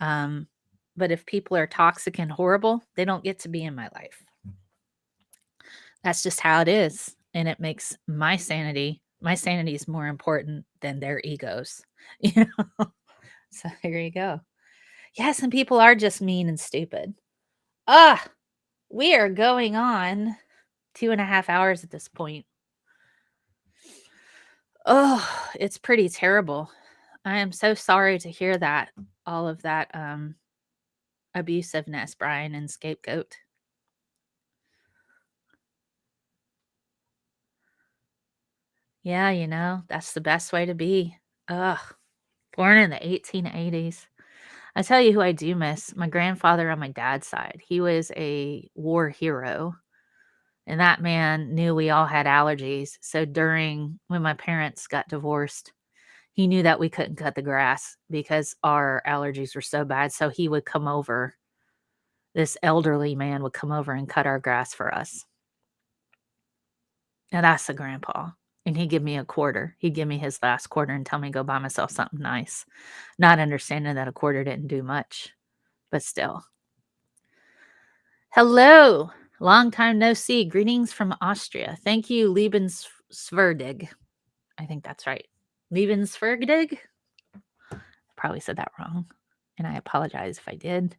But if people are toxic and horrible, they don't get to be in my life. That's just how it is. And it makes my sanity is more important than their egos. You know? So here you go. Yeah, some people are just mean and stupid. We are going on 2.5 hours at this point. Oh, it's pretty terrible. I am so sorry to hear that. All of that abusiveness, Brian, and scapegoat. Yeah, you know, that's the best way to be. Born in the 1880s. I tell you who I do miss. My grandfather on my dad's side. He was a war hero. And that man knew we all had allergies. So when my parents got divorced, he knew that we couldn't cut the grass because our allergies were so bad. So he would come over. This elderly man would come over and cut our grass for us. And that's a grandpa. And he'd give me a quarter. He'd give me his last quarter and tell me to go buy myself something nice. Not understanding that a quarter didn't do much. But still. Hello. Long time no see. Greetings from Austria. Thank you, Lebensverdig. I think that's right. Lebensverdig? Probably said that wrong. And I apologize if I did.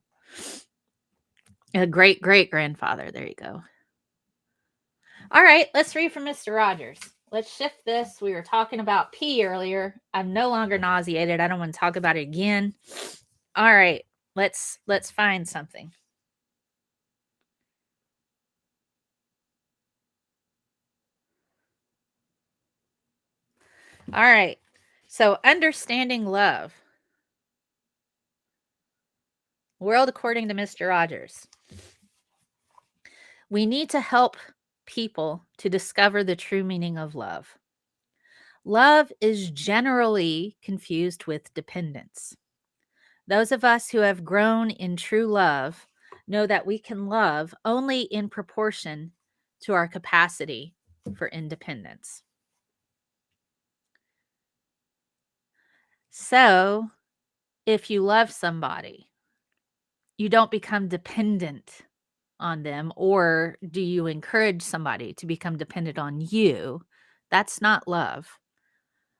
A great-great-grandfather. There you go. All right, let's read from Mr. Rogers. Let's shift this. We were talking about pee earlier. I'm no longer nauseated. I don't want to talk about it again. All right, let's find something. All right. So, understanding love. World according to Mr. Rogers. We need to help people to discover the true meaning of love. Love is generally confused with dependence. Those of us who have grown in true love know that we can love only in proportion to our capacity for independence. So, if you love somebody, you don't become dependent on them, or do you encourage somebody to become dependent on you? That's not love.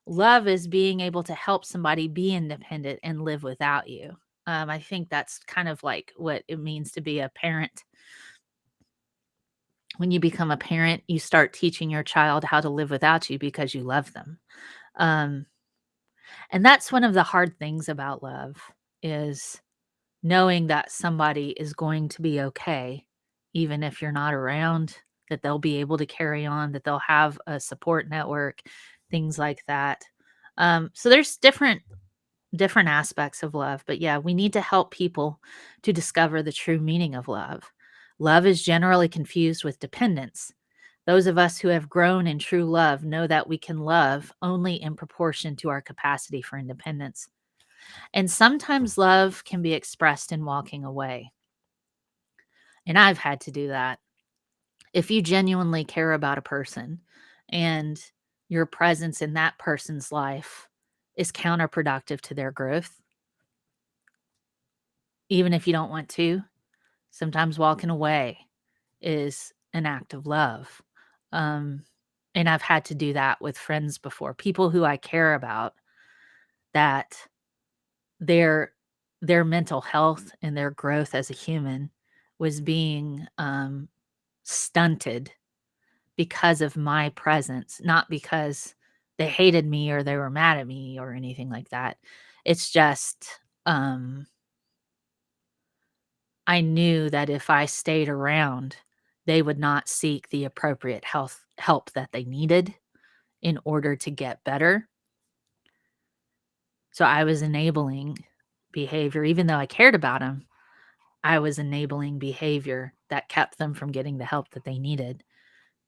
Love is being able to help somebody be independent and live without you. I think that's kind of like what it means to be a parent. When you become a parent, you start teaching your child how to live without you because you love them. And that's one of the hard things about love, is knowing that somebody is going to be okay, even if you're not around, that they'll be able to carry on, that they'll have a support network, things like that. So there's different aspects of love. But yeah, we need to help people to discover the true meaning of love. Love is generally confused with dependence. Those of us who have grown in true love know that we can love only in proportion to our capacity for independence. And sometimes love can be expressed in walking away. And I've had to do that. If you genuinely care about a person and your presence in that person's life is counterproductive to their growth, even if you don't want to, sometimes walking away is an act of love. And I've had to do that with friends before, people who I care about. that their mental health and their growth as a human was being stunted because of my presence, not because they hated me or they were mad at me or anything like that. It's just I knew that if I stayed around, they would not seek the appropriate help that they needed in order to get better. So I was enabling behavior, even though I cared about them. I was enabling behavior that kept them from getting the help that they needed.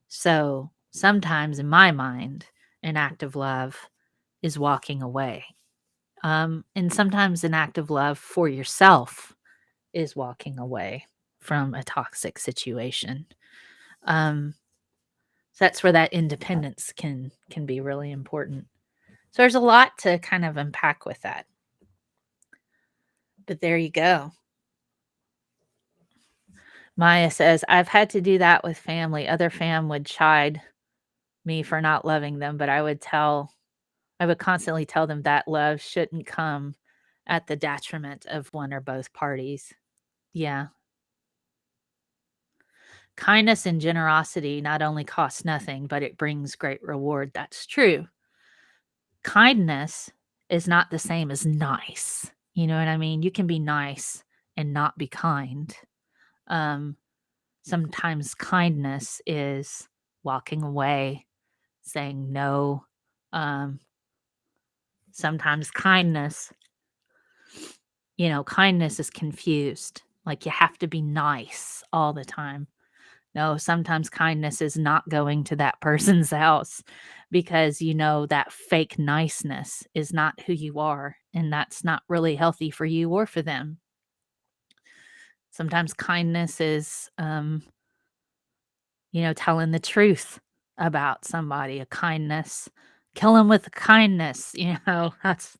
So sometimes in my mind, an act of love is walking away. And sometimes an act of love for yourself is walking away from a toxic situation. So that's where that independence can be really important. So there's a lot to kind of unpack with that. But there you go. Maya says, I've had to do that with family. Other fam would chide me for not loving them, but I would constantly tell them that love shouldn't come at the detriment of one or both parties. Yeah. Kindness and generosity not only costs nothing, but it brings great reward. That's true. Kindness is not the same as nice. You know what I mean? You can be nice and not be kind. Sometimes kindness is walking away, saying no. Sometimes kindness is confused. Like you have to be nice all the time. No, sometimes kindness is not going to that person's house because that fake niceness is not who you are, and that's not really healthy for you or for them. Sometimes kindness is, telling the truth about somebody, a kindness. Kill them with kindness, that's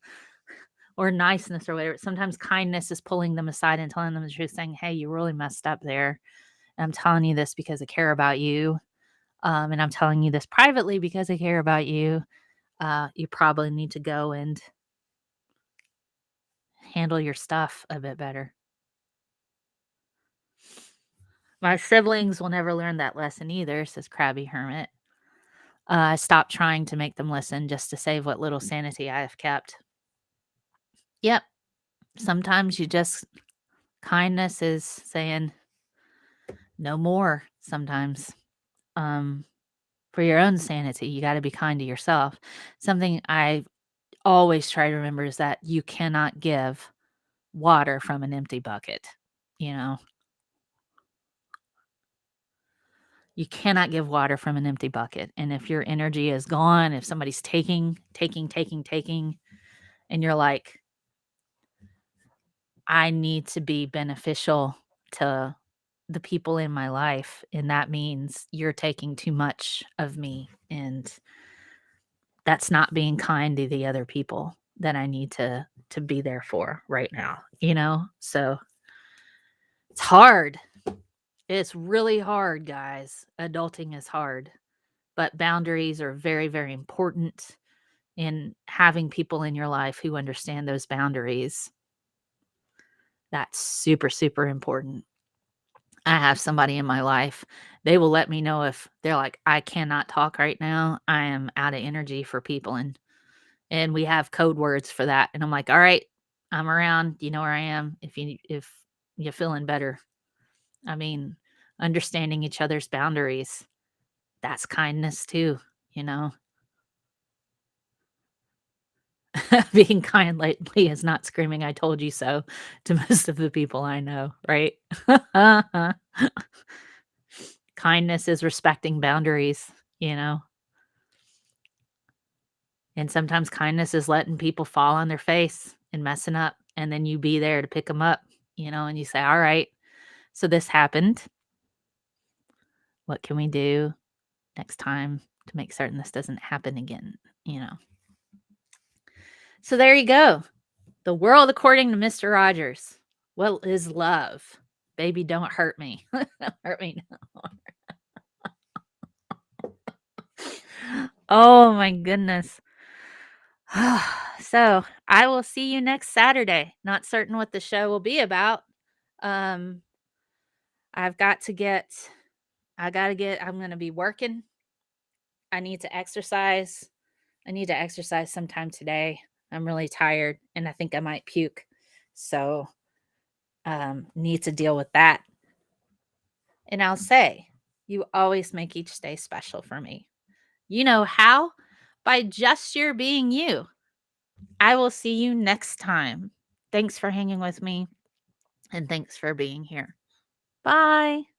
or niceness or whatever. Sometimes kindness is pulling them aside and telling them the truth, saying, hey, you really messed up there. I'm telling you this because I care about you. And I'm telling you this privately because I care about you. You probably need to go and handle your stuff a bit better. My siblings will never learn that lesson either, says Krabby Hermit. I stopped trying to make them listen just to save what little sanity I have kept. Yep. Sometimes kindness is saying no more sometimes. For your own sanity, you got to be kind to yourself. Something I always try to remember is that you cannot give water from an empty bucket. You cannot give water from an empty bucket. And if your energy is gone, if somebody's taking, and you're like, I need to be beneficial to the people in my life, and that means you're taking too much of me, and that's not being kind to the other people that I need to be there for right now, So it's hard. It's really hard, guys. Adulting is hard, but boundaries are very, very important. In having people in your life who understand those boundaries, that's super, super important. I have somebody in my life, they will let me know if they're like, I cannot talk right now. I am out of energy for people. And we have code words for that. And I'm like, all right, I'm around. You know where I am if you're feeling better. I mean, understanding each other's boundaries, that's kindness too, Being kind lately is not screaming, I told you so to most of the people I know, right? Kindness is respecting boundaries, And sometimes kindness is letting people fall on their face and messing up, and then you be there to pick them up, and you say, all right, so this happened. What can we do next time to make certain this doesn't happen again, So there you go. The world according to Mr. Rogers. What is love? Baby, don't hurt me. Don't hurt me no more. Oh my goodness. So I will see you next Saturday. Not certain what the show will be about. I'm going to be working. I need to exercise. I need to exercise sometime today. I'm really tired and I think I might puke. So, need to deal with that. And I'll say, you always make each day special for me. You know how? By just your being you. I will see you next time. Thanks for hanging with me and thanks for being here. Bye.